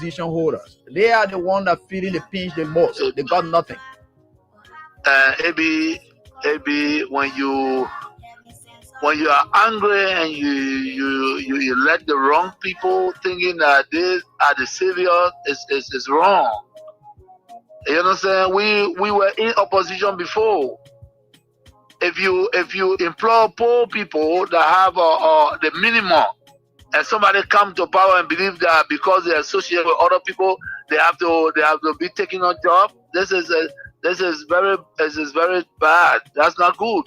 position holders. They are the one that feeling the pinch the most. They got nothing. Maybe when you are angry and you let the wrong people thinking that they are the savior is wrong. You understand? We were in opposition before. If you employ poor people that have the minimum, and somebody come to power and believe that because they associate with other people, they have to be taking on job. This is very bad. That's not good.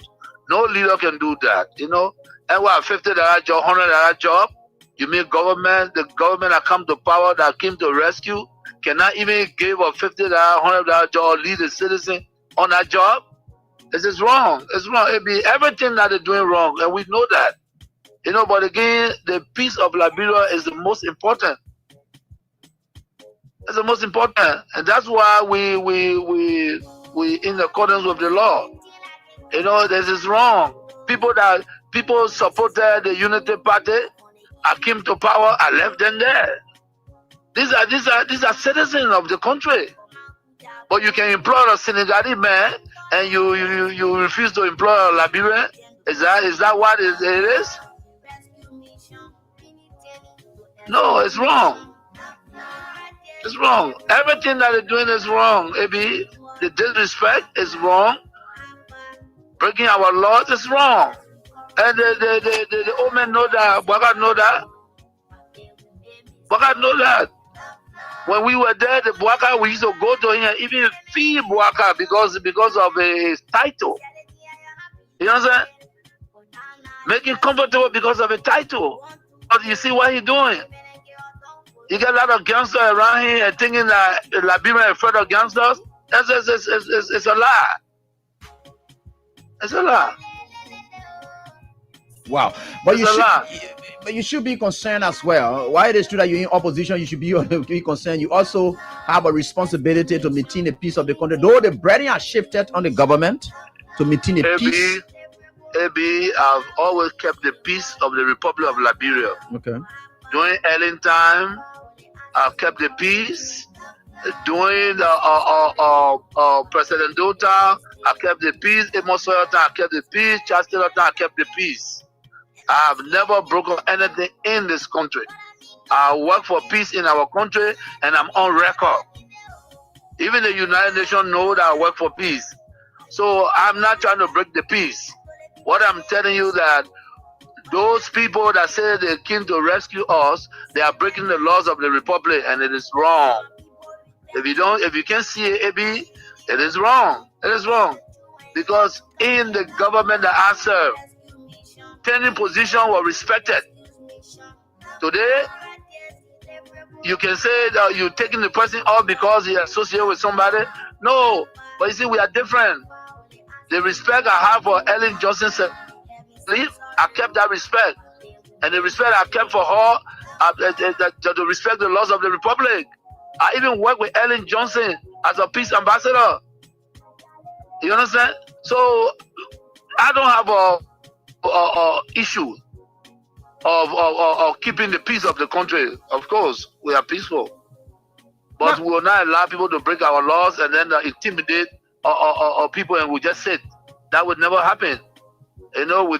No leader can do that. You know. And what, $50 job, $100 job? You mean the government that come to power, that came to rescue, cannot even give a $50, $100 job or lead a citizen on that job? This is wrong. It's wrong. It be everything that they're doing wrong, and we know that. You know, but again, the peace of Liberia is the most important. It's the most important, and that's why we in accordance with the law. You know, this is wrong. People supported the Unity Party. I came to power. I left them there. These are citizens of the country. But you can employ a Senegalese man, and you refuse to employ a Liberian. Is that what it is? No, it's wrong. It's wrong. Everything that they're doing is wrong. Maybe the disrespect is wrong. Breaking our laws is wrong. And the old men know that. Bwaka know that. Bwaka know that. When we were there, the Bwaka, we used to go to him and even feed Bwaka because of his title. You know what I'm saying? Make him comfortable because of a title. But you see what he's doing? You get a lot of gangsters around here and thinking that Liberia is afraid of gangsters. It's a lie. It's a lie. Wow. But you should be concerned as well. Why it is true that you're in opposition, you should be concerned. You also have a responsibility to maintain the peace of the country. Though the burden has shifted on the government to maintain the peace. I've always kept the peace of the Republic of Liberia. Okay. During Ellen time, I've kept the peace. During President Dota, I kept the peace. Amos Sawyer time, I kept the peace. Charles Taylor time, I kept the peace. I have never broken anything in this country. I work for peace in our country, and I'm on record. Even the United Nations know that I work for peace. So I'm not trying to break the peace. What I'm telling you that those people that say they came to rescue us, they are breaking the laws of the Republic, and it is wrong. If you can't see it, AB, it is wrong. It is wrong. Because in the government that I serve, tenant position was respected. Today, you can say that you're taking the person off because he associated with somebody. No, but you see, we are different. The respect I have for Ellen Johnson, I kept that respect. And the respect I kept for her, to respect the laws of the Republic. I even worked with Ellen Johnson as a peace ambassador. You understand? So, I don't have a issue of keeping the peace of the country. Of course, we are peaceful. But we will not allow people to break our laws and then intimidate people, and we just sit. That would never happen. You know, we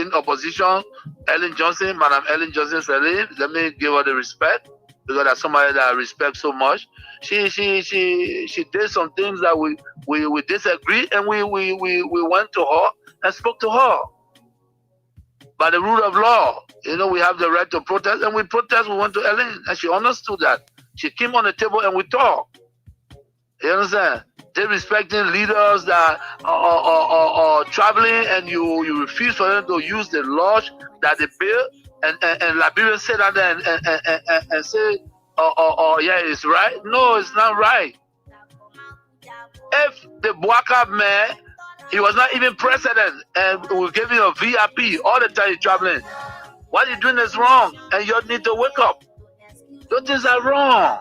in opposition. Ellen Johnson, Madam Ellen Johnson said, let me give her the respect, because that's somebody that I respect so much. She did some things that we disagree, and we went to her and spoke to her. By the rule of law, you know, we have the right to protest, and we protest. We went to Ellen, and she understood that. She came on the table and we talked. You understand? They respecting leaders that are traveling, and you refuse for them to use the laws that they built, and Liberia sit down there and say, yeah, it's right. No, it's not right. If the Bwaka man, he was not even president, and we gave him a VIP all the time he's traveling, what he's doing is wrong, and you need to wake up. Those things are wrong.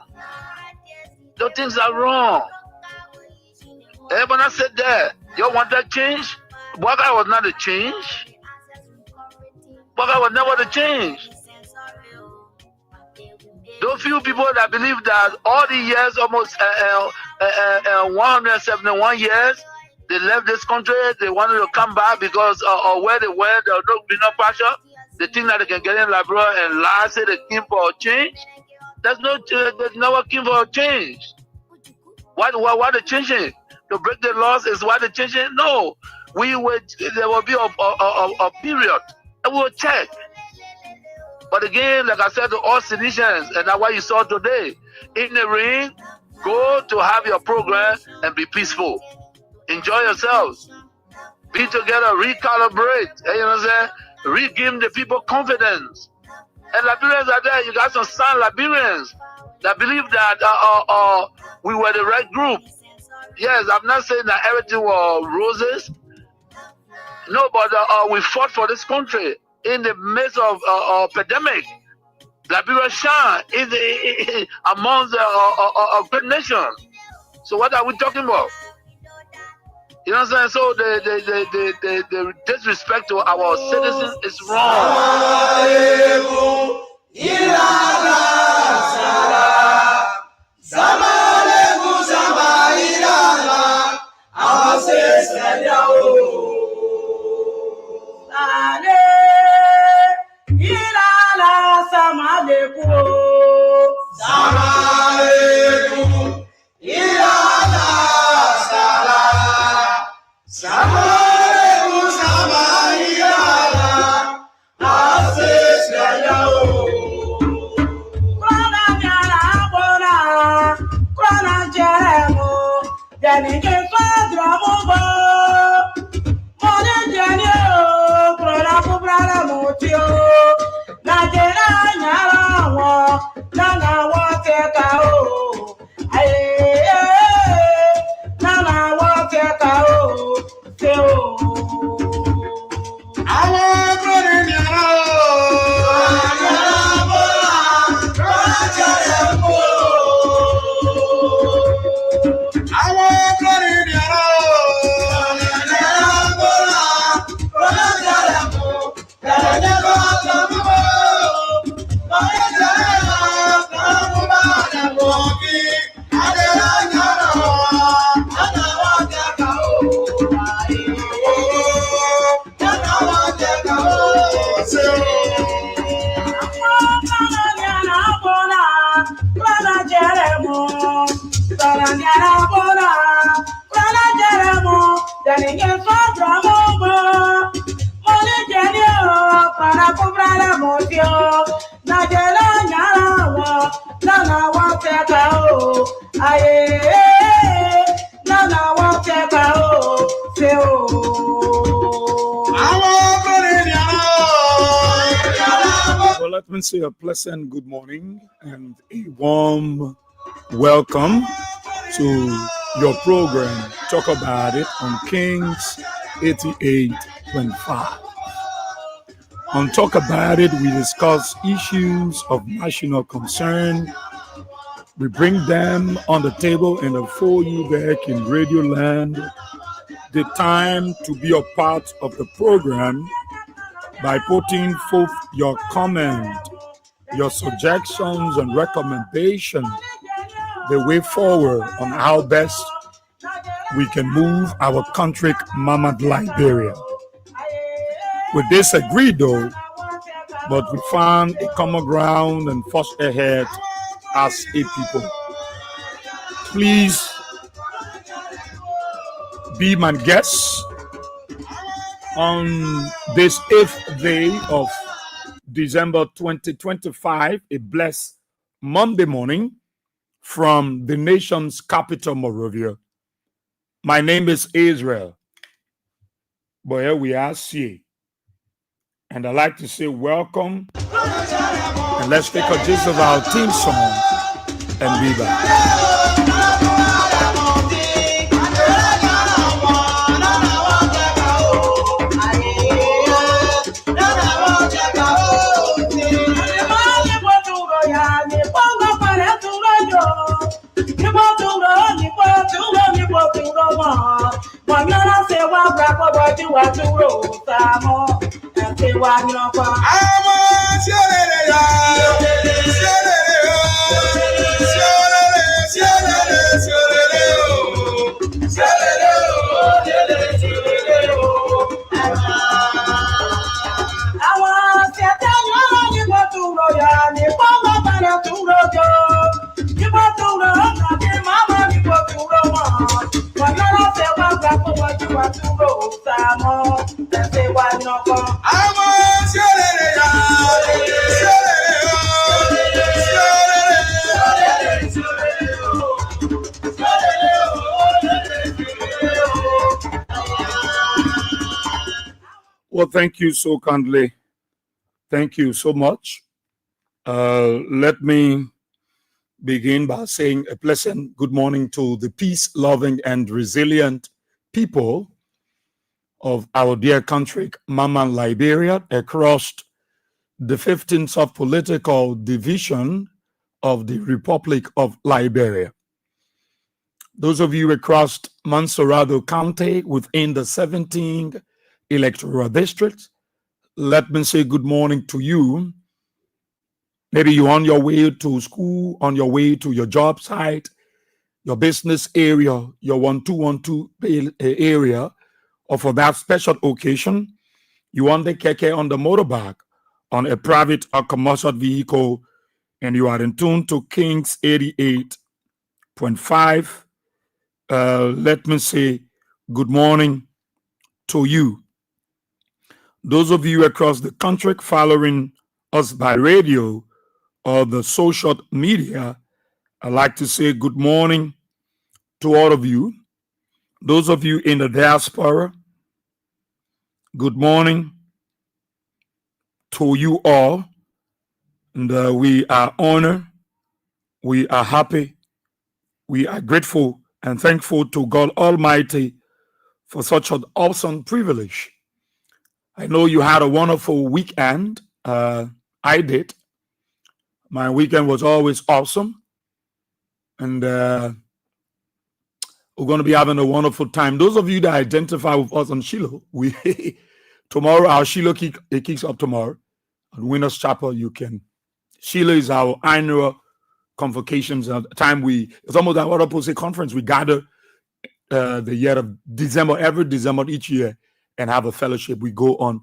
Those things are wrong. Everyone said that. You want that change? Bwaka was not a change. Bwaka was never the change. Those few people that believe that all the years, almost 171 years, they left this country, they wanted to come back because of where they went, there was no pasture. They think that they can get in Liberia and lie, say they came for a change. There's never came for a change. Why they changing? To break the laws is why they changing? No. There will be a period and we will check. But again, like I said to all citizens, and that's what you saw today, in the ring, go to have your program and be peaceful. Enjoy yourselves. Be together, recalibrate. You know what I'm saying? Regain the people confidence. And Liberians are there. You got some sound Liberians that believe that we were the right group. Yes, I'm not saying that everything was roses. No, but we fought for this country in the midst of a pandemic. Liberia shine amongst a great nation. So what are we talking about? You know what I'm saying? So the disrespect to our citizens is wrong. Well, let me say a pleasant good morning and a warm welcome to your program, Talk About It, on Kings 88.5. On Talk About It, we discuss issues of national concern. We bring them on the table and afford you back in Radio Land the time to be a part of the program by putting forth your comment, your suggestions and recommendations, the way forward on how best we can move our country, Mama Liberia. We disagreed though, but we found a common ground and forged ahead as a people. Please be my guest on this 8th day of December 2025, a blessed Monday morning from the nation's capital, Monrovia. My name is Israel. But here we are, see. And I'd like to say welcome. And let's take a gist of our theme song and be back. Well, thank you so kindly. Thank you so much. Let me begin by saying a pleasant good morning to the peace-loving and resilient people of our dear country, Mama Liberia, across the 15th of political division of the Republic of Liberia. Those of you across Monserrado County within the 17th electoral district, let me say good morning to you. Maybe you're on your way to school, on your way to your job site, your business area, your 1212 area, or for that special occasion, you on the keke, on the motorbike, on a private or commercial vehicle, and you are in tune to King's 88.5. Let me say good morning to you. Those of you across the country following us by radio or the social media, I'd like to say good morning to all of you. Those of you in the diaspora, good morning to you all. And we are honored, we are happy, we are grateful and thankful to God Almighty for such an awesome privilege. I know you had a wonderful weekend. I did. My weekend was always awesome. And we're going to be having a wonderful time. Those of you that identify with us on Shiloh, tomorrow our Shiloh kicks up tomorrow. At Winners Chapel, you can. Shiloh is our annual convocations. Time it's almost like what I say conference. We gather the year of December, every December each year, and have a fellowship. We go on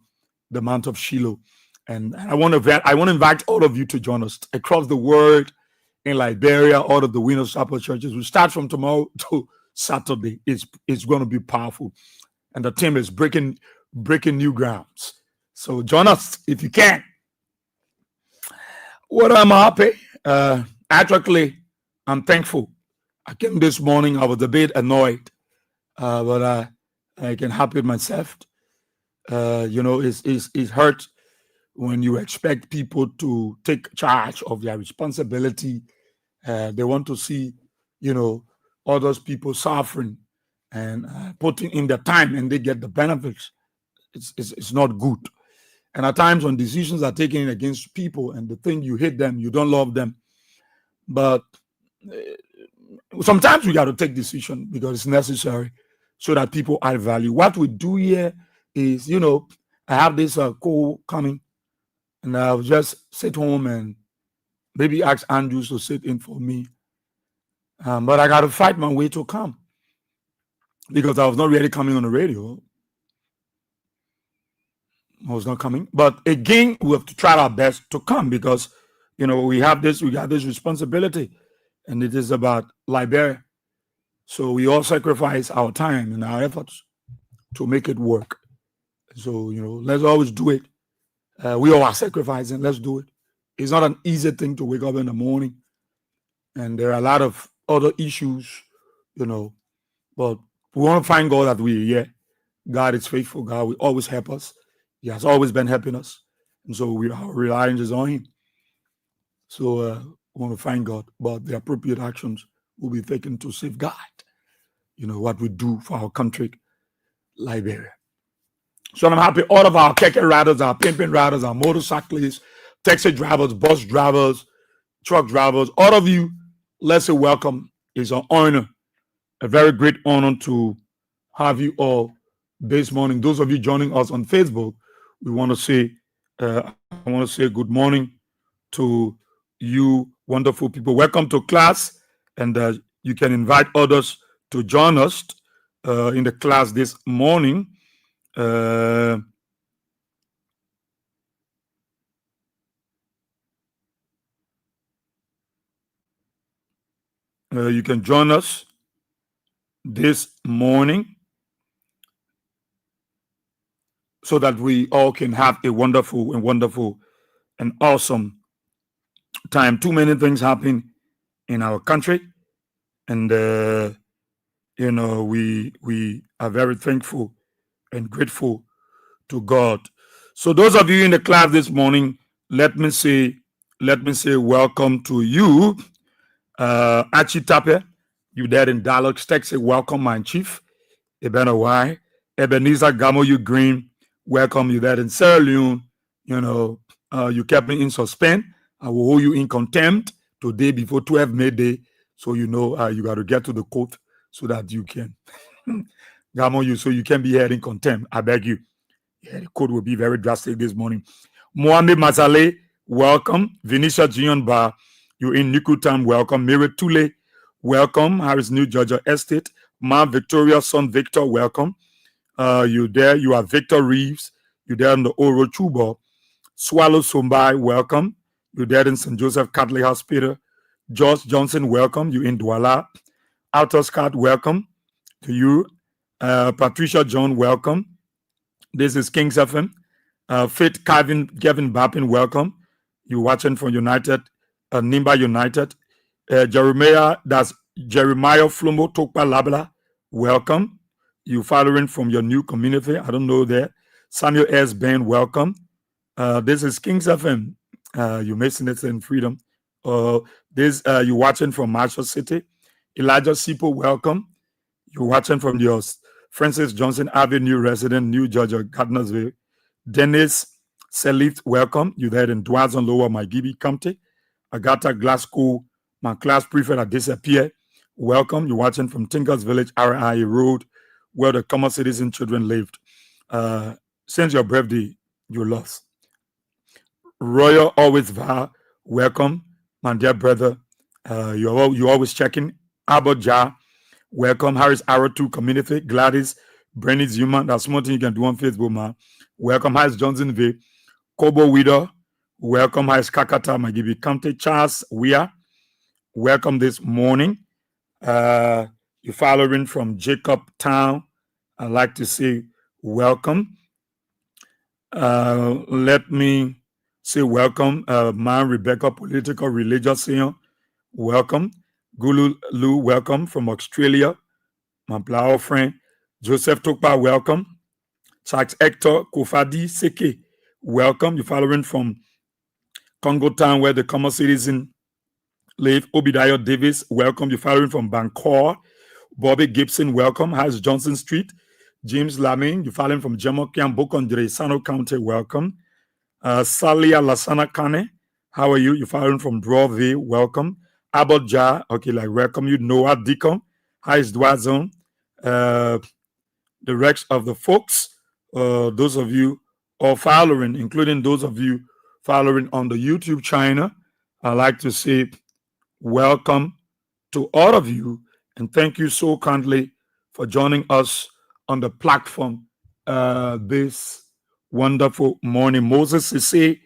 the Mount of Shiloh, and I want to invite all of you to join us across the world in Liberia, all of the Winners Chapel churches. We start from tomorrow to Saturday. It's going to be powerful, and the team is breaking new grounds. So join us if you can. Well, I'm happy. Actually, I'm thankful. I came this morning. I was a bit annoyed, but I can happy with myself. It's hurt when you expect people to take charge of their responsibility. They want to see, all those people suffering and putting in their time, and they get the benefits. It's not good. And at times when decisions are taken against people and the thing you hate them, you don't love them. But sometimes we got to take decision because it's necessary so that people add value. What we do here is, I have this call coming, and I'll just sit home and maybe ask Andrews to sit in for me. But I got to fight my way to come because I was not really coming on the radio. I was not coming. But again, we have to try our best to come because, we got this responsibility, and it is about Liberia. So we all sacrifice our time and our efforts to make it work. So, let's always do it. We all are sacrificing. Let's do it. It's not an easy thing to wake up in the morning. And there are a lot of other issues, but we want to thank God that we're here. God is faithful. God will always help us. He has always been helping us. And so we are relying on Him. So we want to thank God. But the appropriate actions will be taken to safeguard, what we do for our country, Liberia. So I'm happy all of our keke riders, our pimping riders, our motorcyclists, taxi drivers, bus drivers, truck drivers, all of you, let's say welcome. It's an honor, a very great honor to have you all this morning. Those of you joining us on Facebook, I want to say good morning to you wonderful people. Welcome to class, and you can invite others to join us in the class this morning. You can join us this morning so that we all can have a wonderful and awesome time. Too many things happen in our country, and we are very thankful and grateful to God. So those of you in the class this morning, let me say welcome to you. Achitape, you there in Dialogue Text, say welcome, my chief. Ebenawai, Ebenezer Gamo, you green, welcome you there in Sierra Leone. You kept me in suspense. I will hold you in contempt today before 12 May Day. So you got to get to the court so that you can Gamo you, so you can be held in contempt. I beg you. Yeah, the code will be very drastic this morning. Mohamed Mazale, welcome. Venetia Gion Bar, you're in Nikutam, welcome. Mary Tule, welcome. Harris New Georgia Estate. Ma Victoria, son Victor, welcome. You there, you are Victor Reeves. You there in the Oro Chubo. Swallow Sombai, welcome. You there in St. Joseph Catholic Hospital. George Johnson, welcome. You in Douala. Autoscart, welcome to you. Patricia John, welcome. This is King's FM. Faith Kevin Bappin, welcome. You watching from United, Nimba United. Jeremiah Flomo Tokpa Labla, welcome. You following from your new community. I don't know there. Samuel S. Ben, welcome. This is King's FM. You missing it in freedom. You watching from Marshall City. Elijah Sipo, welcome. You watching from your Francis Johnson Avenue resident, New Georgia, Gardnersville. Dennis Selith, welcome. You there in Dwazon Lower, Maigibi County. Agatha Glasgow, my class prefect at disappear. Welcome. You're watching from Tinkers Village, RIA Road, where the common citizen children lived. Since your birthday, you lost. Royal Always Va, welcome. My dear brother, you're always checking. Abodja, welcome. Harris Arrow 2 Community. Gladys, Brenny Zuma. That's something you can do on Facebook, man. Welcome. Harris Johnson V. Kobo Widow. Welcome. Harris Kakata, Magibi County. Charles Weir. Welcome this morning. You're following from Jacob Town. I'd like to say welcome. Let me say welcome. Man Rebecca, political religious senior. Welcome. Gulu Lu, welcome from Australia. My blower friend. Joseph Tokpa, welcome. Charles Hector Kofadi Seke, welcome. You're following from Congo Town, where the common citizen live. Obadiah Davis, welcome. You're following from Bangor. Bobby Gibson, welcome. Has Johnson Street. James Laming, you're following from Jemokian Bokondre, Sano County, welcome. Salia Lasana Kane, how are you? You're following from Drawville, welcome. Abodja, okay, welcome you. Noah Deacon, hi, is Dwazon. The rest of the folks, those of you all following, including those of you following on the YouTube channel, I'd like to say welcome to all of you, and thank you so kindly for joining us on the platform this wonderful morning. Moses Sisse,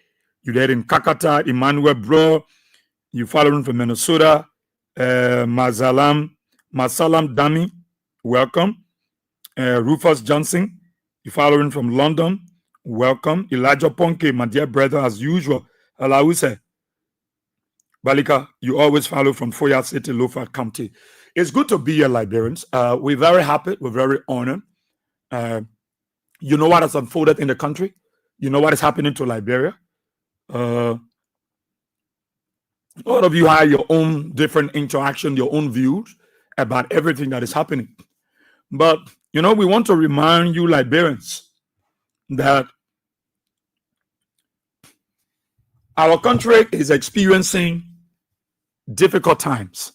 you there in Kakata. Emmanuel Bro, you following from Minnesota. Masalam Dami, welcome. Rufus Johnson, you following from London, welcome. Elijah Ponke, my dear brother, as usual. Alawuse Balika, you always follow from Foya City, Lofa County. It's good to be here, Liberians. We're very happy, we're very honored. You know what has unfolded in the country. You know what is happening to Liberia. All of you have your own different interaction, your own views about everything that is happening. But, we want to remind you, Liberians, that our country is experiencing difficult times.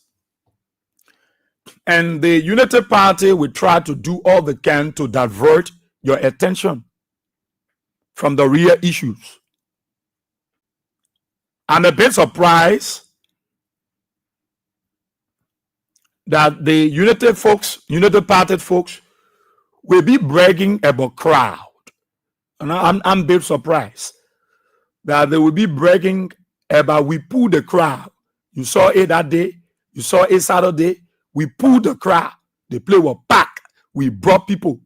And the Unity Party will try to do all they can to divert your attention from the real issues. I'm a bit surprised that the Unity Party folks, will be bragging about crowd. And I'm a bit surprised that they will be bragging about we pulled the crowd. You saw it that day. You saw it Saturday. We pulled the crowd. The play was packed. We brought people.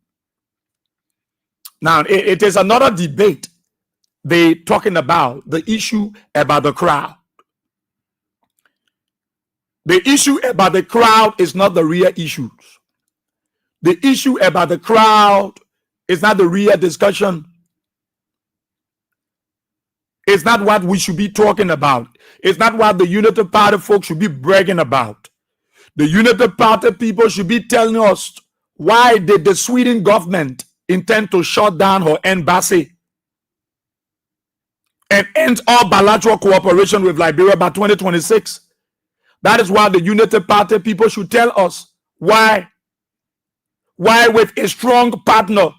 Now, it is another debate. They talking about the issue about the crowd. The issue about the crowd is not the real issues. The issue about the crowd is not the real discussion. It's not what we should be talking about. It's not what the Unity Party folks should be bragging about. The Unity Party people should be telling us, why did the Sweden government intend to shut down her embassy and end all bilateral cooperation with Liberia by 2026? That is why the Unity Party people should tell us why. Why with a strong partner,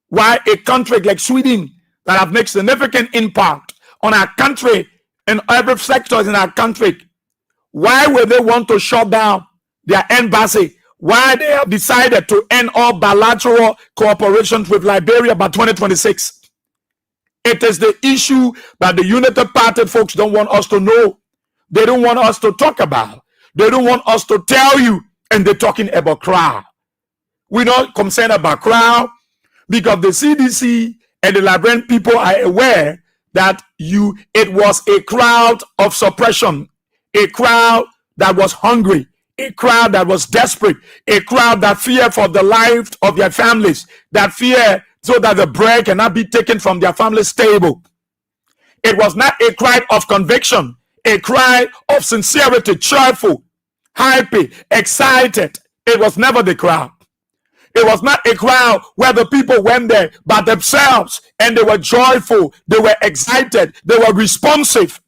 why a country like Sweden that have made significant impact on our country and every sector in our country, why would they want to shut down their embassy? Why they have decided to end all bilateral cooperation with Liberia by 2026? It is the issue that the Unity Party folks don't want us to know. They don't want us to talk about. They don't want us to tell you, and they're talking about crowd. We're not concerned about crowd because the CDC and the Liberian people are aware that it was a crowd of suppression, a crowd that was hungry, a crowd that was desperate, a crowd that feared for the life of their families, that fear so that the bread cannot be taken from their family's table. It was not a cry of conviction, a cry of sincerity, cheerful, happy, excited. It was never the crowd. It was not a crowd where the people went there by themselves and they were joyful, they were excited, they were responsive.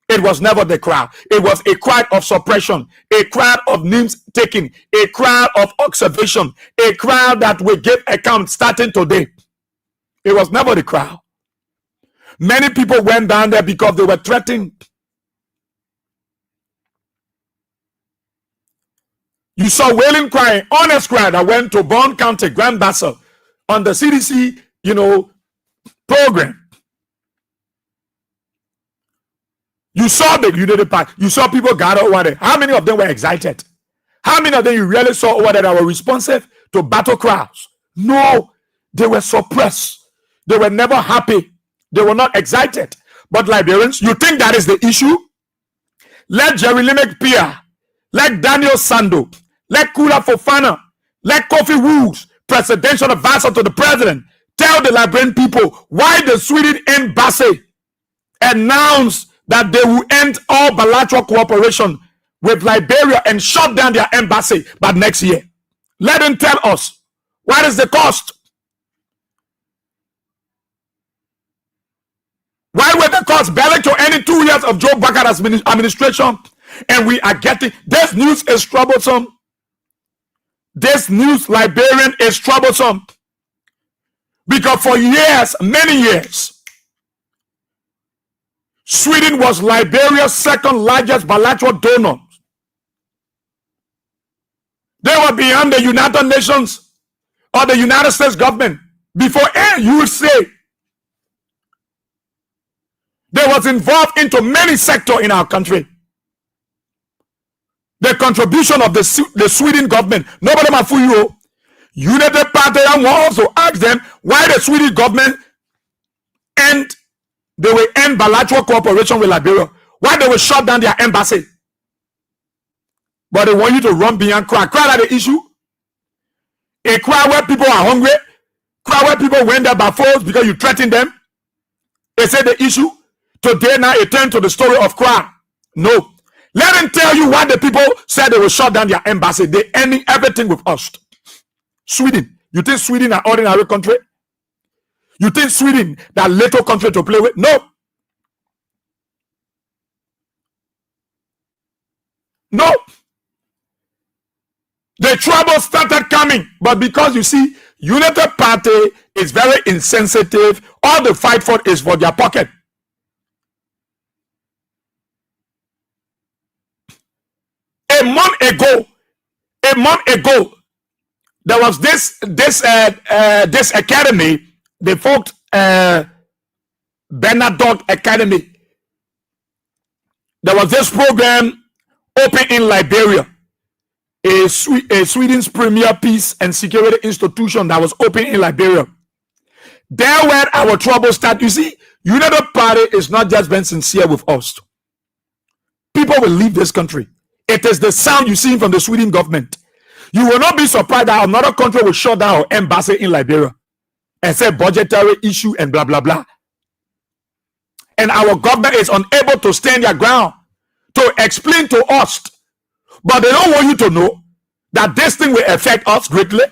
It was never the crowd. It was a crowd of suppression, a crowd of names taking, a crowd of observation, a crowd that will give account starting today. It was never the crowd. Many people went down there because they were threatened. You saw wailing cry, honest cry that went to Bond County, Grand Bassa on the CDC, program. You saw the Unity Park. You saw people gather over there. How many of them were excited? How many of them you really saw over there that were responsive to battle crowds? No, they were suppressed. They were never happy. They were not excited. But Liberians, you think that is the issue? Let Jerry Limek Pia, let Daniel Sando, let Kula Fofana, let Kofi Woods, presidential advisor to the president, tell the Liberian people why the Sweden embassy announced that they will end all bilateral cooperation with Liberia and shut down their embassy by next year. Let them tell us what is the cost. Why were the costs barely to any 2 years of Joe Baka's administration? And we are getting this news is troublesome. This news, Liberian, is troublesome because for years, many years, Sweden was Liberia's second largest bilateral donor. They were beyond the United Nations or the United States government. Before you would say they was involved into many sectors in our country. The contribution of the Sweden government, nobody might fool you. Unity Party will also ask them why the Swedish government they will end bilateral cooperation with Liberia. Why they will shut down their embassy. But they want you to run beyond crowd. Crowd are the issue. A crowd where people are hungry. Crowd where people went there by force because you threatened them. They say the issue. Today now it turned to the story of crowd. No. Let them tell you why the people said they will shut down their embassy. They ending everything with us. Sweden. You think Sweden an ordinary country? You think Sweden that little country to play with? No. No. The trouble started coming. But because you see, Unity Party is very insensitive. All the fight for is for their pocket. A month ago, there was this academy, the Fort Bernadotte Academy. There was this program open in Liberia, a Sweden's premier peace and security institution that was open in Liberia. There where our trouble start. You see, United Party is not just being sincere with us. People will leave this country. It is the sound you see from the Sweden government. You will not be surprised that another country will shut down our embassy in Liberia and say budgetary issue and blah, blah, blah. And our government is unable to stand their ground to explain to us. But they don't want you to know that this thing will affect us greatly.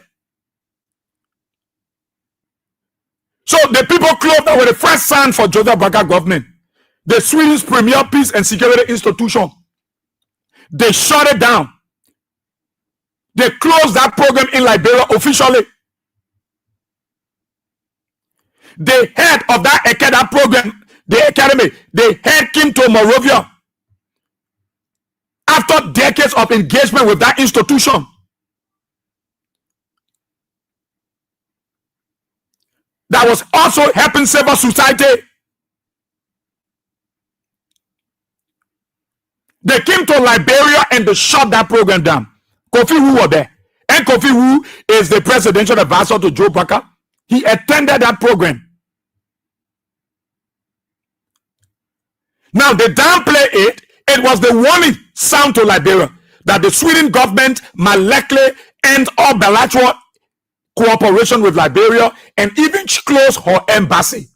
So the people closed that were the first sign for Joseph Baga government, the Sweden's premier peace and security institution, they shut it down. They closed that program in Liberia officially. The head of that program, the academy, the head came to Morovia after decades of engagement with that institution. That was also helping civil society. They came to Liberia and they shut that program down. Kofi Wu was there. And Kofi Wu is the presidential advisor to Joe Parker. He attended that program. Now they downplay it. It was the warning sound to Liberia that the Sweden government might likely end all bilateral cooperation with Liberia and even close her embassy.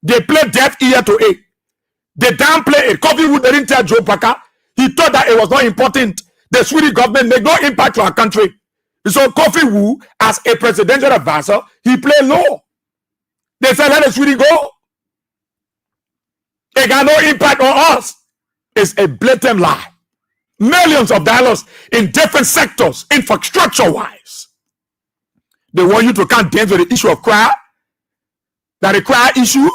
They played deaf ear to it. They downplay it. Kofi Wu didn't tell Joe Parker. He thought that it was not important. The Swedish government made no impact to our country. So Kofi Wu, as a presidential advisor, he played low. They said, let the Sweden go. It got no impact on us. It's a blatant lie. Millions of dollars in different sectors, infrastructure-wise. They want you to can't dance with the issue of crime. That a crime issue.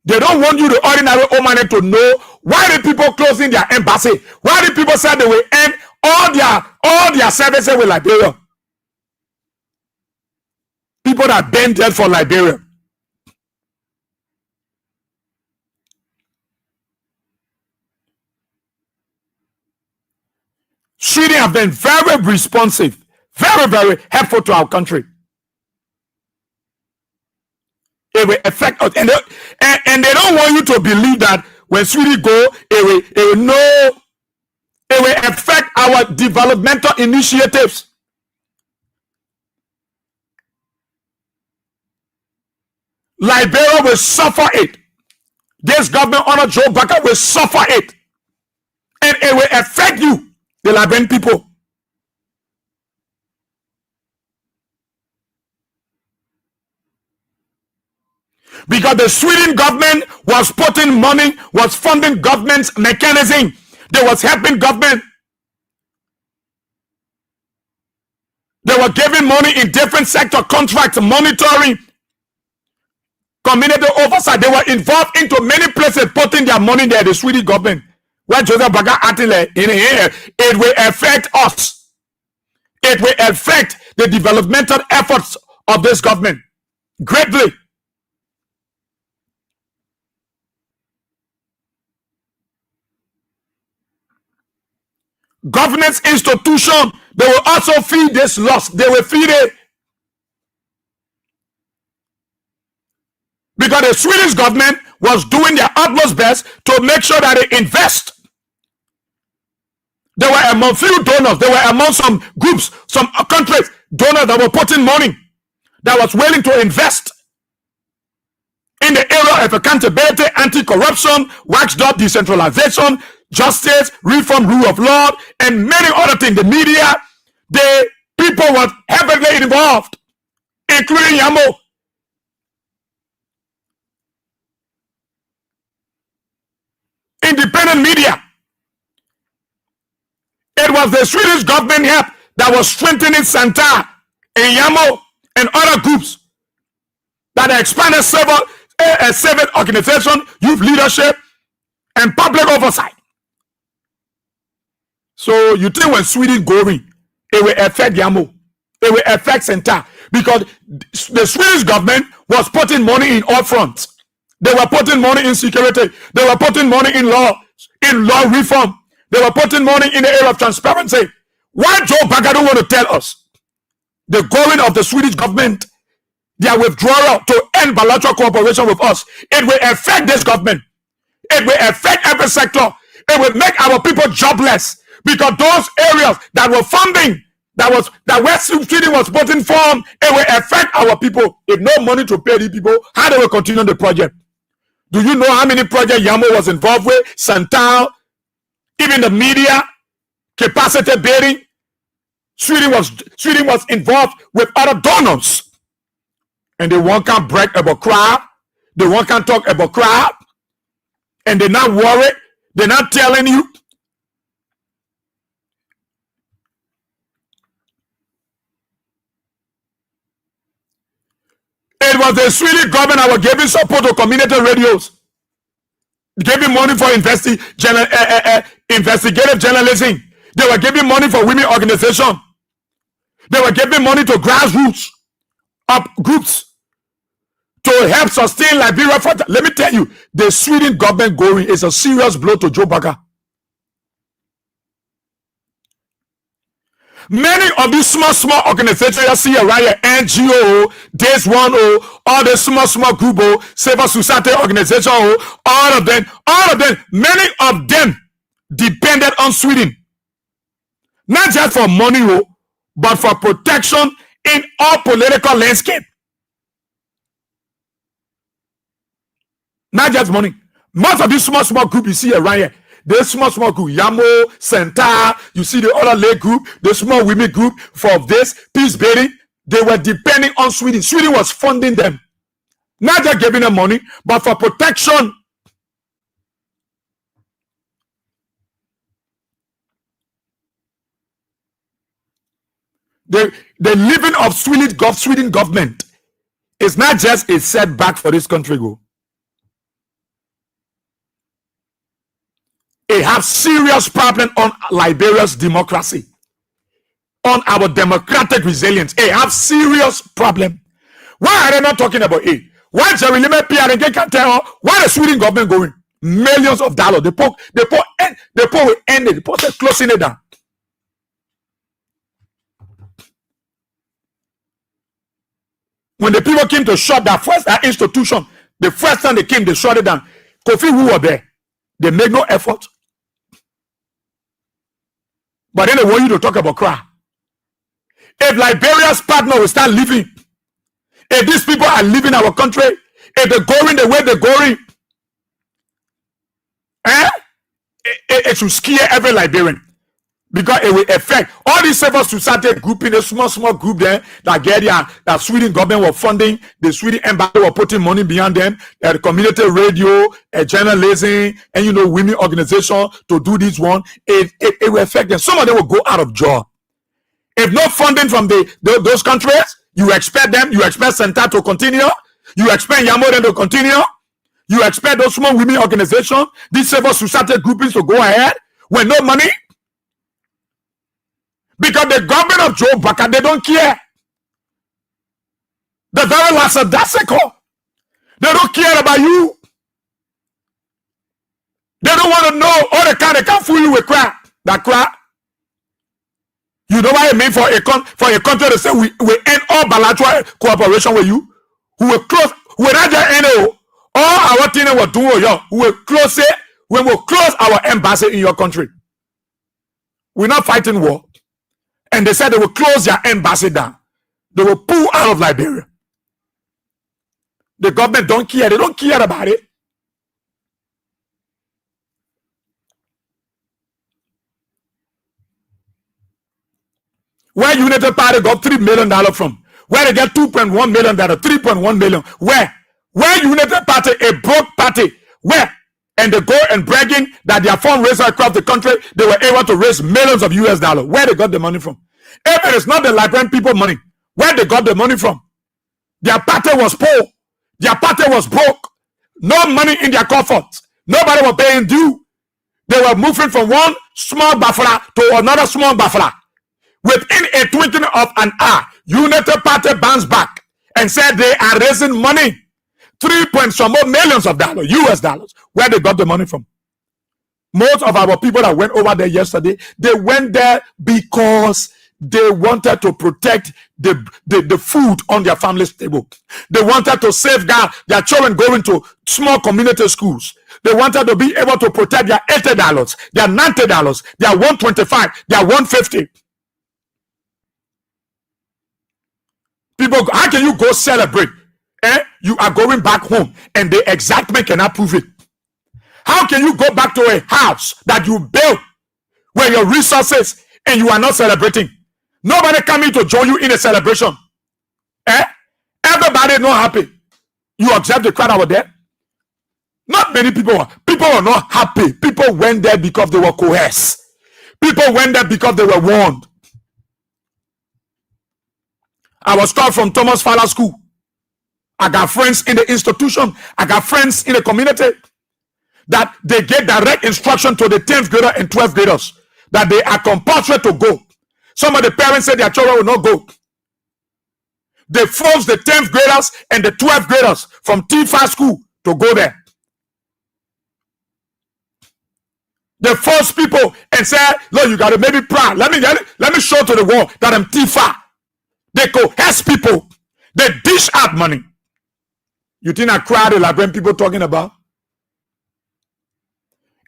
They don't want you, the ordinary Oman, to know why the people closing their embassy. Why the people said they will end all their services with Liberia. People that been dead for Liberia. Sweden have been very responsive, very, very helpful to our country. It will affect us, and they don't want you to believe that when Sweden go, it will affect our developmental initiatives. Liberia will suffer it. This government under Joe Parker will suffer it, and it will affect you, the Liberian people. Because the Sweden government was putting money, was funding government's mechanism. They was helping government. They were giving money in different sector contracts, monitoring, community oversight. They were involved into many places, putting their money there, the Swedish government. Where Joseph Baga Attila in here, it will affect us. It will affect the developmental efforts of this government greatly. Governance institution, they will also feed this loss. They will feed it. Because the Swedish government was doing their utmost best to make sure that they invest. They were among few donors. They were among some groups, some countries, donors that were putting money, that was willing to invest in the area of accountability, anti-corruption, watchdog decentralization, justice, reform, rule of law, and many other things. The media, the people were heavily involved, including Yamo. Independent media. It was the Swedish government help that was strengthening Santa and Yamo and other groups that expanded civic organization, youth leadership, and public oversight. So you think when Sweden going, it will affect Yamo, it will affect Santa, because the Swedish government was putting money in all fronts. They were putting money in security. They were putting money in law reform. They were putting money in the area of transparency. Why Joe Parker don't want to tell us the going of the Swedish government their withdrawal to end bilateral cooperation with us, it will affect this government. It will affect every sector. It will make our people jobless, because those areas that were funding, that where Sweden was putting from, it will affect our people. If no money to pay these people, how they will continue the project? Do you know how many projects Yamo was involved with? Santal, even the media, capacity building. Sweden was involved with other donors, and they won't can brag about crowd. They won't can talk about crowd, and they're not worried. They're not telling you. It was the Swedish government that was giving support to community radios, giving money for investigative journalism. They were giving money for women organization. They were giving money to grassroots groups to help sustain Liberia. Let me tell you, the Sweden government going is a serious blow to Joe Biden. Many of these small organizations you see around here, NGO, this one, all the small group, civil society organization, all of them, many of them depended on Sweden. Not just for money, but for protection in all political landscape. Not just money. Most of these small group you see around here, the small group, Yamo, Santa, you see the other lay group, the small women group for this peace building, they were depending on Sweden. Sweden was funding them. Not just giving them money, but for protection. The living of Sweden government is not just a setback for this country. It has serious problem on Liberia's democracy, on our democratic resilience. It has serious problem. Why are they not talking about it? Why Jerry Lime Pierre can tell why the Sweden government going millions of dollars? They put will end it. They put closing it down. When the people came to shut that first institution, the first time they came, they shut it down. Kofi, who were there? They made no effort. But then they want you to talk about crime. If Liberia's partner will start living, if these people are leaving our country, if they're going the way they're going, it should scare every Liberian. Because it will affect all these civil society group in a small group there that get that Sweden government were funding, the Sweden embassy were putting money behind them, the community radio, journalism, and women organization to do this one. It will affect them. Some of them will go out of job. If no funding from those countries, you expect Santa to continue, you expect Yamoden to continue, you expect those small women organizations, these civil society groupings to go ahead with no money. Because the government of Joe Biden, they don't care. The very last of that circle, they don't care about you. They don't want to know all the kind. They can't fool you with crap. That crap. You know what I mean for a country to say we end all bilateral cooperation with you. Who will close? We not just end all our thing we do. We will close it when we close our embassy in your country. We're not fighting war. And they said they will close their embassy down. They will pull out of Liberia. The government don't care. They don't care about it. Where United Party got $3 million from? Where they get $2.1 million, $3.1 million? Where United Party, a broke party, where? And they go and bragging that their fundraiser across the country, they were able to raise millions of US dollars. Where they got the money from? If it is not the Liberian people money, where they got the money from? Their party was poor. Their party was broke. No money in their coffers. Nobody was paying due. They were moving from one small buffalo to another small buffalo. Within a twinkling of an eye, United Party bounced back and said they are raising money. 3 point some more millions of dollars, US dollars. Where they got the money from? Most of our people that went over there yesterday, they went there because they wanted to protect the food on their family's table. They wanted to safeguard their children going to small community schools. They wanted to be able to protect their $80, their $90, their $125, their $150. People, how can you go celebrate? You are going back home and the exact man cannot prove it. How can you go back to a house that you built where your resources and you are not celebrating? Nobody coming to join you in a celebration. Everybody not happy. You observe the crowd over there. Not many people are not happy. People went there because they were coerced. People went there because they were warned. I was taught from Thomas Fowler School. I got friends in the institution. I got friends in the community that they get direct instruction to the 10th grader and 12th graders that they are compulsory to go. Some of the parents said their children will not go. They forced the 10th graders and the 12th graders from T5 school to go there. They forced people and said, look, you got to make me proud. Let me show to the world that I'm T5. They coerce people. They dish out money. You think that crowd is like when people talking about?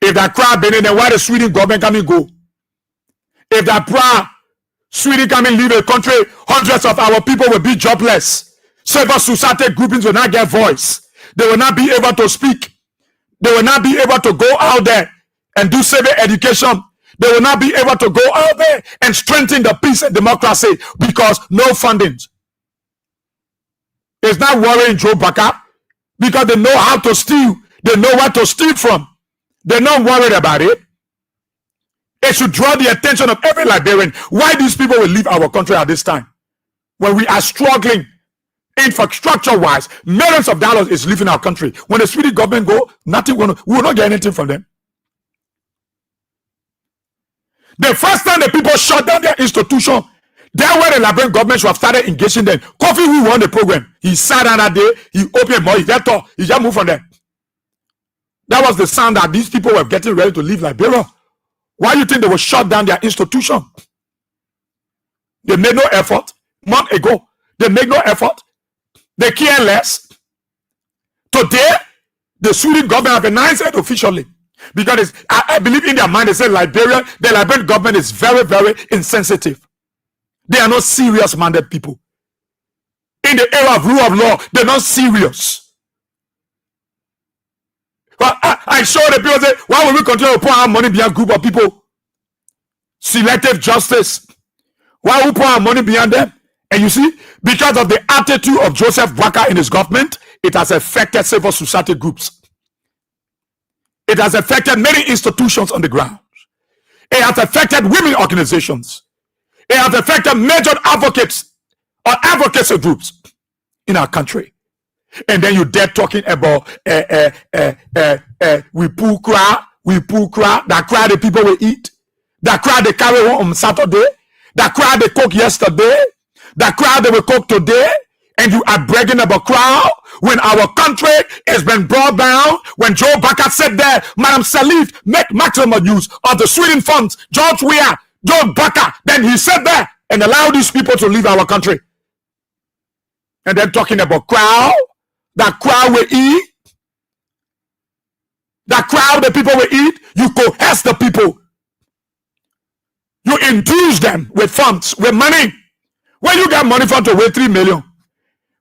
If that crowd been in there, why the Sweden government come and go? If that crowd Sweden come and leave the country, hundreds of our people will be jobless. Civil society groupings will not get voice. They will not be able to speak. They will not be able to go out there and do civic education. They will not be able to go out there and strengthen the peace and democracy because no funding. It's not worrying Joe Baca because they know how to steal. They know what to steal from. They're not worried about it. It should draw the attention of every Liberian. Why these people will leave our country at this time? When we are struggling infrastructure-wise, millions of dollars is leaving our country. When the Swedish government go, we will not get anything from them. The first time the people shut down their institution, that's where the Liberian government should have started engaging them. Kofi, who won the program, he sat down that day, he opened more, he just moved from there. That was the sound that these people were getting ready to leave Liberia. Why do you think they will shut down their institution? They made no effort. Months ago, they made no effort. They care less. Today, the Swedish government have announced it officially. Because I believe in their mind, they say the Liberian government is very, very insensitive. They are not serious-minded people. In the era of rule of law, they're not serious. But I saw the people say, why will we continue to put our money behind a group of people? Selective justice. Why will we put our money behind them? And you see, because of the attitude of Joseph Baca in his government, it has affected civil society groups. It has affected many institutions on the ground. It has affected women organizations. It has affected major advocates or advocacy groups in our country. And then you dare talking about we pull crowd, that crowd the people will eat, that crowd they carry home on Saturday, that crowd they cook yesterday, that crowd they will cook today, and you are bragging about crowd when our country has been brought down. When Joe Baca said there, Madam Salif, make maximum use of the Sweden funds, George Weah, Joe Baca, then he said there and allow these people to leave our country. And then talking about crowd, that crowd will eat, that crowd the people will eat, you coerce the people. You induce them with funds, with money. Where you get money from to raise 3 million?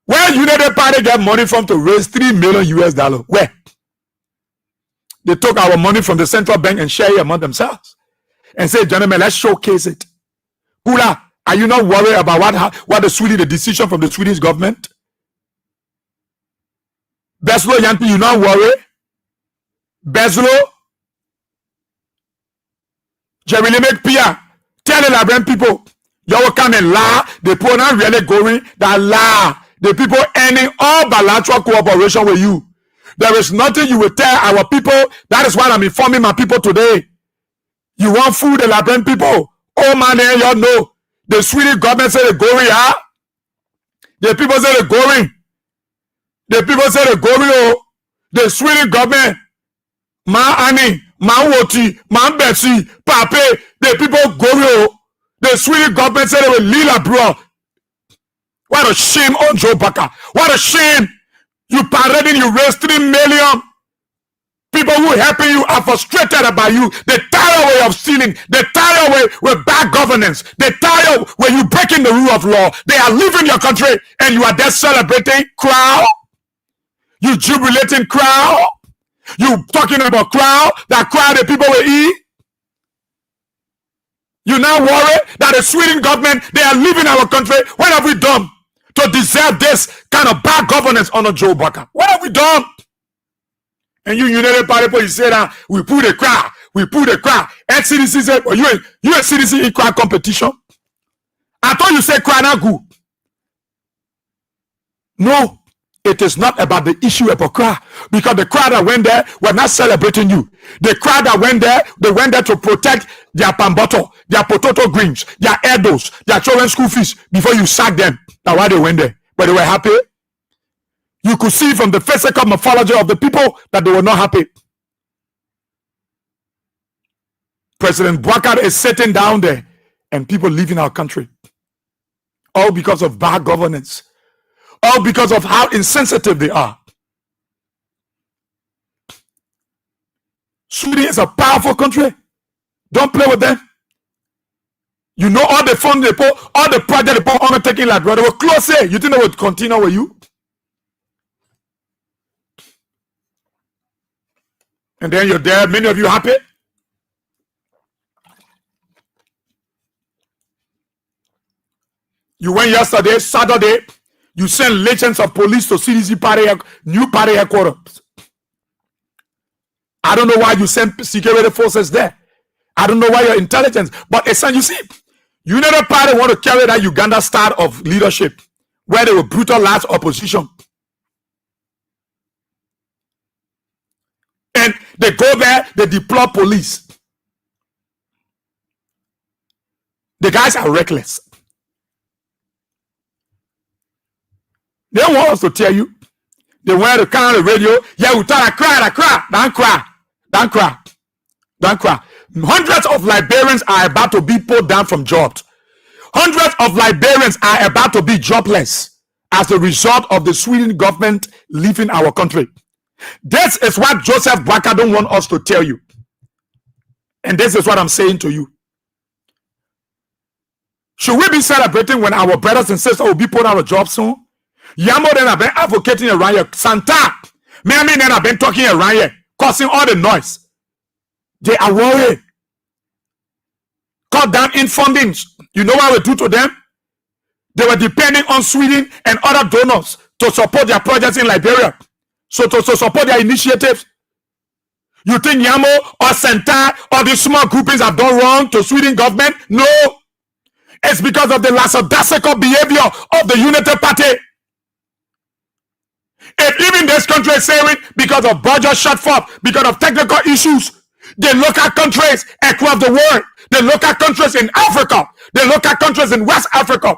Where United Party get money from to raise 3 million US dollars? Where? They took our money from the central bank and share it among themselves. And say, gentlemen, let's showcase it. Kula, are you not worried about what the decision from the Swedish government? Beslo Yanti, you not worry? Beslo, Jerry make Pia, tell the Liberian people, you come and lie, the people not really going, that lie, the people ending all bilateral cooperation with you. There is nothing you will tell our people. That is why I'm informing my people today. You want food, the Liberian people? Oh man, you know, the Swedish government say they're going, huh? The people say they're going. The people say they're going, oh, the Swedish government, Ma Annie, Ma Woti, Ma Betsy, Pape, the people going, oh, the Swedish government say they will leave abroad. What a shame on Joe Baka. What a shame. You parading, you raised 3 million. People who helping you are frustrated about you. They tired way of stealing. They tired way with bad governance. They tired when you breaking the rule of law. They are leaving your country and you are there celebrating crowd. You jubilating crowd. You talking about crowd. That crowd that people will eat. You now worry that the Sweden government, they are leaving our country. What have we done to deserve this kind of bad governance under Joe Baka? What have we done? And you United Party, you say that we put a crowd, And CDC said, well, you a CDC in crowd competition. I thought you said crowd not good. No, it is not about the issue of a crowd, because the crowd that went there were not celebrating you. The crowd that went there, they went there to protect their pamboto, their potato greens, their edos, their children's school fees before you sack them. That's why they went there. But they were happy. You could see from the physical morphology of the people that they were not happy. President Bouakar is sitting down there and people leaving our country. All because of bad governance. All because of how insensitive they are. Sweden is a powerful country. Don't play with them. You know all the fund they put, all the project they put undertaking like brother. They were close here. You think they would continue with you? And then you're there, many of you happy. You went yesterday, Saturday, you sent legions of police to CDC party, new party headquarters. I don't know why you sent security forces there. I don't know why your intelligence, but it's you see, United Party want to carry that Uganda style of leadership, where they will brutalize opposition. And they go there, they deploy police. The guys are reckless. They want us to tell you. They want to come on the radio. Yeah, we tell I cry. Don't cry. Hundreds of Liberians are about to be pulled down from jobs. Hundreds of Liberians are about to be jobless as a result of the Sweden government leaving our country. This is what Joseph Bouakar don't want us to tell you. And this is what I'm saying to you. Should we be celebrating when our brothers and sisters will be put out of jobs soon? Yamo then have been advocating around here. Santa, me then have been talking around here, causing all the noise. They are worried. Cut down in fundings. You know what we do to them? They were depending on Sweden and other donors to support their projects in Liberia. So to support their initiatives. You think Yamo or Santa or the small groupings have done wrong to Sweden government? No. It's because of the lackadaisical behavior of the United Party. If even this country is saying because of budget shortfall, because of technical issues, they look at countries across the world, they look at countries in Africa, they look at countries in West Africa.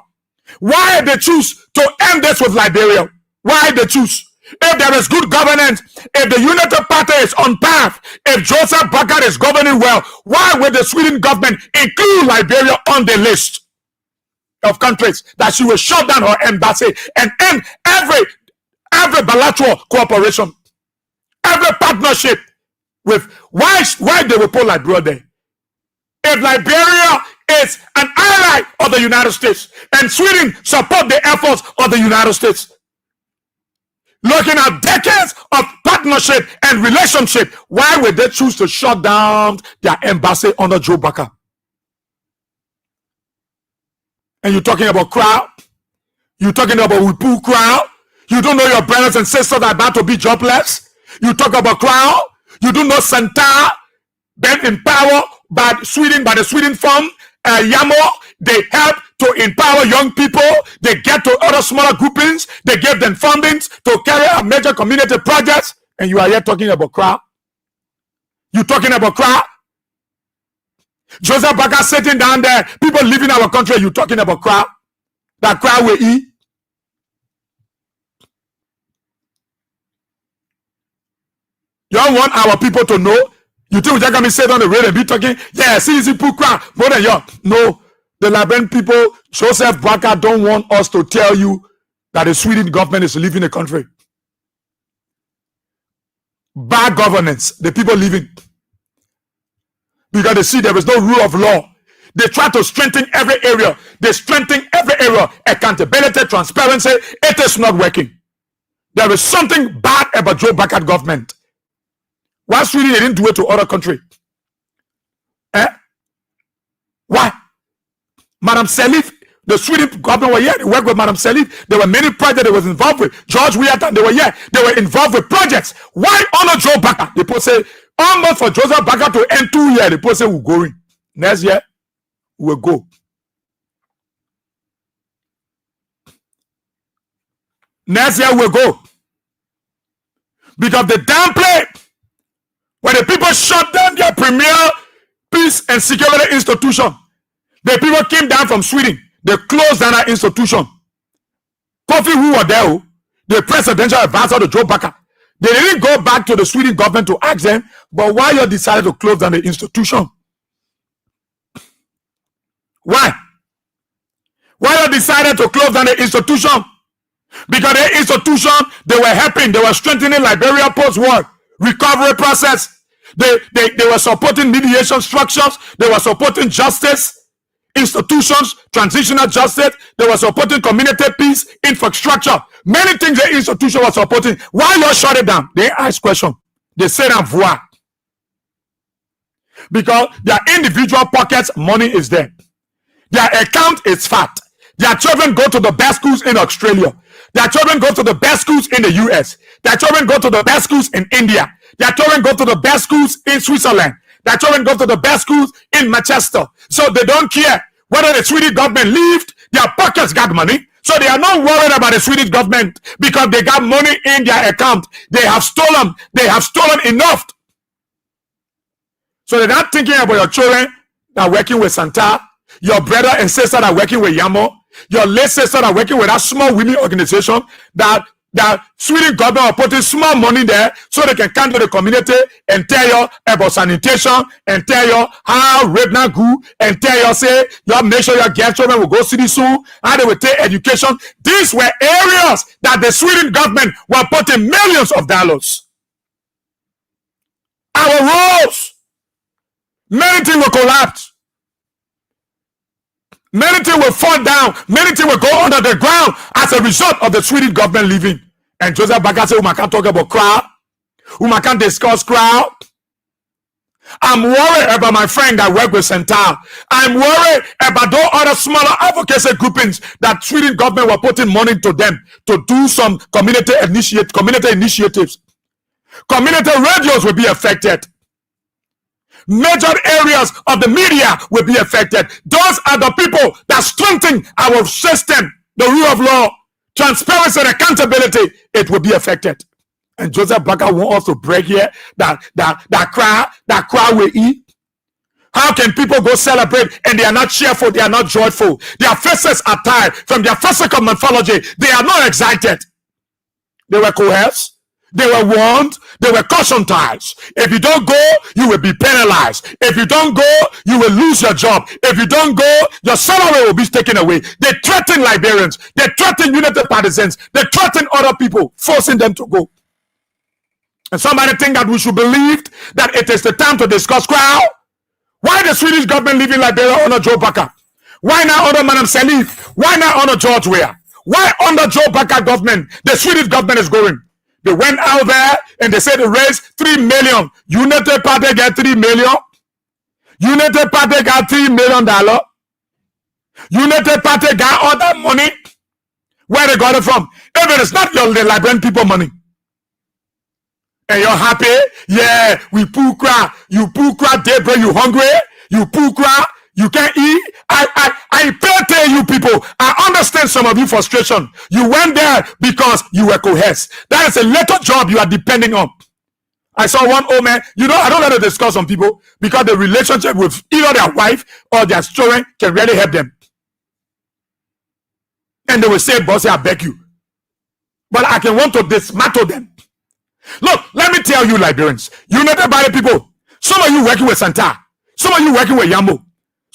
Why they choose to end this with Liberia? Why they choose? If there is good governance, if the United Party is on path, if Joseph Bouakar is governing well, why would the Sweden government include Liberia on the list of countries that she will shut down her embassy and end every bilateral cooperation, every partnership with? Why they will put Liberia there? If Liberia is an ally of the United States and Sweden support the efforts of the United States, looking at decades of partnership and relationship, why would they choose to shut down their embassy under Joe Bouakar? And you're talking about crowd? You're talking about we pull crowd? You don't know your brothers and sisters are about to be jobless? You talk about crowd? You don't know Santa been in power by the Sweden fund, Yamo, they help to empower young people. They get to other smaller groupings. They give them fundings to carry out major community projects. And you are here talking about crowd? You talking about crowd? Joseph Bouakar sitting down there, people leaving our country, you talking about crowd? That crowd will eat? You don't want our people to know? You think we're just going to sit on the radio and be talking, yeah, CDC put crowd more than you? No. The Liberian people, Joseph Baka, don't want us to tell you that the Swedish government is leaving the country. Bad governance, the people leaving. Because they see there is no rule of law. They try to strengthen every area. They strengthen every area. Accountability, transparency, it is not working. There is something bad about Joe Baka government. Why Sweden they didn't do it to other country? Why? Madam Salif, the Swedish government were here. They worked with Madam Salif. There were many projects they was involved with. George Weah, they were here. They were involved with projects. Why honor Joe Baka? The people say, almost for Joseph Baka to end 2 years, the people say, we're going. Next year, we'll go. Next year, we'll go. Because the downplay, when the people shut down their premier peace and security institution, the people came down from Sweden. They closed down that institution. Kofi, who were there, the presidential advisor to Joe Baka, they didn't go back to the Swedish government to ask them, but why you decided to close down the institution? Why? Why you decided to close down the institution? Because the institution, they were helping, they were strengthening Liberia post-war recovery process. They were supporting mediation structures. They were supporting justice institutions, transitional justice. They were supporting community peace, infrastructure. Many things the institution was supporting. Why you shut it down? They ask question. They say that voir. Because their individual pockets, money is there. Their account is fat. Their children go to the best schools in Australia. Their children go to the best schools in the US. Their children go to the best schools in India. Their children go to the best schools in Switzerland. Their children go to the best schools in Manchester. So they don't care whether the Swedish government left, their pockets got money. So they are not worried about the Swedish government because they got money in their account. They have stolen enough. So they're not thinking about your children that are working with Santa, your brother and sister that are working with Yamo, your late sister that are working with that small women organization that Sweden government are putting small money there so they can come to the community and tell you about sanitation and tell you how rape not good and tell you say you make sure your girl children will go city soon, how they will take education. These were areas that the Sweden government were putting millions of dollars. Our roads, many things will collapse. Many things will fall down. Many things will go under the ground as a result of the Swedish government leaving. And Joseph Baka said, we can't talk about crowd. We can't discuss crowd. I'm worried about my friend that work with Central. I'm worried about those other smaller advocacy groupings that Swedish government were putting money to them to do some community initiatives. Community radios will be affected. Major areas of the media will be affected. Those are the people that strengthen our system, the rule of law, transparency, and accountability. It will be affected. And Joseph Baka wants us to break here that crowd will eat. How can people go celebrate and they are not cheerful, they are not joyful? Their faces are tired from their physical morphology. They are not excited. They were coerced. They were warned. They were cautionized. If you don't go, you will be penalized. If you don't go, you will lose your job. If you don't go, your salary will be taken away. They threaten Liberians. They threaten United Partisans. They threaten other people, forcing them to go. And somebody think that we should believe that it is the time to discuss crowd. Why the Swedish government leaving Liberia under Joe Baka? Why not under Madam Salif? Why not under George Weah? Why under Joe Baka government the Swedish government is going? They went out there and they said they raised 3 million. United Party got 3 million. United Party got $3 million. United Party got all that money. Where they got it from? Even it's not the Liberian people money. And you're happy? Yeah, we pull crap. You pull crap, Debra, you hungry? You pull crap, you can't eat. I pay you people. I understand some of you frustration. You went there because you were coerced. That is a little job you are depending on. I saw one old man. You know, I don't let to discuss on people because the relationship with either their wife or their children can really help them. And they will say, boss, I beg you. But I can want to dismantle them. Look, let me tell you, Liberians, United Body people, some of you working with Santa, some of you working with Yambo,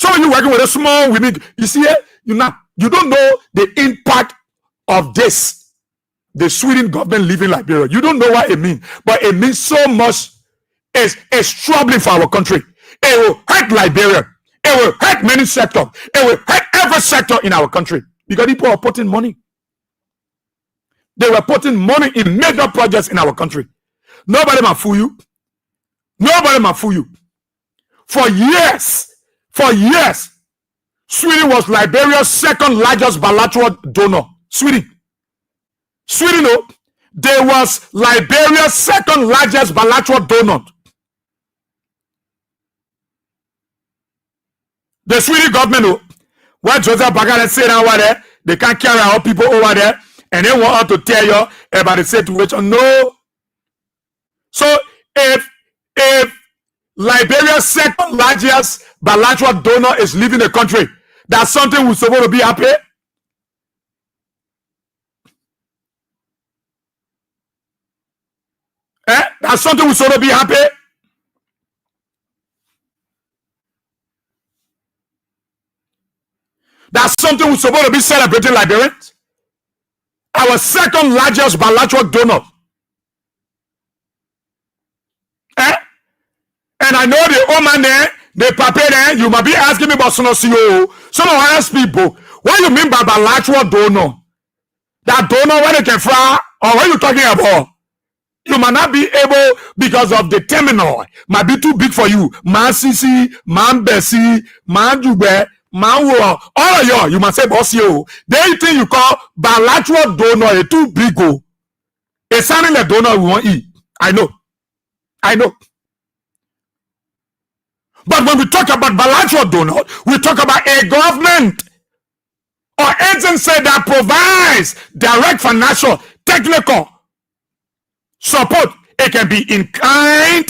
Some of you working with a small women, you see it, you don't know the impact of this. The Sweden government leaving Liberia. You don't know what it means, but it means so much. It's troubling for our country. It will hurt Liberia. It will hurt many sectors. It will hurt every sector in our country because people are putting money. They were putting money in major projects in our country. Nobody might fool you. Nobody might fool you. For years, Sweden was Liberia's second largest bilateral donor. Sweden, there was Liberia's second largest bilateral donor. The Swedish government, what Joseph Bagale said over there, they can't carry our people over there, and they want us to tell you about the situation. No. So if Liberia's second largest bilateral donor is leaving the country, that's something we're supposed to be happy. That's something we're supposed to be happy. That's something we're supposed to be celebrating, Liberians. Our second largest bilateral donor. And I know the old man there, the papa there, you might be asking me about some of us people. What do you mean by bilateral donor? That donor, when they can fly, or what are you talking about? You might not be able because of the terminal. Might be too big for you. Man Sisi, man Bessie, man Jube, man Wo. All of you must say, boss, you. The thing you call bilateral donor is too big. It's sounding like donor we want to eat. I know. But when we talk about bilateral donor, we talk about a government or agency that provides direct financial, technical support. It can be in kind.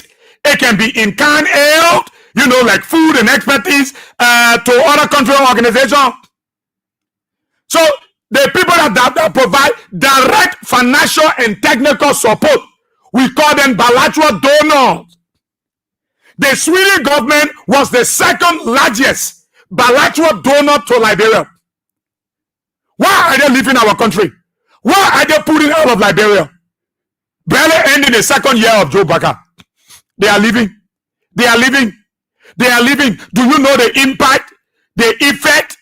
It can be in kind help, like food and expertise to other country organizations. So the people that provide direct financial and technical support, we call them bilateral donors. The Swedish government was the second largest bilateral donor to Liberia. Why are they leaving our country? Why are they putting out of Liberia? Barely ending the second year of Joe Biden. They are leaving. Do you know the impact, the effect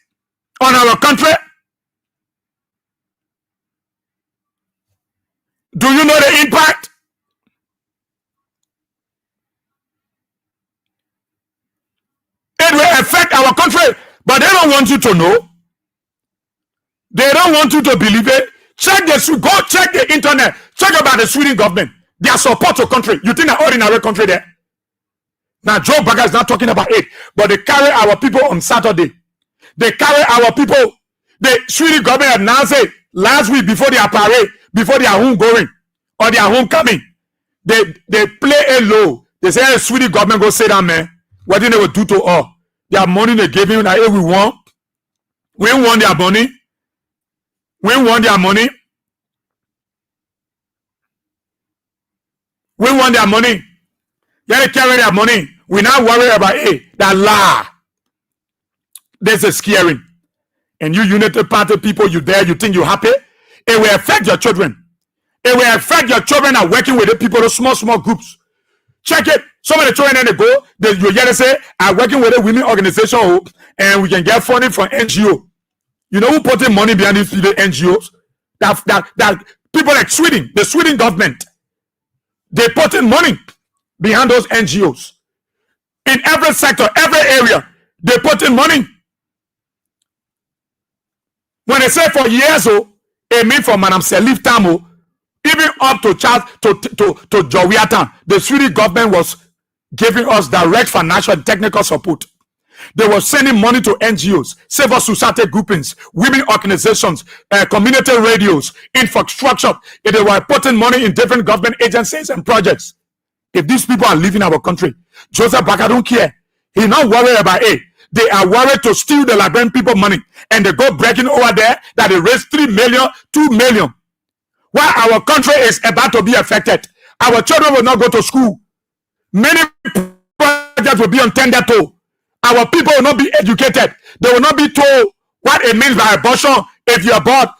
on our country? Do you know the impact? It will affect our country, but they don't want you to know. They don't want you to believe it. Go check the internet. Check about the Swedish government. Their support to country. You think an ordinary country there? Now Joe Biden is not talking about it, but they carry our people on Saturday. They carry our people. The Swedish government announced it last week before their parade, before their homegoing or their homecoming. They play a low. They say the Swedish government go say that, man. What did they will do to us? Their money they gave him, like, hey, we want their money. We want their money. We want their money. They carry their money. We not worry about that lie. There's a scaring. And you United Party people, you think you're happy? It will affect your children. It will affect your children are working with the people, those small groups. Check it. Some of the children then you hear they say, I'm working with a women organization and we can get funding from NGO. You know who putting money behind these NGOs? That people like Sweden, the Sweden government, they putting money behind those NGOs. In every sector, every area, they putting money. When they say for years, it means for Madam Selif Tamo, even up to Charles to Jowiatan, the Swedish government was giving us direct financial and technical support. They were sending money to NGOs, civil society groupings, women organizations, community radios, infrastructure. They were putting money in different government agencies and projects. If these people are leaving our country, Joseph Baka don't care. He's not worried about it. They are worried to steal the Liberian people money. And they go breaking over there that they raise 3 million, 2 million. While our country is about to be affected. Our children will not go to school. Many projects will be on tender to. Our people will not be educated. They will not be told what it means by abortion. If you're aborted,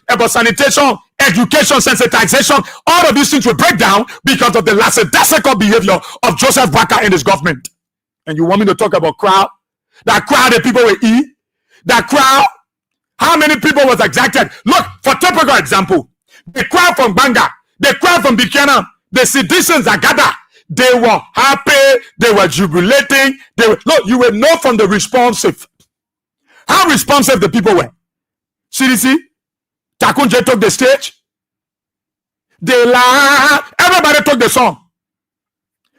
about sanitation, education, sensitization, all of these things will break down because of the lackadaisical behavior of Joseph Barker and his government. And you want me to talk about crowd? That crowd that people will eat? That crowd? How many people was exacted? Look, for typical example, the crowd from Banga, the crowd from Buchanan, the citizens that gather, they were happy, they were jubilating. Look, you will know from the responsive. How responsive the people were. CDC, Takunje took the stage. They laughed. Everybody took the song.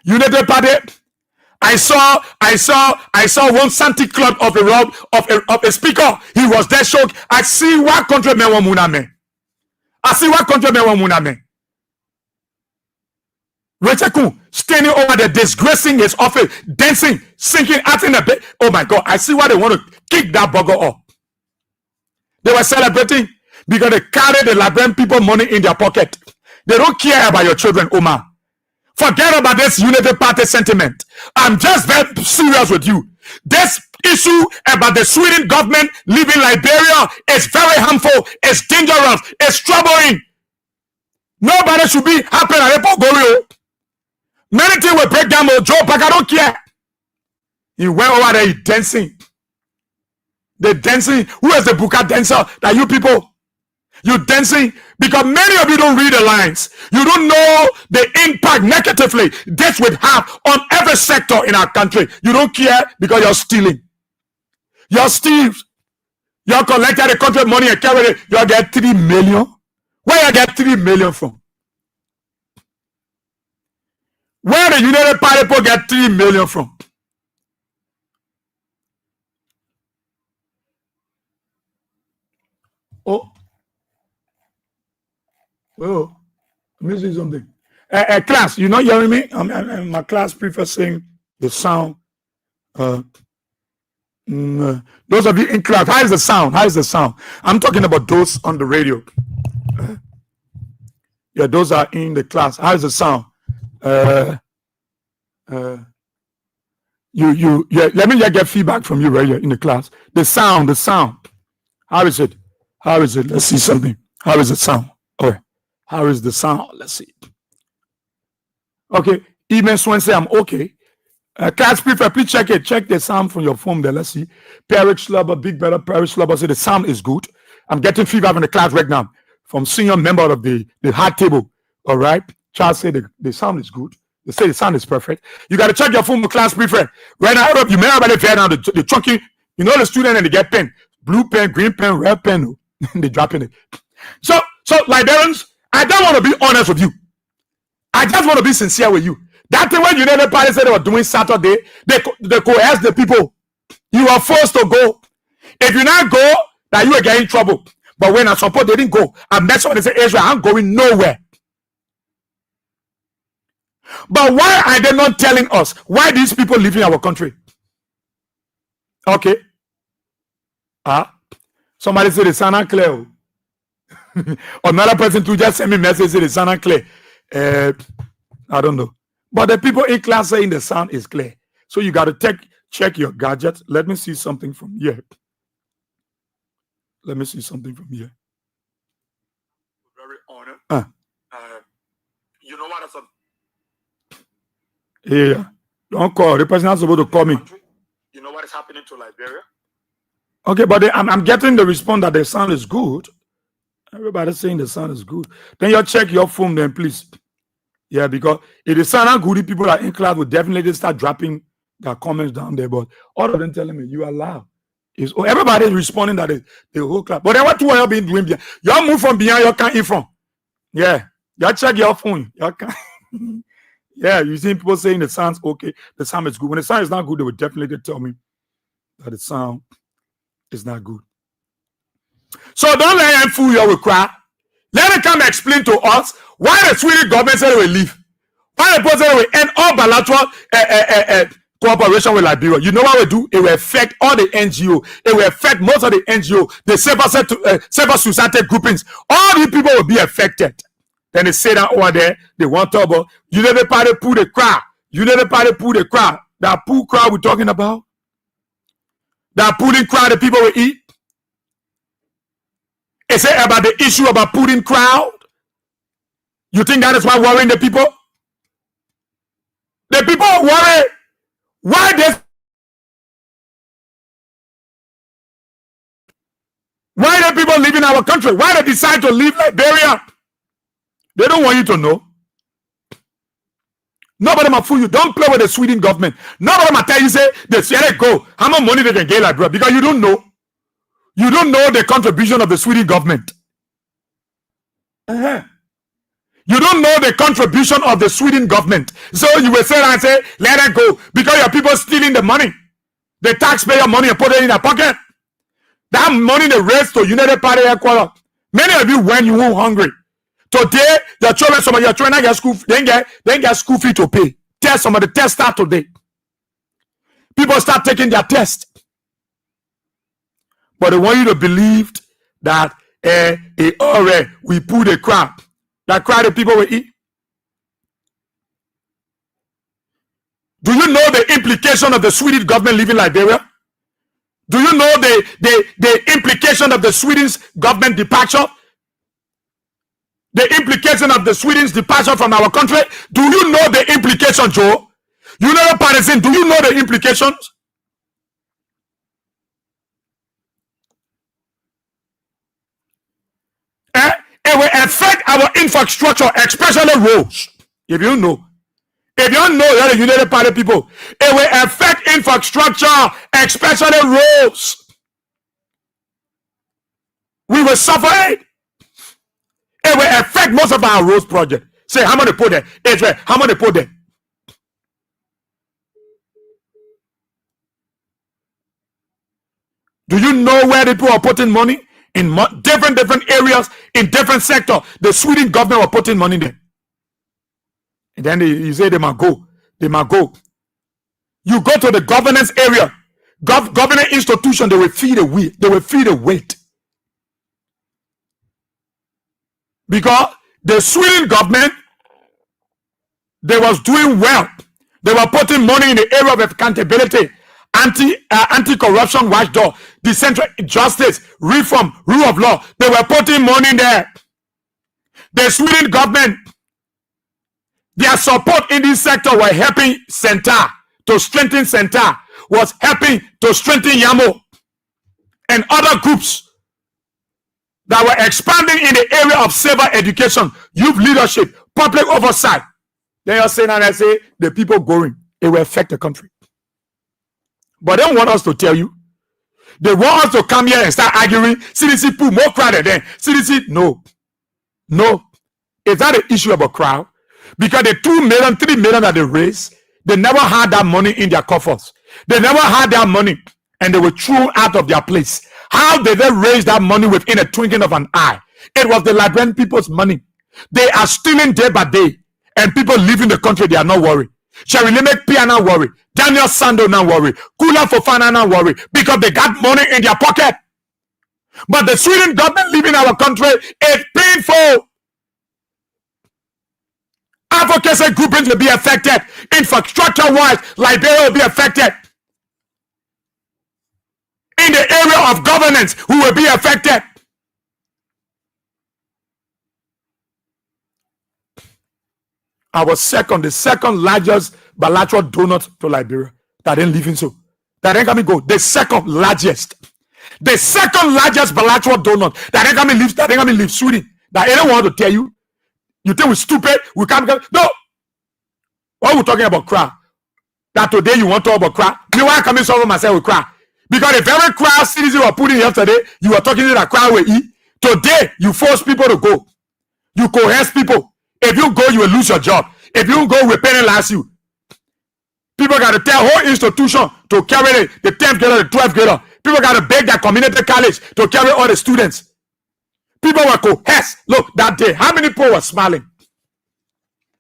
United Party. I saw one Santa Club of a speaker. He was there shocked. I see what country men want muname. I see what country men want muname. Rechekun standing over there, disgracing his office, dancing, singing, acting a bit. Oh my God! I see why they want to kick that bugger up. They were celebrating because they carry the Liberian people money in their pocket. They don't care about your children, Omar. Forget about this Unity Party sentiment. I'm just very serious with you. This issue about the Sweden government leaving Liberia is very harmful. It's dangerous. It's troubling. Nobody should be happy at Epo. Many things will break down. Joe Parker don't care. He went over there dancing. The dancing. Who is the Buka dancer that you people? You dancing because many of you don't read the lines. You don't know the impact negatively this would have on every sector in our country. You don't care because you're stealing. You're thieves. You're collecting the country money and carry it. You get 3 million. Where you get 3 million from? Where the United Party people get 3 million from? Oh. Well, let me say something. Class, you not hearing me? My class prefers saying the sound. Those of you in class, how is the sound? How is the sound? I'm talking about those on the radio. Yeah, those are in the class. How is the sound? Yeah, let me just get feedback from you right here in the class. The sound. How is it? How is it? Let's see something. How is the sound? Okay. How is the sound? Let's see. Okay. Even Swan say I'm okay. Class prefect, please check it. Check the sound from your phone there. Let's see. Parrish Slubber, Big Brother, Parrish Slubber say the sound is good. I'm getting feedback in the class right now from senior member of the hard table. All right. Charles said the sound is good. They say the sound is perfect. You got to check your phone with class prefect. Right now, you may have fair now the chunky, you know, the student and they get pen, blue pen, green pen, red pen. They dropping it. So Liberians, I don't want to be honest with you. I just want to be sincere with you. That thing when United Party said they were doing Saturday, they coerced the people. You are forced to go. If you not go, that you will get in trouble. But when I support, they didn't go. I met someone, they say, Israel, I'm going nowhere. But why are they not telling us why these people live in our country? Okay. Somebody said the sound clear. Another person to just send me a message say the sound clear. I don't know. But the people in class saying the sound is clear. So you got to check your gadget. Let me see something from here. Let me see something from here. Very honored. You know what? Yeah. Don't call. The person not supposed to call me. You know what is happening to Liberia? Okay, but I'm getting the response that the sound is good. Everybody's saying the sound is good. Then you check your phone then, please. Yeah, because if the sound are good, people are in class will definitely start dropping their comments down there. But all of them telling me you are loud. Everybody is responding that the whole class. But then what you have been doing behind? You move from behind your can in front. Yeah. You check your phone. You can. Yeah, you see people saying the sound's okay. The sound is good. When the sound is not good, they will definitely tell me that the sound is not good. So don't let them fool you with crap. Let them come explain to us why the Swedish government said they will leave. Why the president will end all bilateral cooperation with Liberia. You know what we do? It will affect all the NGO. It will affect most of the NGO, the civil society groupings. All these people will be affected. Then they say that over there, they want to talk about United Party pull the crowd. United Party pull the crowd. That pull crowd we're talking about, that pudding crowd the people will eat? Is it about the issue about pudding crowd? You think that is why worrying the people? The people worry why the people live in our country? Why they decide to leave Liberia? They don't want you to know. Nobody might fool you. Don't play with the Sweden government. Nobody might tell you, say, they say, go, how much money they can get Liberia? Because you don't know. You don't know the contribution of the Sweden government. You don't know the contribution of the Sweden government. So you will say and say, let it go. Because your people stealing the money. The taxpayer money and put it in their pocket. That money they raised to United Party headquarters. Many of you, when you were hungry, today your children, some of your children get school, they get school fee to pay. Test some of the tests start today. People start taking their test, but they want you to believe that we put a crap. That crowd the people will eat. Do you know the implication of the Swedish government leaving Liberia? Do you know the implication of the Swedish government departure? The implication of the Sweden's departure from our country? Do you know the implication, Joe? You know, partisan, do you know the implications? It will affect our infrastructure, especially roads. If you know. If you don't know, that the United Party people, it will affect infrastructure, especially roads. We will suffer it. It will affect most of our roads project. Say, how much they put there? Israel, how much they put there? Do you know where the people are putting money? In different areas, in different sectors. The Sweden government were putting money there. And then you say they might go. They might go. You go to the governance area, government institution, they will feed the weight. They will feed the weight. Because the Sweden government, they was doing well. They were putting money in the area of accountability, anti-corruption watchdog, decentralized justice, reform, rule of law. They were putting money there. The Sweden government, their support in this sector were helping Center to strengthen Center, was helping to strengthen Yamo and other groups that were expanding in the area of civil education, youth leadership, public oversight. Then you're saying, and I say, the people going, it will affect the country. But they don't want us to tell you. They want us to come here and start arguing. CDC put more crowded than CDC. No. Is that an issue about crowd? Because the 2 million, 3 million that they raised, they never had that money in their coffers. They never had that money, and they were thrown out of their place. How did they raise that money within a twinkling of an eye? It was the Liberian people's money. They are stealing day by day, and people leaving the country, they are not worried. Sherry Lemek Pia not worry. Daniel Sando not worry. Kula Fofana not worry, because they got money in their pocket. But the Sweden government leaving our country is painful. Advocacy groupings will be affected. Infrastructure-wise, Liberia will be affected. In the area of governance, we will be affected. The second largest bilateral donor to Liberia. That ain't leaving so. That ain't coming go. The second largest bilateral donor. That ain't coming leave Sweden. That ain't want to tell you. You think we're stupid? We can't go. No. What we talking about crowd? That today you want to talk about crowd? Me why coming solve myself with crowd? Because the very crowd cities you were putting yesterday, you were talking to that crowd will eat. Today you force people to go. You coerce people. If you go, you will lose your job. If you go, we penalize you. People got to tell whole institution to carry the 10th grader, the 12th grader. People got to beg that community college to carry all the students. People were coerced. Look, that day, how many people were smiling?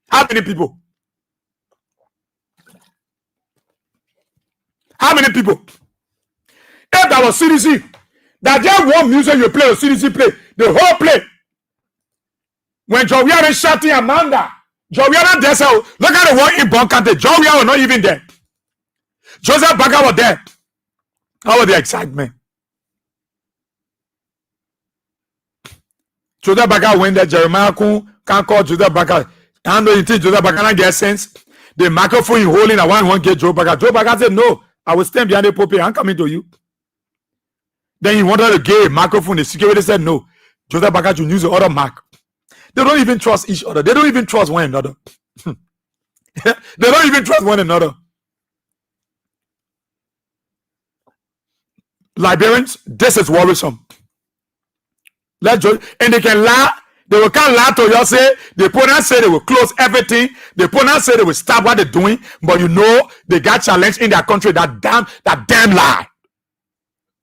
How many people? How many people? If that was CDC, that just one music you play, or CDC play, the whole play. When Joviana is shouting Amanda, Joviana there, so look at the one in Bonkante. Joviana was not even there. Joseph Baga was there. How was the excitement? Joseph Baka went there. Jeremiah can't call Joseph Baka. I know you think Joseph Baka not get sense. The microphone you holding, I want to get Joe Baka. Joe Baka said, no, I will stand behind the pulpit. I'm coming to you. Then he wanted to get a microphone. The security said, no, Joseph Baka should use the other mic. They don't even trust each other. They don't even trust one another. They don't even trust one another. Liberians, this is worrisome. And they can lie. They will can't lie to you. Say the opponent say they will close everything. The opponent say they will stop what they're doing. But you know they got challenged in their country. That damn lie.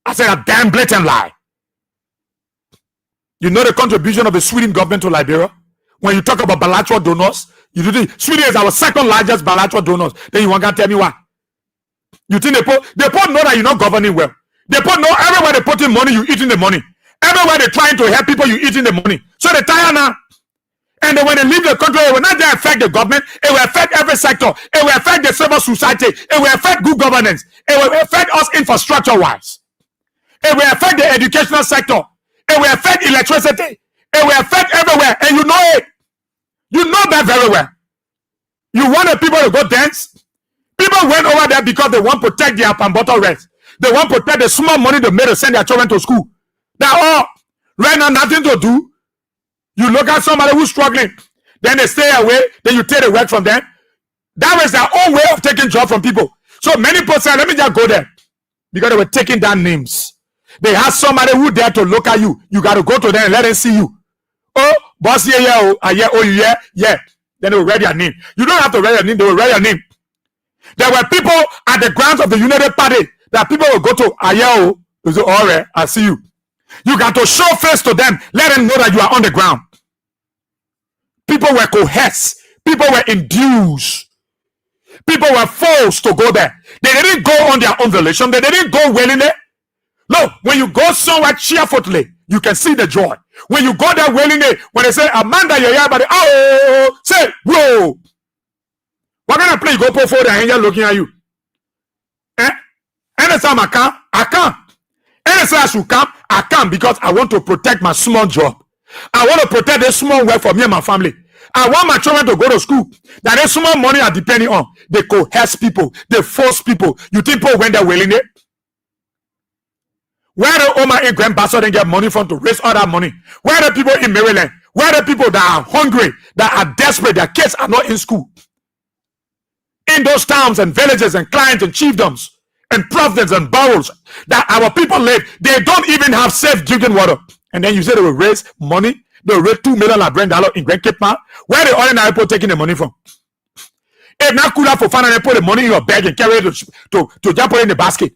I said a damn blatant lie. You know the contribution of the Sweden government to Liberia. When you talk about bilateral donors, Sweden is our second largest bilateral donors. Then you want to tell me why? You think they put know that you're not governing well. They put know everywhere they put in money, you eating the money. Everywhere they're trying to help people, you eating the money. So they tire now. And then when they leave the country, it will not just affect the government, it will affect every sector. It will affect the civil society. It will affect good governance. It will affect us infrastructure-wise. It will affect the educational sector. It will affect electricity. It will affect everywhere. And you know it. You know that very well. You wanted people to go dance. People went over there because they want to protect their pamboto rest. They want to protect the small money they made to send their children to school. They're all right now, nothing to do. You look at somebody who's struggling, then they stay away, then you take the work from them. That was their own way of taking job from people. So many people say, let me just go there. Because they were taking down names. They had somebody who there to look at you. You got to go to them and let them see you. Oh, boss, yeah, yeah. Then they will write your name. You don't have to write your name, they will write your name. There were people at the grounds of the United Party that people will go to, they say, all right, I see you. You got to show face to them. Let them know that you are on the ground. People were coerced. People were induced. People were forced to go there. They didn't go on their own volition. They didn't go willingly. No, when you go somewhere cheerfully, you can see the joy. When you go there willingly, when they say, Amanda, you're here, but say, bro. What kind of play you go put forward and you're looking at you? Anytime I can't. Anytime I should come, I can because I want to protect my small job. I want to protect the small work for me and my family. I want my children to go to school. That the small money are depending on. They coerce people. They force people. You think people went there willingly? Where the Oma and grandpastor didn't get money from to raise all that money? Where are the people in Maryland? Where are the people that are hungry, that are desperate, their kids are not in school? In those towns and villages and clients and chiefdoms and provinces and boroughs that our people live, they don't even have safe drinking water. And then you say they will raise money, they will raise $2 million in Grand Cape Town. Where are the ordinary people taking the money from? If not cool for fun and they put the money in your bag and carry it to just put it in the basket.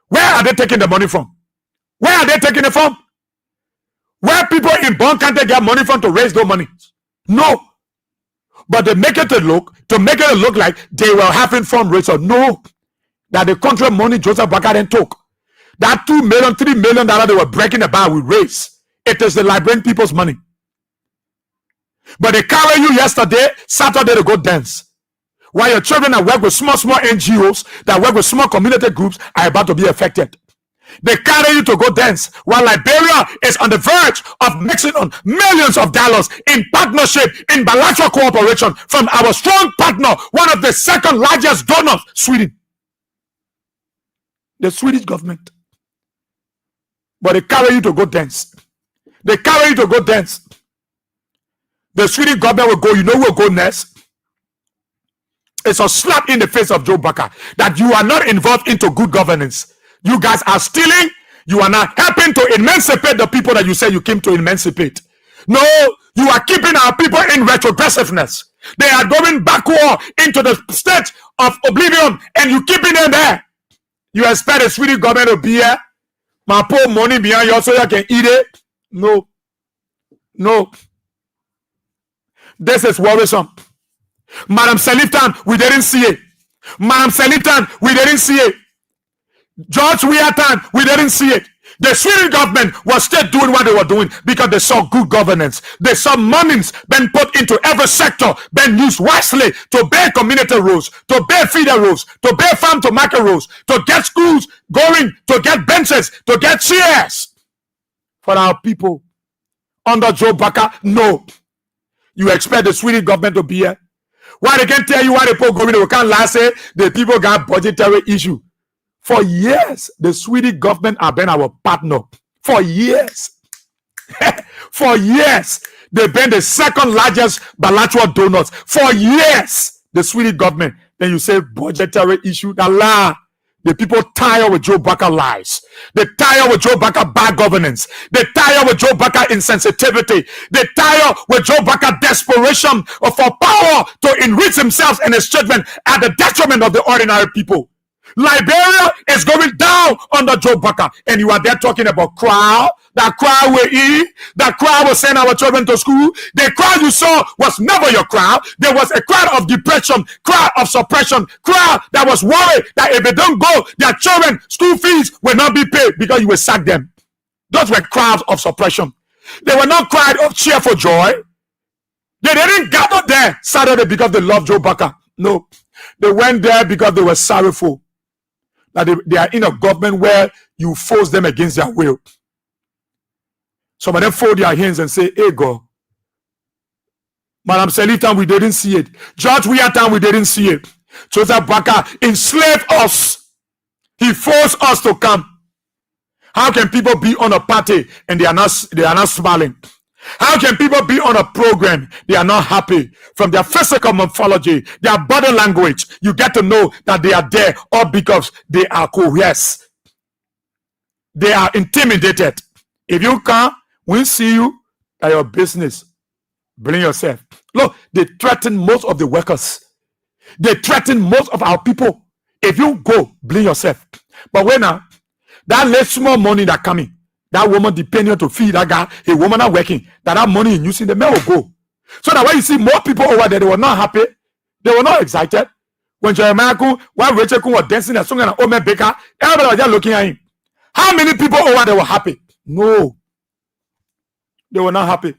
Where are they taking the money from? Where are they taking it from? Where people in Bon can't they get money from to raise those money? No. But they make it look like they were having fundraiser. No. That the country money Joseph Baka then took. That $2 million, $3 million they were breaking the bar with raise. It is the Liberian people's money. But they carry you yesterday, Saturday to go dance. While your children that work with small NGOs, that work with small community groups are about to be affected. They carry you to go dance while Liberia is on the verge of mixing on millions of dollars in partnership, in bilateral cooperation from our strong partner, one of the second largest donors, Sweden. The Swedish government. But they carry you to go dance. They carry you to go dance. The Swedish government will go, you know who will go next? It's a slap in the face of Joe Baka that you are not involved into good governance. You guys are stealing. You are not helping to emancipate the people that you say you came to emancipate. No, you are keeping our people in retrogressiveness. They are going backward into the state of oblivion and you keeping them there. You expect the Swedish government to be here? My poor money behind you so you can eat it? No. No. This is worrisome. Madam Seliftan, we didn't see it. Madam Seliftan, we didn't see it. George Weirton, we didn't see it. The Swedish government was still doing what they were doing because they saw good governance. They saw monies being put into every sector, being used wisely to build community roads, to build feeder roads, to build farm to market roads, to get schools going, to get benches, to get chairs for our people. Under Joe Baka, no. You expect the Swedish government to be here? Why they can't tell you why the people going? We can't last say the people got budgetary issue. For years, the Swedish government have been our partner. For years. For years. They've been the second largest bilateral donors. For years, the Swedish government. Then you say budgetary issue. Allah. The people tired with Joe Baka lies. They tired with Joe Baka bad governance. They tired with Joe Baka insensitivity. They tired with Joe Baka desperation for power to enrich himself and his children at the detriment of the ordinary people. Liberia is going down under Joe Baka, and you are there talking about crowd. That crowd will eat. That crowd will send our children to school. The crowd you saw was never your crowd. There was a crowd of depression, crowd of suppression, crowd that was worried that if they don't go, their children school fees will not be paid because you will sack them. Those were crowds of suppression. They were not crowd of cheerful joy. They didn't gather there Saturday because they loved Joe Baka. No, they went there because they were sorrowful that they are in a government where you force them against their will. Some of them fold their hands and say, hey, God. Madam Selitan, we didn't see it. George Weahtan, we didn't see it. Joseph Baka enslaved us. He forced us to come. How can people be on a party and they are not smiling? How can people be on a program? They are not happy. From their physical morphology, their body language, you get to know that they are there all because they are coerced. They are intimidated. If you come, we see you at your business. Bring yourself. Look, they threaten most of the workers. They threaten most of our people. If you go, bring yourself. But when now, that less small money that coming, that woman depending to feed that guy, a woman not working, that money in using the man will go. So that when you see more people over there, they were not happy, they were not excited. When Jeremiah Kun, when Rachel Kun was dancing and singing and Omer Baker, everybody was just looking at him. How many people over there were happy? No. They were not happy.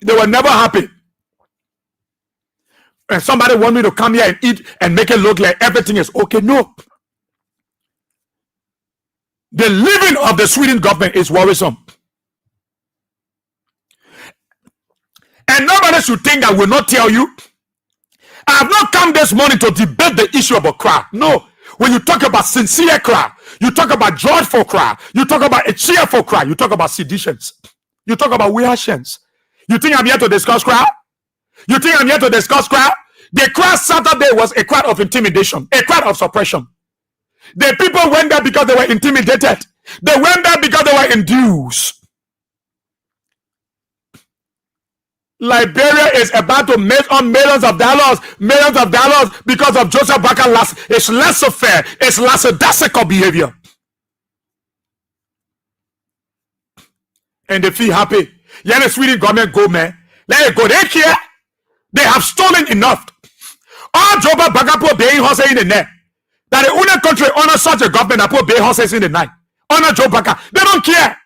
They were never happy. And somebody want me to come here and eat and make it look like everything is okay. No. The living of the Sweden government is worrisome. And nobody should think I will not tell you. I have not come this morning to debate the issue about crowd. No. When you talk about sincere crowd, you talk about joyful crowd, you talk about a cheerful crowd, you talk about seditions, you talk about reactions. You think I'm here to discuss crowd? You think I'm here to discuss crowd? The crowd Saturday was a crowd of intimidation, a crowd of suppression. The people went there because they were intimidated. They went there because they were induced. Liberia is about to make on millions of dollars because of Joseph Baka. It's laissez-faire, it's laissez-dassical behavior. And they feel happy. Yeah, the Swedish government go, man. Let it go. They care. They have stolen enough. All Joseph Baka put being horses in the net. That the only country honor such a government that put being horses in the night. Honor Joe Baka. They don't care.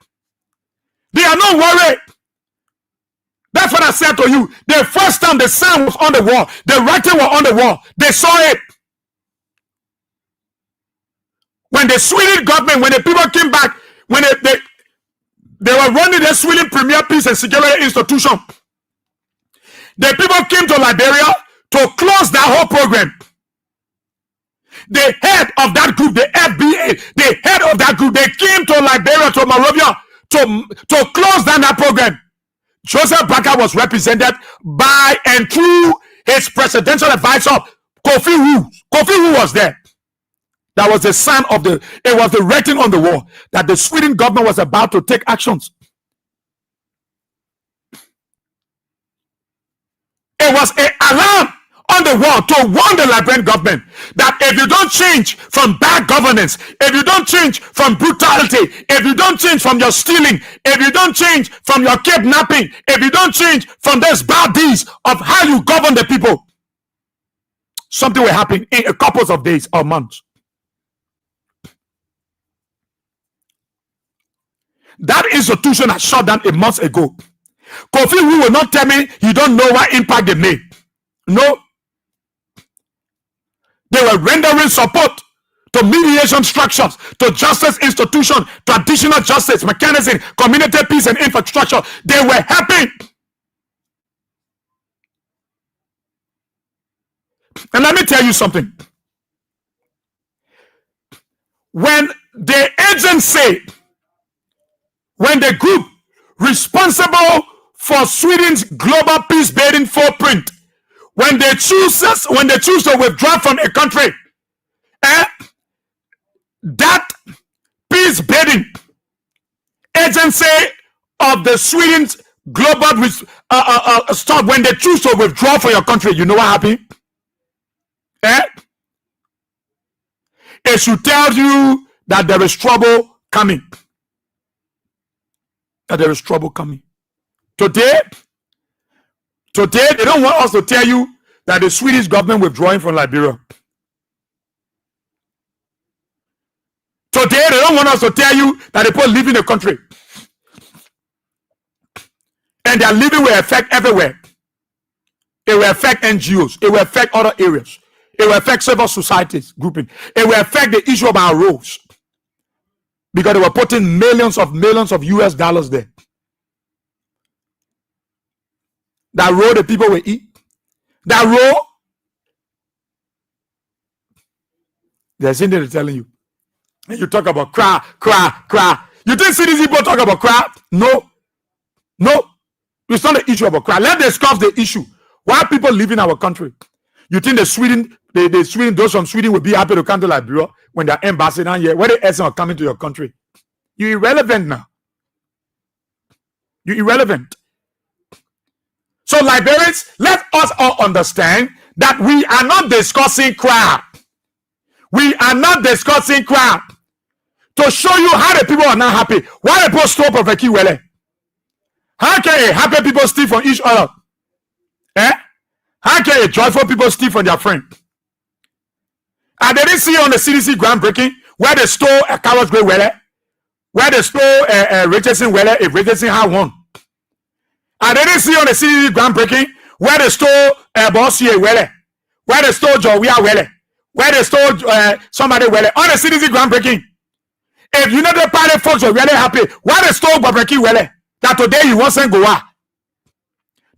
They are not worried. That's what I said to you. The first time the sign was on the wall, the writing was on the wall, they saw it. When the Swedish government, when the people came back, when they were running the Sweden Premier Peace and Security Institution, the people came to Liberia to close that whole program. The head of that group, the FBA, the head of that group, they came to Liberia, to Monrovia, to close down that program. Joseph Baka was represented by and through his presidential advisor, Kofi Wu. Kofi Wu was there. That was the sign of it was the writing on the wall that the Sweden government was about to take actions. It was an alarm on the wall to warn the Liberian government that if you don't change from bad governance, if you don't change from brutality, if you don't change from your stealing, if you don't change from your kidnapping, if you don't change from those bad deeds of how you govern the people, something will happen in a couple of days or months. That institution has shut down a month ago. Kofi Wu will not tell me you don't know what impact they made. No. They were rendering support to mediation structures, to justice institution, traditional justice, mechanism, community peace and infrastructure. They were helping. And let me tell you something. When the agency, when the group responsible for Sweden's global peace building footprint, when they choose to withdraw from a country, that peace building agency of the Sweden's global stop, when they choose to withdraw from your country, you know what happened? It should tell you that there is trouble coming. That there is trouble coming. Today, they don't want us to tell you that the Swedish government withdrawing from Liberia. Today, they don't want us to tell you that the people leaving the country. And their living will affect everywhere. It will affect NGOs. It will affect other areas. It will affect civil societies grouping. It will affect the issue of our roads. Because they were putting millions of US dollars there. That road the people will eat. That road. There's something they're telling you. And you talk about cry. You think CDC people talk about cry? No. It's not the issue about cry. Let's discuss the issue. Why people leaving our country? You think the Sweden, those from Sweden will be happy to come to Liberia when they're embassy down here? Where the essence of coming to your country? You're irrelevant now. You're irrelevant. So Liberians, let us all understand that we are not discussing crap. We are not discussing crap. To show you how the people are not happy. Why the people stop of a key well? How can happy people steal from each other? How can joyful people steal from their friend? And they didn't see on the CDC groundbreaking where they stole a Carlos Gray Welle, where they stole Richardson Welle if Richardson had won. And they didn't see on the CDC groundbreaking where they stole Bossier Welle, where they stole Jowia Welle, where they stole somebody Welle. On the CDC groundbreaking. If you know the party folks are really happy, why they stole Babreki Welle? That today you want to send Goa.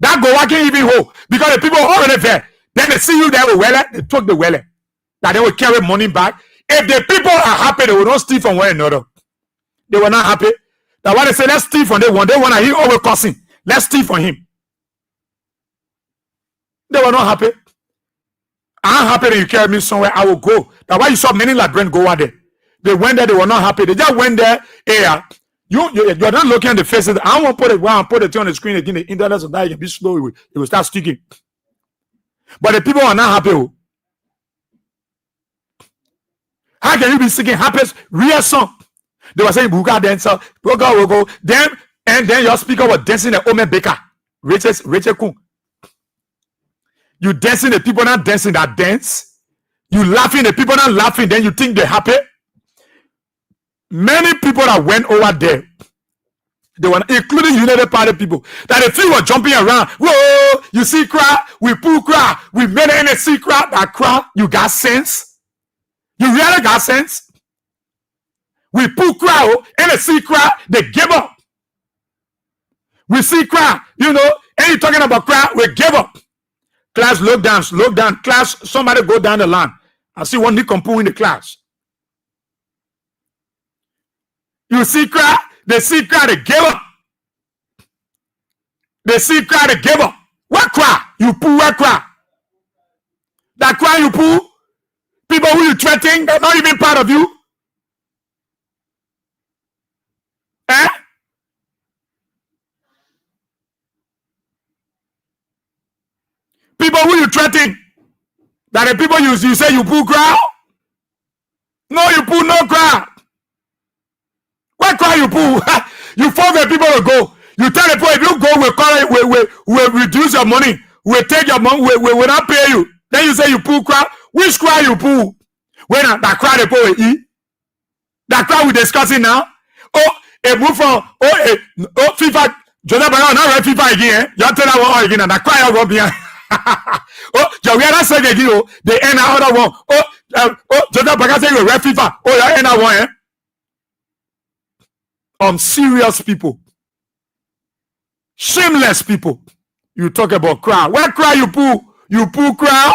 That Goa can't even hold because the people are already there. Then they see you there with Welle, they took the Welle. That they will carry money back. If the people are happy, they will not steal from one another. They were not happy. That's why they say, let's steal from them one. They want to hear over cussing. Let's steal from him. They were not happy. I'm happy that you carry me somewhere. I will go. That's why you saw many like Brent go out there. They went there, they were not happy. They just went there. You're not looking at the faces. I won't put it on the screen again. The internet so that it can be slow. It will start sticking. But the people are not happy. How can you be singing happiest real song? They were saying Buga dancer, go. Then your speaker was dancing the Omen Baker. Rachel Kun. You dancing, the people not dancing that dance. You laughing, the people not laughing, then you think they're happy. Many people that went over there, they were including United Party people, that if you were jumping around, whoa, you see crowd, we pull crowd, we made any see crowd, that crowd, you got sense? You really got sense? We pull crowd, any see crowd, they give up. We see crowd, and you talking about crowd, we give up. Class, look down, class, somebody go down the line. I see one Nikompu in the class. You see crowd, they see crowd, they give up. They see crowd, they give up. What crowd? You pull what crowd? That crowd you pull, people who you threatening, they're not even part of you. People who you threatening, that the people you say you pull crowd? No, you pull no crowd. What crowd you pull? You force the people to go. You tell the people if you go, we'll reduce your money. We'll take your money. We will not pay you. Then you say you pull crowd. Which crowd you pull? When that crowd they pull eat. That crowd we discussing now. Oh, a move from FIFA. Jonah Brown now right FIFA again. You tell that one again and that crowd will go behind. Oh, Joviana said again. Oh, they end another one. Jonah Brown say you red FIFA. Oh, you end that one. Serious people, shameless people. You talk about crowd. Where crowd you pull? You pull crowd.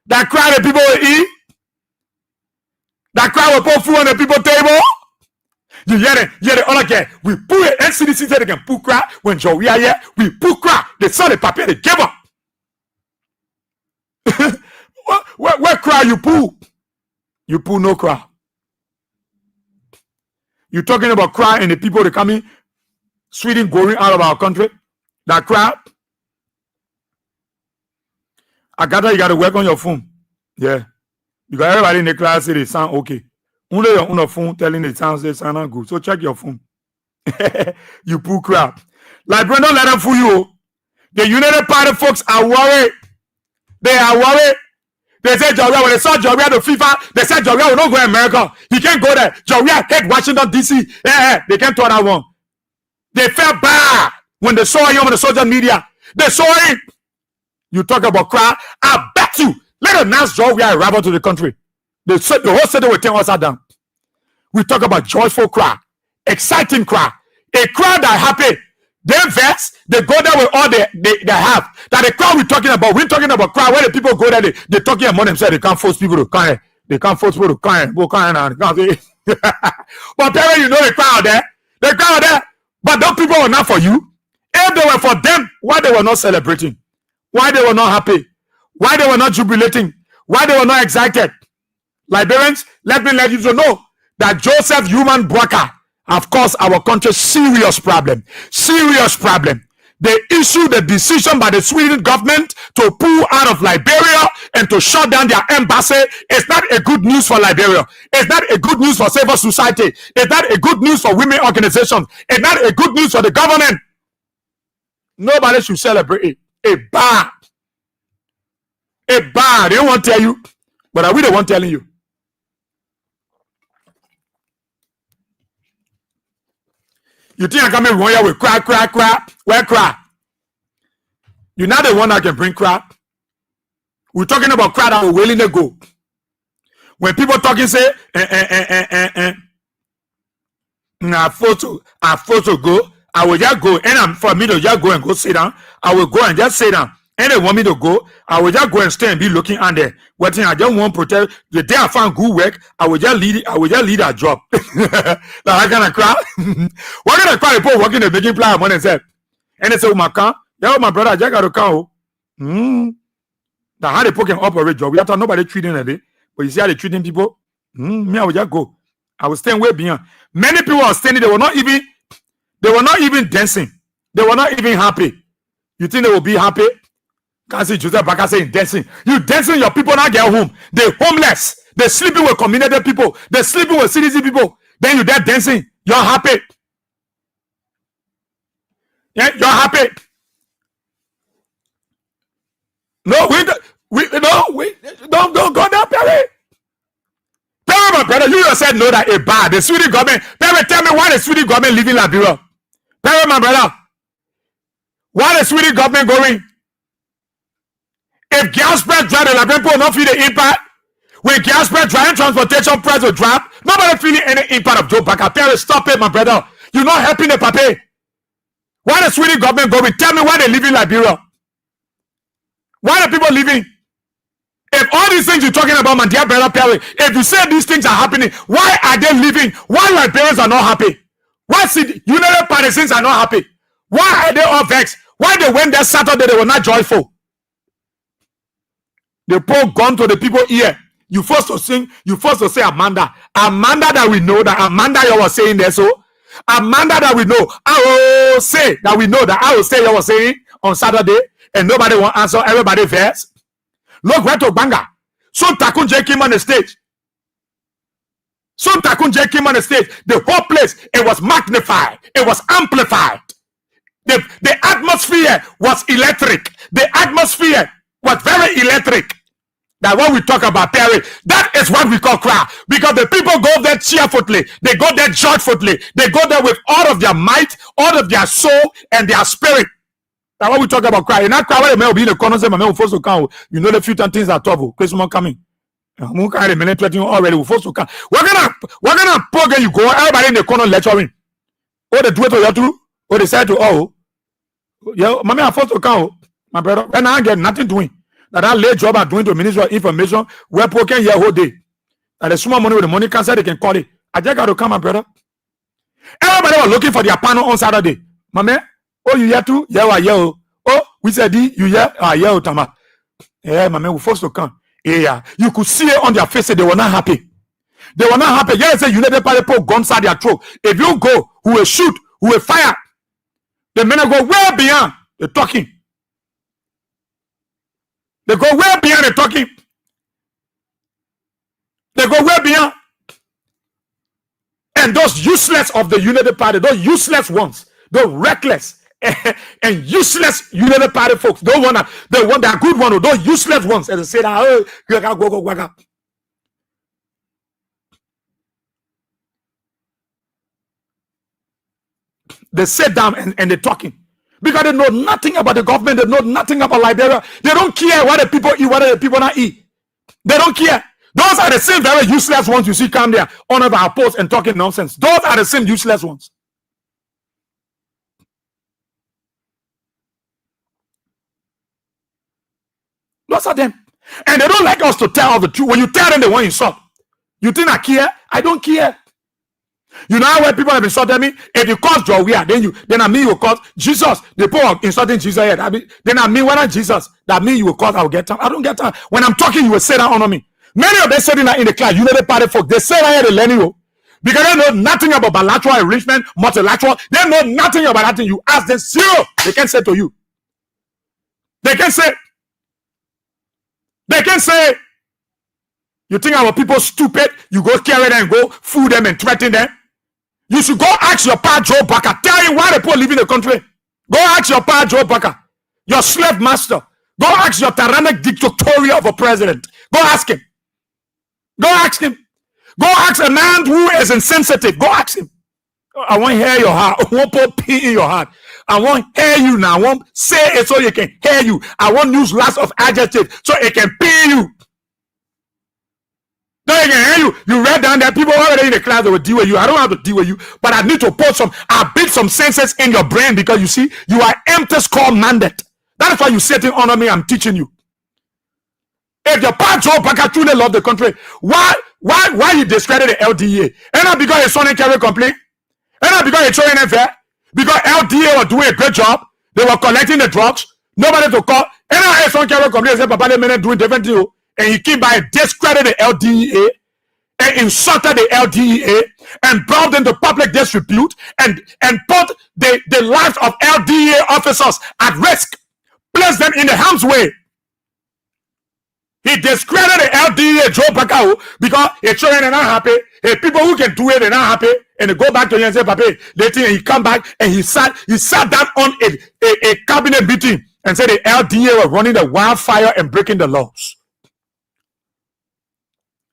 That crowd the people will eat. That crowd will put food on the people table. You hear it, all again. We pull it. NCDC said they can pull crowd. When we are here, we pull crowd. They saw the paper, they gave up. where crowd you pull? You pull no crowd. You talking about crowd and the people that coming, Sweden going out of our country? That crowd? I gather you got to work on your phone. Yeah. You got everybody in the class say they sound okay. Only your own phone telling the sounds they sound not good. So check your phone. You pull crap. Like Brandon, let them fool you. The United Party folks are worried. They are worried. They said Joria, when they saw Joria to FIFA, they said Joria will not go to America. He can't go there. Joria hate Washington, D.C. They can't do that one. They felt bad when they saw him on the social media. They saw him. You talk about crowd. I bet you. Let us announce Joria arrival to the country. The whole city will turn us down. We talk about joyful crowd. Exciting crowd. A crowd that happy. They vex, they go there with all they have. That the crowd we're talking about crowd where the people go there, they talking among themselves, they can't force people to come. They can't force people to come. But parents, you know the crowd there. The crowd there. But those people were not for you. If they were for them, why they were not celebrating? Why they were not happy? Why they were not jubilating? Why they were not excited? Liberians, let me let you know that Joseph Human Broker have caused our country serious problem. Serious problem. They issued a decision by the Sweden government to pull out of Liberia and to shut down their embassy. It's not a good news for Liberia. It's not a good news for civil society. It's not a good news for women organizations. It's not a good news for the government. Nobody should celebrate it. A bad. They don't want to tell you, but we the one telling you. You think I come in here with crap? Where crap? You're not the one that can bring crap. We're talking about crap that we're willing to go. When people talking say, I photo go, I will just go, and for me to just go and go sit down, I will go and just sit down. And they want me to go, I will just go and stay and be looking under. What thing I just want to protect. The day I found good work, I will just lead a job. Like I kind of cry. What kind of cry? People working the making plan money and said, and they say, oh my car, yeah, my brother, I just got to come. Now how they can operate job. We have to nobody treating a day, but you see how they treating people. Me, I will just go. I was staying way beyond. Many people are standing. They were not even dancing. They were not even happy. You think they will be happy? Can't see Joseph Baka saying dancing. You dancing, your people not get home. They're homeless. They're sleeping with community people. They're sleeping with citizen people. Then you there dancing. You're happy. Yeah, you're happy. No, don't go there, Perry. Perry, my brother, you just said no that a bad. The Swedish government. Perry, tell me why the Swedish government leaving Liberia. Perry, my brother, why the Swedish government going? If gas price drop, the Liberian people will not feel the impact. When gas price drop and transportation price will drop, nobody feeling any impact of Joe Baka. Perry, stop it, my brother. You're not helping the papi. Why the Swedish government going? Tell me why they leaving Liberia. Why are people leaving? If all these things you're talking about, my dear brother Perry, if you say these things are happening, why are they leaving? Why Liberians are not happy? Why United Partisans are not happy? Why are they all vexed? Why they went there Saturday, they were not joyful? They pour gun to the people here. You first to sing, you first to say Amanda. Amanda that we know, that Amanda you was saying there, so Amanda that we know. I will say that we know that I will say you was saying on Saturday, and nobody will answer, everybody verse. Look right to Banga. So Takunje came on the stage. The whole place, it was magnified, it was amplified. The atmosphere was electric. The atmosphere was very electric. That when we talk about parade, that is what we call cry. Because the people go there cheerfully, they go there joyfully, they go there with all of their might, all of their soul, and their spirit. That's what we talk about cry. And that cry, when may be in the corner, my man will force to come. You know the future things are trouble. Christmas coming. I'm kind of minute already. Will force to come. We're gonna program you go. Everybody in the corner lecturing. Oh, they do it to you too. Oh, they say to yeah, my man forced to come. My brother, and I get nothing doing. That late job I'm doing to Ministry of Information, we're poking here whole day. And the small money with the money cancer, they can call it. I just got to come, my brother. Everybody was looking for their panel on Saturday. My man, oh, you here too? Yeah, yeah. Oh, we said, you here? Yeah, Tama. Yeah, my man, we forced to come. Yeah, you could see it on their faces. They were not happy. They were not happy. Yeah, say United Party put guns at their throat. If you go, who will shoot, who will fire. The men go way beyond the talking. They go way beyond the talking. They go way beyond. And those useless of the United Party, those useless ones, those reckless and useless United Party folks, those one that good one, those useless ones, as I say that, go. They sit down and they're talking. Because they know nothing about the government, they know nothing about Liberia. They don't care what the people eat, what the people not eat. They don't care. Those are the same very useless ones you see come there on our posts and talking nonsense. Those are the same useless ones. Those are them. And they don't like us to tell the truth. When you tell them they want insult, you think I care? I don't care. You know where people have insulted me? If you cause Jowia, then I mean you will cause Jesus. The people are insulting Jesus here. Then I mean when I'm Jesus, that mean you will cause I will get time. I don't get time. When I'm talking, you will say that honor me. Many of them sitting in the class, United Party folk, they say that here they learning you. Because they know nothing about bilateral enrichment, multilateral. They know nothing about that thing. You ask them zero. They can say to you. They can say, you think our people stupid? You go carry them and go fool them and threaten them. You should go ask your pa Joe Baker. Tell him why the people live in the country. Go ask your pa Joe Baker, your slave master. Go ask your tyrannic dictatorial of a president. Go ask him. Go ask him. Go ask a man who is insensitive. Go ask him. I want to hear your heart. I want to put pee in your heart. I want to hear you now. I want to say it so you can hear you. I want to use lots of adjectives so it can pee you. No, you can hear you. You read down there. People already in the class that will deal with you. I don't have to deal with you, but I need to put I build some senses in your brain because you see, you are empty skull mandate. That is why you sitting under me. I'm teaching you. If your part Joe Baker truly love the country, why you discredit the LDA? And not because his son carry complaint. And not because he's showing fair. Because LDA were doing a great job. They were collecting the drugs. Nobody to call. And now his son carry complaint. Say, Papa, they doing different thing. And he came by and discredited the LDA and insulted the LDA and brought them to public disrepute and put the lives of LDA officers at risk, placed them in the harm's way. He discredited the LDA Joe Baker because his children are not happy. The people who can do it are not happy. And they go back to him and say, Papa, later he come back and he sat down on a cabinet meeting and said the LDA were running the wildfire and breaking the laws.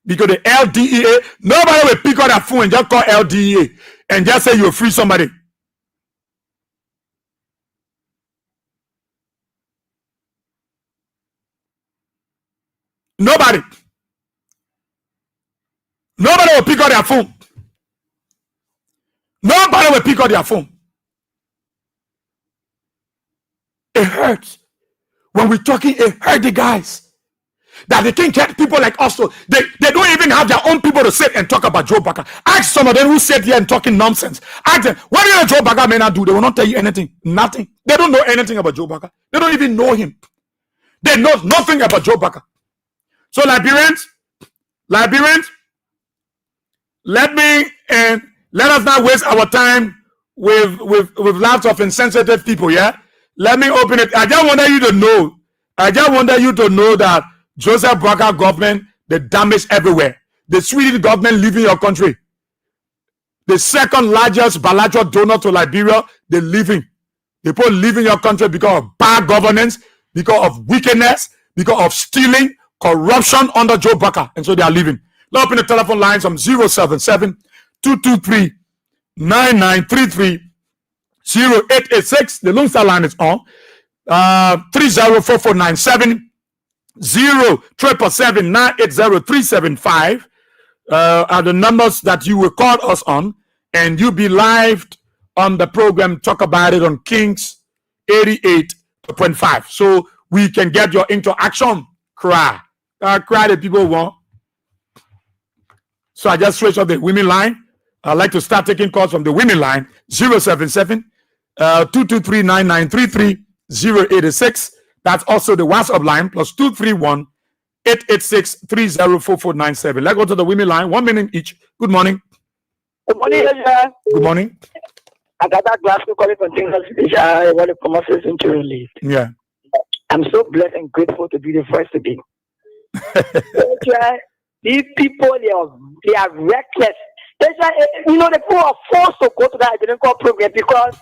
Because the LDEA, nobody will pick up that phone and just call LDEA and just say you'll free somebody. Nobody will pick up their phone. Nobody will pick up their phone. It hurts. When we're talking, it hurts the guys. That they can't get people like us. So they don't even have their own people to sit and talk about Joe Baker. Ask some of them who sit here and talking nonsense. Ask them, what do Joe Baker may not do? They will not tell you anything. Nothing. They don't know anything about Joe Baker. They don't even know him. They know nothing about Joe Baker. So Liberians, let us not waste our time with lots of insensitive people, yeah? Let me open it. I just want you to know that Joseph Baker government, the damage everywhere. The Swedish government leaving your country. The second largest bilateral donor to Liberia, they're leaving. People leaving your country because of bad governance, because of wickedness, because of stealing, corruption under Joe Bucker, and so they are leaving. Let's open the telephone lines from 077-223-9933, 0886. The Lone Star line is on. 304497, 0777980 are the numbers that you will call us on, and you'll be live on the program. Talk about it on Kings 88.5. So we can get your interaction. Cry that people want. So I just switched off the women line. I'd like to start taking calls from the women line. 077-223-9933, 086. That's also the WhatsApp line, plus 231-886-304497. Let's go to the women line. 1 minute each. Good morning. Good morning, Good morning. I got that glass to call it from things I want to conversation to release. Yeah. I'm so blessed and grateful to be the first to be. These people, they are reckless. They people are forced to go to that identical program because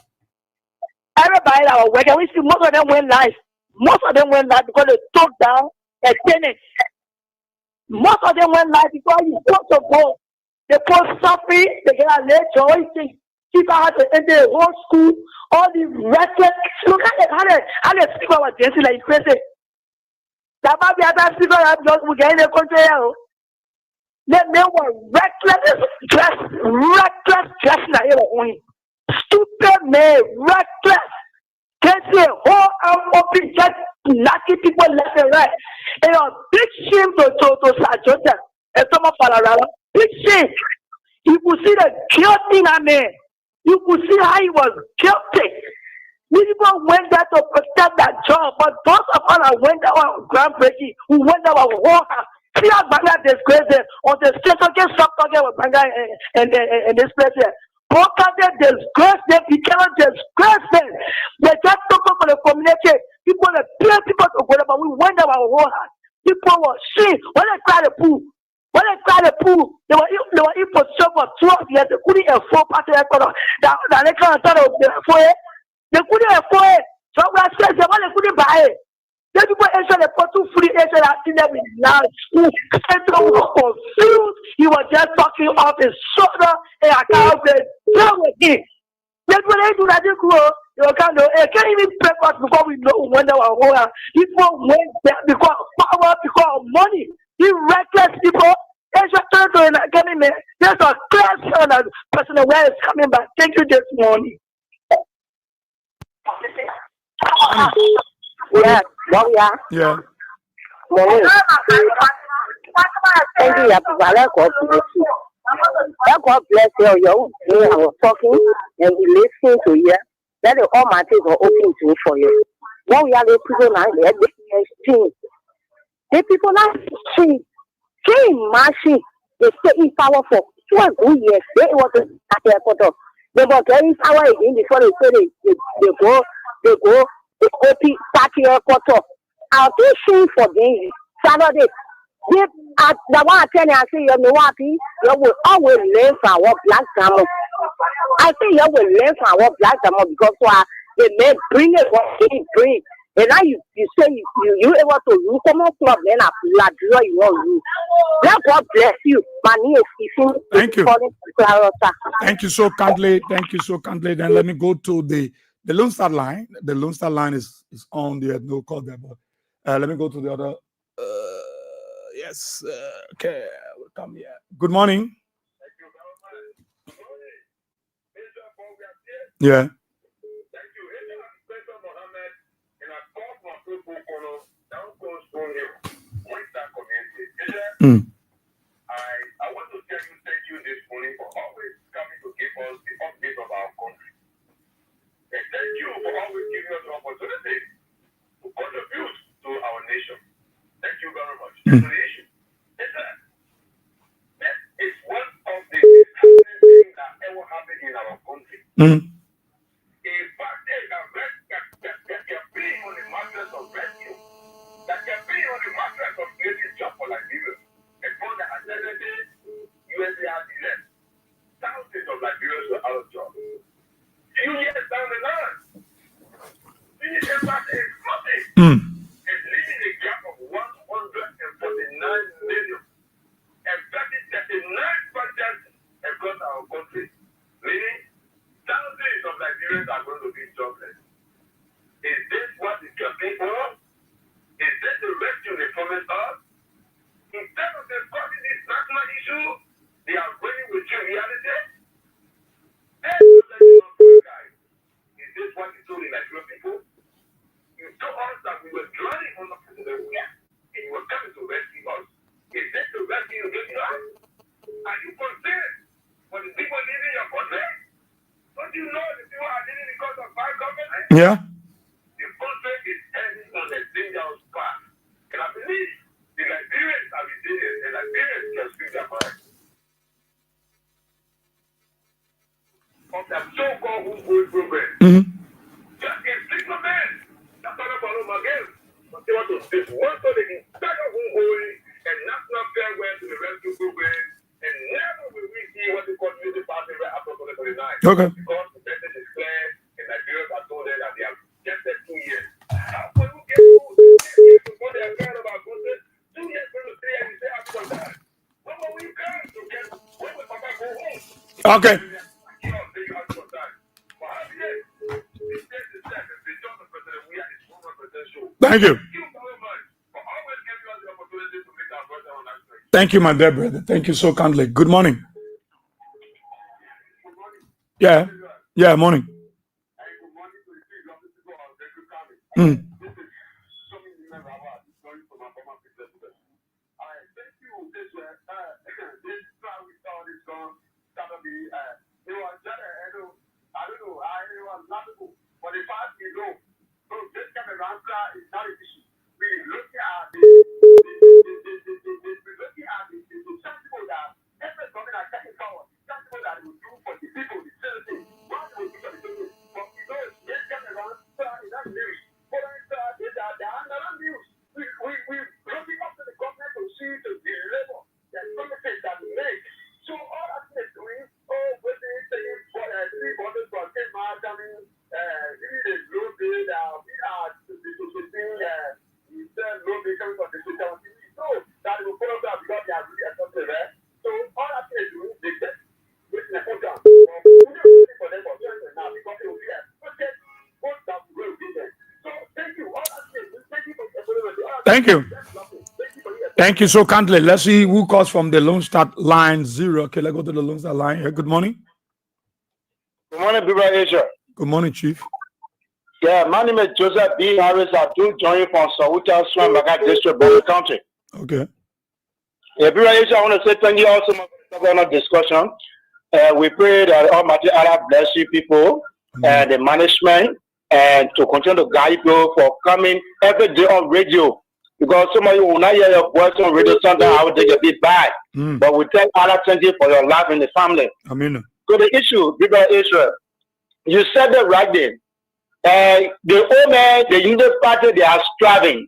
everybody that was working, we see most of them went live. Most of them went live because they took down a tenant. Most of them went live because you put to go. They put suffering, they get a late choice. People had to enter the whole school. All these reckless. Look at how they speak about dancing like crazy. That might be other people that we get in the country. They were reckless dressing like only. Stupid man, reckless. Can't say whole open just knocking people left and right. And a big shame to Sajota and some of Falarala. Big shame. You could see the guilt in that man. You could see how he was guilty. People went there to protect that job, but those of us that went there on groundbreaking, who went there on war, see how Banga disgrace on the station, get stop talking about Banga and this place here. Both of them disgrace them, became disgrace them. They just took up for the community. People that pay people to go there, but we went there on war. People were shame. When they cried the pool, they were in position for 12 years. They couldn't afford party record. That they can't start for it. They couldn't afford it. So I said, they couldn't buy it. Then people ensure they put 2 free agents and seen them with large school. Central was confused. He was just talking off his shoulder and I can't deal with him. Then when they do that, they can't even pay us because we know when they were home. People went there because of power, because of money. These reckless people, there's a class on a person where is coming back. Thank you this morning. Yeah. Yeah. Thank you. God bless you. I was talking and we listening to you. That the Almighty will open to for you. Now we are the people now. The people now see machine. They stay in power for 12 good years. They want to at the airport. They were very power again before they say they go open party airport. I'll be sure for them. Saturday. They at the one ten I say you know what you will always learn from our black grandma. I think you will learn from our black grandma because they may bring it what they bring. And now you say you able to use some club then I you want to use. Let God bless you. Thank you. Thank you so kindly. Thank you so kindly. Then let me go to the Lone Star line. The Lone Star line is on there. No call there, but let me go to the other. Yes. Okay. We'll come here. Good morning. Yeah. I want to tell you thank you this morning for always coming to give us the update of our country. And thank you for always giving us the opportunity to contribute to our nation. Thank you very much. The issue is that this is one of the happiest things that ever happened in our country. In fact, there's a that can be on the mattress of rescue, that can be on the mattress of creating job for Liberia. And for the identity, USAID, thousands of Liberians were out of job. Few years down the line, the impact is nothing. It's leaving a gap of 140 our country, meaning thousands of Nigerians are going to be jobless. Is this what is your people? Is this the rescue they promised us? Instead of discussing this national issue, they are running with you reality. Guys, is this what you told the Nigerian people? You told us that we were drowning on the wheel and you were coming to rescue us. Is this the rescue you're giving us? Are you concerned for the people living in your country? Don't you know the people are living because of bad government? Yeah. The country is heading on a dangerous path. And I believe the Nigerians are resilient and Nigerians can speak their mind. Of the so-called Who program. Just a single man. That's not about them again. But they want to dismantle the entire Who and national farewell to the rescue program. And never will we see what they call music party right after 2029. Okay. Because the message is clear and Nigerians are told them that they have just 2 years. How can you get 2 years before they are caring about goodness? 2 years to 3 years, you say after that. When will we come to get, when will Papa go home? Okay. Thank you. Thank you, my dear brother. Thank you so kindly. Good morning. Yeah. Yeah, morning. For the past year, so this kind of answer is not an issue. We're looking at the sensible that every government are taking power, sensible that it will do for the people, the citizens. What will do for the people? But you know, this kind of answer is not news. What answer is that they are not news. We're looking up to the government to see to deliver the promises that we make. So all that is doing, with the taking for 3 bottles for 10 miles coming. Thank you. Thank you so kindly. Let's see who calls from the Lone Star line 0. Okay, let's go to the Lone Star line here. Good morning. Good morning, people of Asia. Good morning, Chief. Yeah, my name is Joseph B. Harris. I do join you from Sawuta, Swambaga District, Bowling County. Okay. Yeah, people of Asia, I want to say thank you also for the discussion. We pray that Almighty Allah bless you people and the management and to continue to guide you for coming every day on radio. Because some of you will not hear your voice on radio, sometimes I will take a bit bad. But we thank Allah, thank you for your life and the family. Amen. So the issue, people of Israel, you said the right thing. The old man, the Unity Party, they are striving.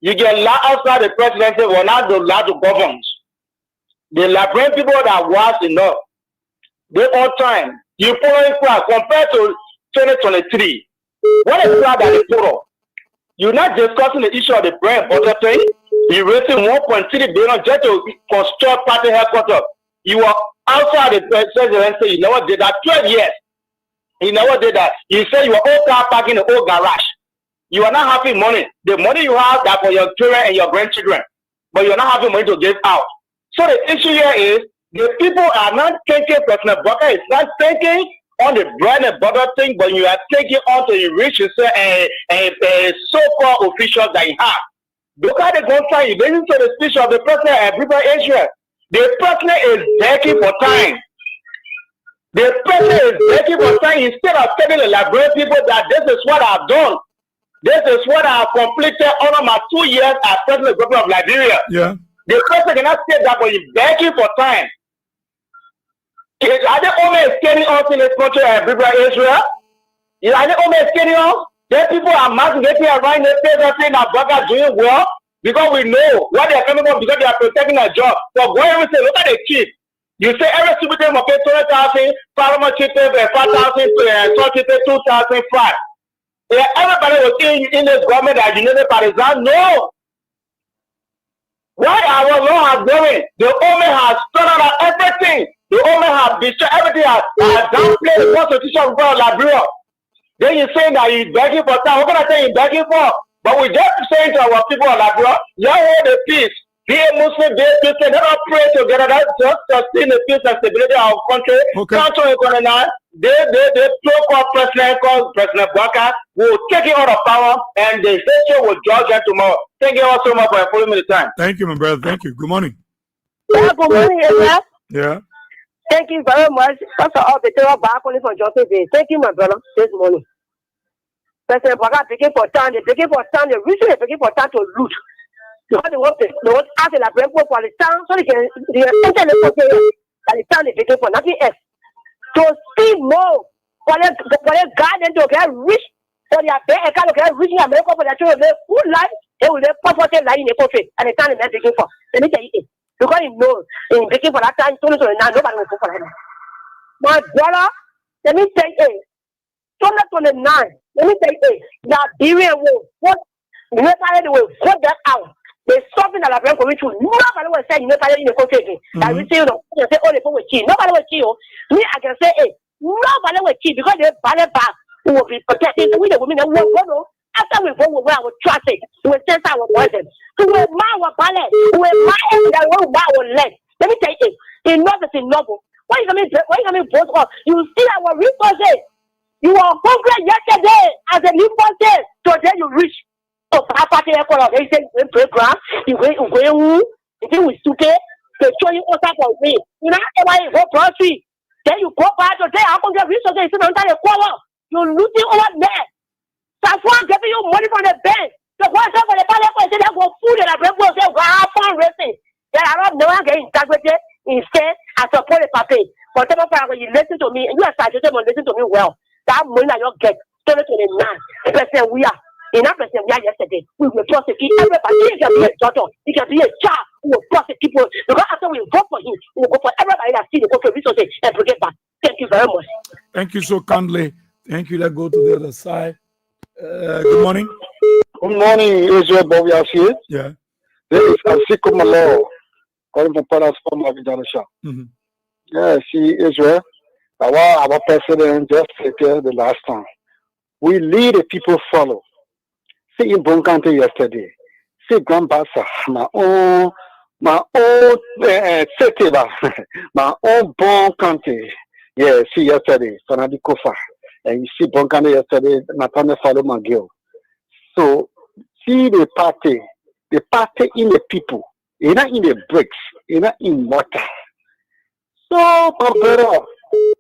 You get lot outside the presidency, we're not allowed to govern. The Liberian people that was enough. They all time. You following crowd compared to 2023. What is crowd that they follow? You're not discussing the issue of the bread and butter thing. You're raising 1.3 billion just to construct party headquarters. You are outside the presidency. You never did that. 12 years. You never did that. You say you are old car parking in the old garage. You are not having money. The money you have that for your children and your grandchildren. But you're not having money to give out. So the issue here is the people are not thinking President Baka is not thinking on the bread and butter thing, but you are taking on to the rich and so-called officials that you have. Look at the gunfire. You listen to the speech of the president and people in Israel. The president is begging for time. The president is begging for time instead of telling the Liberian people that this is what I've done. This is what I have completed under my 2 years as president of Liberia. Yeah. The president cannot say that, but he's begging for time. Are they only scaring us in this country and people in Israel? Are they only scaring us? Then people are masquerading around the paper saying that Baka is doing well because we know where they are coming from because they are protecting their job. But go and say, look at the chief. You say every single time okay, 20,000, Parliament chief pay 5,000, so chief pay 2,005. Yeah, everybody was in the government that United Partisan. No. Why our law has going? The woman has turned out everything. The owner has destroyed everything, has downplayed the constitution of Liberia. Then you say that he's begging for time. What can I say he's begging for? But we just saying to our people of Liberia, you hold the peace. Be a Muslim, be a Christian, let us pray together. That's just sustain the peace and stability of our country. Okay. Country economy, they called President Baka will take it out of power and the station will judge them tomorrow. Thank you all so much for following me the time. Thank you, my brother. Thank you. Good morning. Yeah, good morning, Ella. Yeah. Thank you very much. First of all, the terror back only for Johnson Day. Thank you, my brother, this morning. President Baka taking for time, the reason they're taking for time to loot. Because they want ask the Liberian for the town so they can enter the town is taking for nothing else. To speak more for the garden to get rich, for their bank account to get rich in America for their children, good life, they will live poverty life in the country and the town is not taking for. Let me tell you it. Because he knows in taking for that time, nobody will go for him. My brother, let me tell you, 2029, let me tell you, Liberia will what United will put that out. There's something that I've going to nobody will say in the country again. That we say, say, oh, they will cheat. Nobody will cheat. Me, I can say, hey, nobody will cheat because they're bad back who will be protected. We the women that will go. After we vote, we will trust it. We will test our poison. We will buy our ballet. We will buy it that will buy our leg. Let me tell you, enough is enough. Why you coming vote for? You see our resources. You were hungry yesterday as a new person. Today you reach. So, party they say program, you think we took it, they show you all type of way. You know, everybody go grocery. Then you go back to say, how come the resources is not the quarter? You're losing over there. So, I'm giving you money from the bank. The one for the party say they go food and I bring people say, wow, fun racing. Then I don't know, get integrity. Instead, I support the party. But when you listen to me, and you are starting to listen to me well, that money that you get, 2029, we are. In that person we are yesterday, we will prosecute everybody. He can be a daughter, he can be a child who will prosecute people. Because after we vote for him, we will go for everybody that see the country resources and bring it back. Thank you very much. Thank you so kindly. Thank you. Let's go to the other side. Good morning. Good morning, Israel Boviasi. Yeah. This is Asiko Malo, calling from Paras from Avidanisha. Yeah, see, Israel, our president just said the last time. We lead the people follow. See in Bon County yesterday. See Grandbassa, my own city, my own Bon County. Yeah, see yesterday, Fanadi Kofa. And you see Bon County yesterday, Nathan follow my girl. So see the party in the people. You're not in the bricks, you're not in water. So, brother,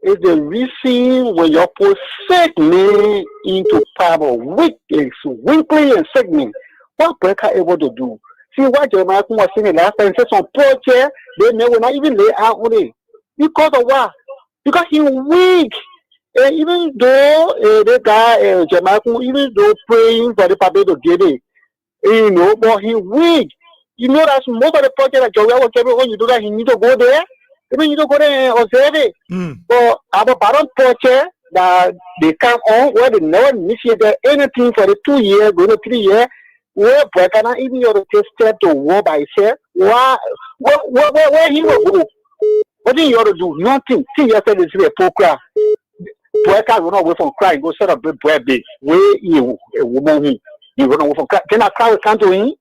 is the reason when you forsake me into power, weakly and segment. What Breaker able to do? See what Jeremiah was saying last time, said some project, they will not even lay out on it. Because of what? Because he's weak. Even though the guy, Jeremiah, even though praying for the public to get it, but he's weak. You know that most of the project that Jeremiah was giving, when you do that, he need to go there. Even you don't go there and observe it. So our bottom project that they come on where they never initiated anything for the 2 years, going to 3 years, where Brekana even your step to war by itself. Where he will go? What do you ought to do? Nothing. See yesterday is a poor crowd. Breka run away from crying, go set up a bread big. Where you a woman he run away from crying. Can I cry come to him?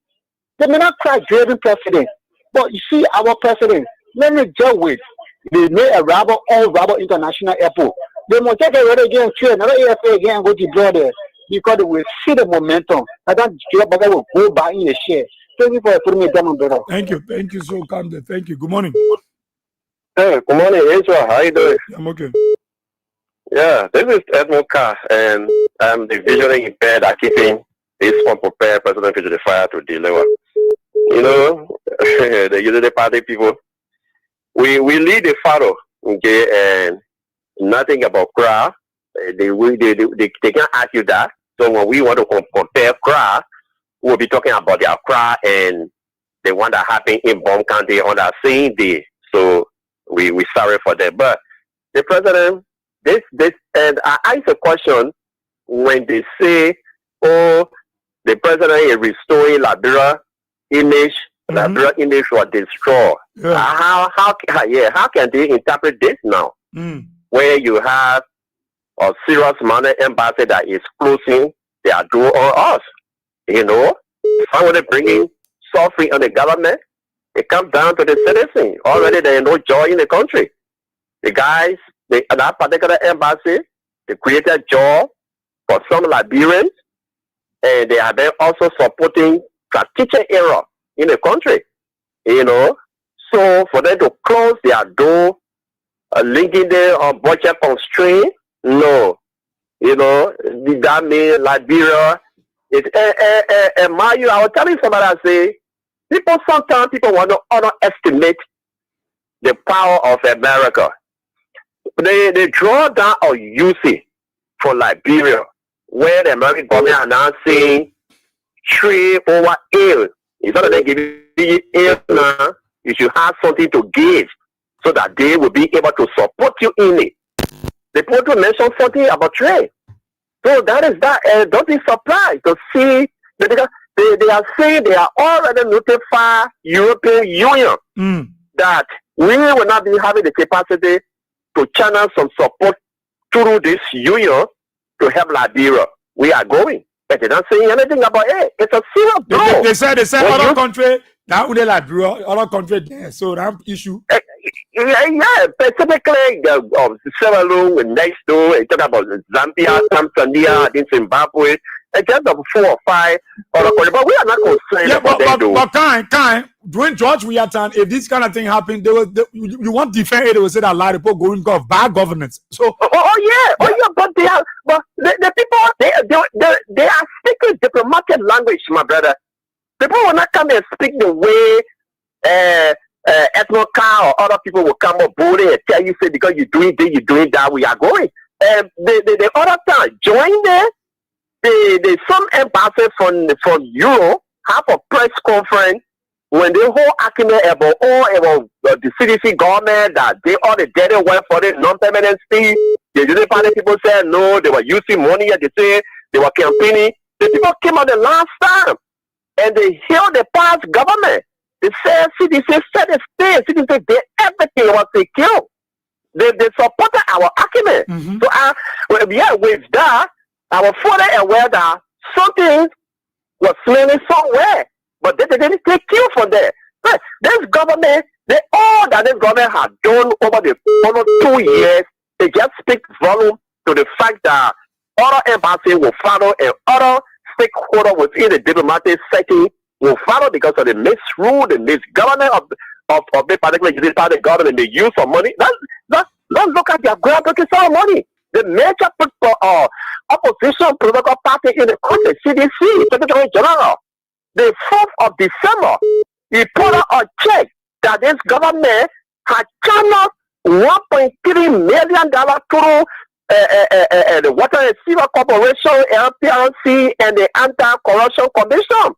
They may not cry driving president. But you see our president. Let me deal with. They made a all rubber international airport. They must take it again, another AFA again, go to brother because they will see the momentum. I don't care, but I will go buy in a share. Thank you for putting me down, brother. Thank you so kindly. Thank you. Good morning. Hey, good morning, Israel. How you doing? I'm okay. Yeah, this is Edmund Carr, and I'm the visually impaired are keeping this unprepared President the fire to deliver. You know, the usually party people. We lead the pharaoh, okay, and nothing about CRA. They can't ask you that. So when we want to compare CRA, we'll be talking about their CRA and the one that happened in Bon County on that same day. So we sorry for that. But the president, and I ask a question when they say, oh, the president is restoring Liberia image Liberia English was destroyed. Yeah. How can they interpret this now? Where you have a serious money embassy that is closing their door on us? You know, if I want to bring in suffering on the government, it comes down to the citizen. Already there is no joy in the country. The guys, that particular embassy, they created job for some Liberians, and they are then also supporting strategic error in the country. You know, so for them to close their door, linking them on budget constraint, no. You know, that means Liberia. Mario, I was telling somebody, I say, sometimes people want to underestimate the power of America. They draw down on UC for Liberia, where the American government are now saying trade over aid. Instead of them giving you aid now, you should have something to give so that they will be able to support you in it. They put to mention something about trade. So that is that. Don't be surprised to see that they are saying they are already notified European Union that we will not be having the capacity to channel some support through this union to help Liberia. We are going. But they're not saying anything about it. It's a serious blow. They said other country, now only Liberia, other country there. So that issue. Yeah, specifically Sierra Leone next door, talk about Zambia, Tanzania, in Zimbabwe, just of 4 or 5 other countries. But we are not concerned about them. But kind, during George Weah's, if this kind of thing happened, you want to defend it, they will say that a lot of people going of bad governance. So but the people they are speaking diplomatic language, my brother. People will not come and speak the way Ethnocar or other people will come up boldly and tell you, say, because you're doing this, you're doing that, we are going. The other time, join there, the some ambassadors from Europe have a press conference when the whole argument about the CDC government that they all the dirty work for the non-permanent stay. The United Party people said no, they were using money, and they say they were campaigning. The people came out the last time and they held the past government. They said CDC said the state, CDC did everything was secure. They supported our argument. So with that, I was fully aware that something was smelling somewhere, but they didn't take cue from there. But this government, all that this government had done over the 2 years, they just speak volume to the fact that other embassies will follow and other stakeholders within the diplomatic setting will follow because of the misrule, the misgovernment of the particular party government, the use of money. Let's look at their groundbreaking ceremony. The major opposition political party in the country, CDC, Secretary General, the 4th of December, he put out a check that this government had channeled $1.3 million through the Water and Sewer Corporation, LPRC, and the Anti-Corruption Commission,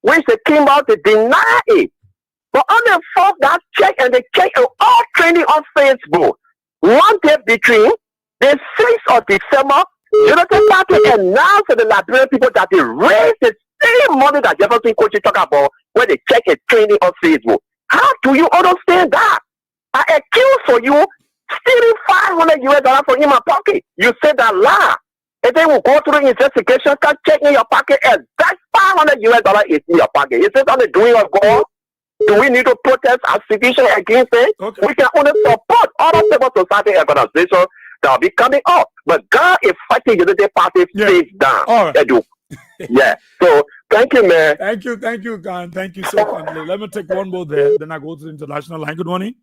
which they came out to deny it. But on the 4th, that check and the check are all trending on Facebook. One day between the 6th of December, United Party announced to the Liberian people that they raised the same money that Jefferson Coach talk about when they check a training on Facebook. How do you understand that? I accuse for you stealing $500 from in my pocket. You said that lie. And then we'll go through the investigation, start checking your pocket, and that $500 is in your pocket. Is it on the doing of God? Do we need to protest as citizens against it? Okay. We can only support other civil society organizations that will be coming up. But God is fighting Unity Party face down. All right. Yeah. So thank you, man. Thank you, God. Thank you so much. Let me take one more there. Then I go to the international line. Good morning.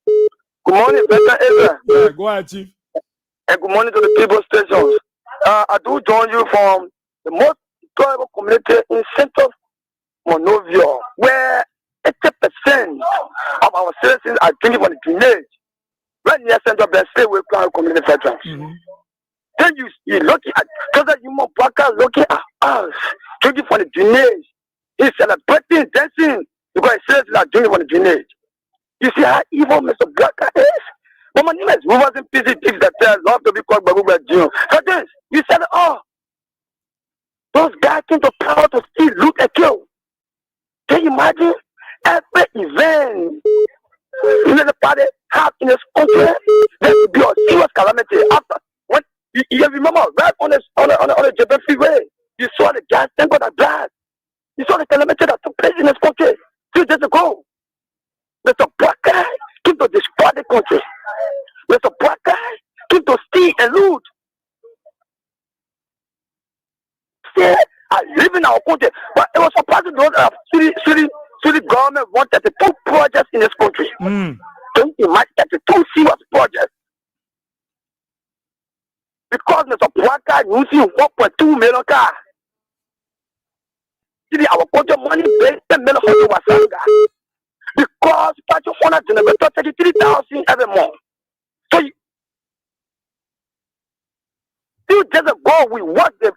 Good morning, Mr. Ezra. Yeah, go ahead, Chief. And good morning to the people stations. I do join you from the most tribal community in Central Monrovia, where 80% of our citizens are drinking from the drainage. Right near Central Bessay, we plan community veterans. Then you look at, because you more blacker looking at us, drinking from the drainage. He's celebrating, dancing, because citizens are drinking from the drainage. You see how evil Mr. Blacker is? But my name is Movers and Pieces that says love to be called Babuba June. So this, you said, oh, those guys came to power to steal, loot, and kill. Can you imagine? every event the party have in this country, there will be a serious calamity. After when you remember right on the Japan freeway, you saw the gas tank on the blast. You saw the calamity that took place in this country 2 days ago. Mr. Black guy came to destroy the country. Mr. Black guy came to steal and loot. See, I live in our country, but it was supposed to know city government wanted 32 projects in this country. Don't imagine 32 serious projects. Because Mr. Black guy using 1.2 million cars. See, our country money based 10 million Wasanga. Because Patrick Fona generator 33,000 every month. So, 2 days ago, we watched the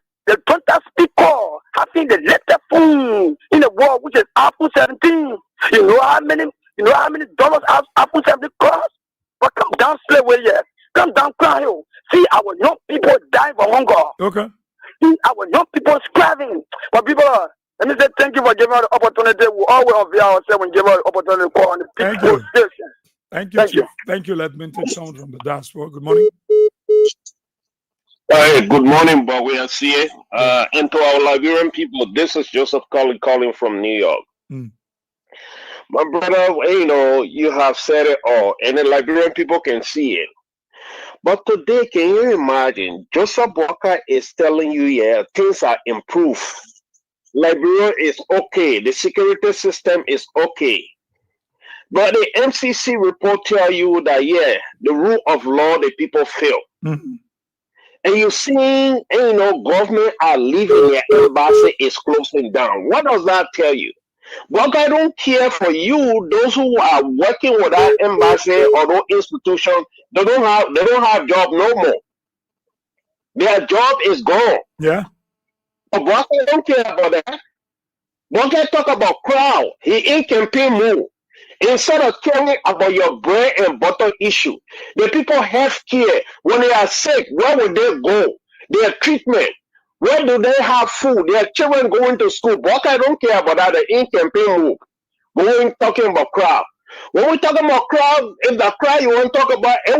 total speaker having the latest phone in the world, which is iPhone 17. You know how many dollars iPhone 17 cost? But come down Slave here. Come down Crown Hill. See our young people dying from hunger. Okay. See our young people starving. But people, let me say thank you for giving us the opportunity. We always avail ourselves and give us the opportunity to call on the people station. Thank you, Chief. Thank you. Let me take someone from the diaspora. Good morning. Hey, good morning, Bob. We are here. And to our Liberian people, this is Joseph calling from New York. My brother, you know, you have said it all, and the Liberian people can see it. But today, can you imagine? Joseph Walker is telling you, yeah, things are improved. Liberia is okay. The security system is okay. But the MCC report tell you that, yeah, the rule of law, the people fail. And you see, you know, government are leaving, their embassy is closing down. What does that tell you? But I don't care for you, those who are working with that embassy or those institutions, they don't have job no more. Their job is gone. Yeah. But I don't care about that. Bonke talk about crowd. He in campaign move. Instead of caring about your bread and butter issue, the people health care, when they are sick, where will they go? Their treatment, where do they have food? Their children going to school. But I don't care about that. The in campaign move. But we're talking about crowd. When we talk about crowd, if the crowd you want to talk about, it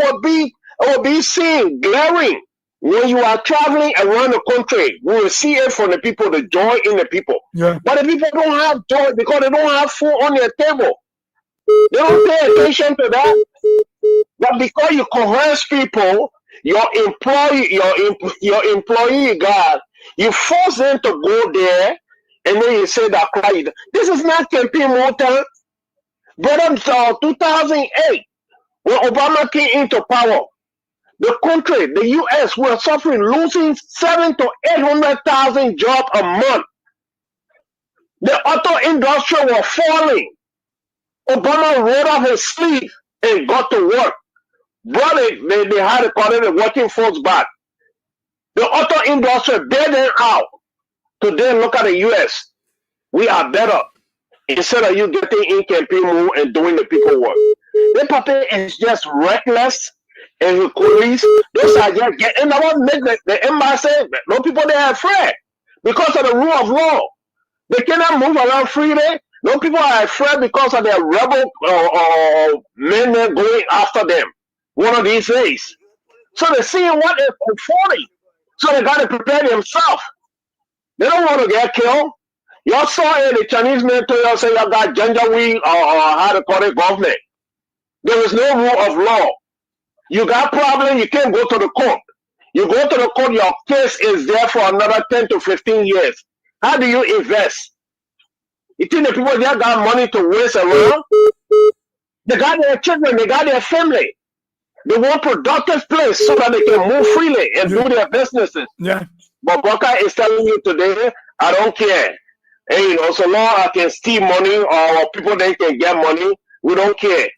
will be seen, glaring. When you are traveling around the country, we will see it from the people, the joy in the people. Yeah. But the people don't have joy because they don't have food on their table. They don't pay attention to that. But because you coerce people, your employee, God, you force them to go there, and then you say that cry. This is not campaign motor. But 2008, when Obama came into power, the country, the U.S., were suffering, losing 700,000 to 800,000 jobs a month. The auto industry was falling. Obama rolled up his sleeve and got to work. Brought it, they had to call it the working force back. The auto industry bailed them out. Today, look at the U.S. We are better. Instead of you getting in campaign move and doing the people work. The puppet is just reckless and the police. Those are just getting what make the embassy. No people they are afraid because of the rule of law. They cannot move around freely. No people are afraid because of their rebel men going after them one of these days. So they're seeing what they're affording. So they got to prepare themselves. They don't want to get killed. Y'all saw it, the Chinese men told y'all say y'all got Janjaweed or how to call it government. There is no rule of law. You got problem, you can't go to the court. You go to the court, your case is there for another 10 to 15 years. How do you invest? You think the people there got money to waste around? They got their children, they got their family. They want productive place so that they can move freely and do their businesses. Yeah. But Boka is telling you today, I don't care. And you know, so long I can steal money or people then can get money, we don't care.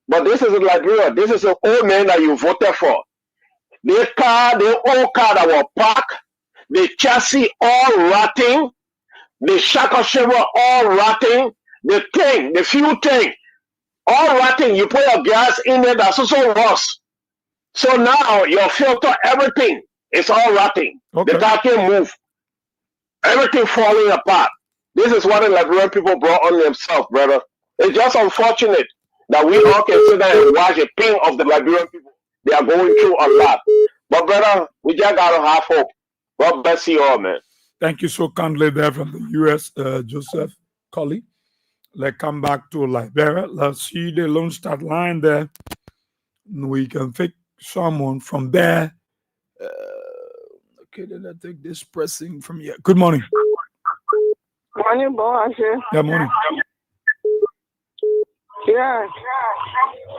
But this is Liberia. This is an old man that you voted for. The old car that was parked, the chassis all rotting, the shackle shaver all rotting, the fuel tank all rotting. You put your gas in there, that's also rust. So now your filter, everything is all rotting. Okay. The car can't move. Everything falling apart. This is what the Liberian people brought on themselves, brother. It's just unfortunate that we all can sit there and watch a pain of the Liberian people. They are going through a lot. But brother, we just gotta have hope. God bless you all, man. Thank you so kindly there from the US, Joseph Colley. Let's come back to Liberia. Let's see the Lone Star line there. We can pick someone from there. Okay, then I take this pressing from here. Good morning. Morning, boss. Yeah, morning. Yeah.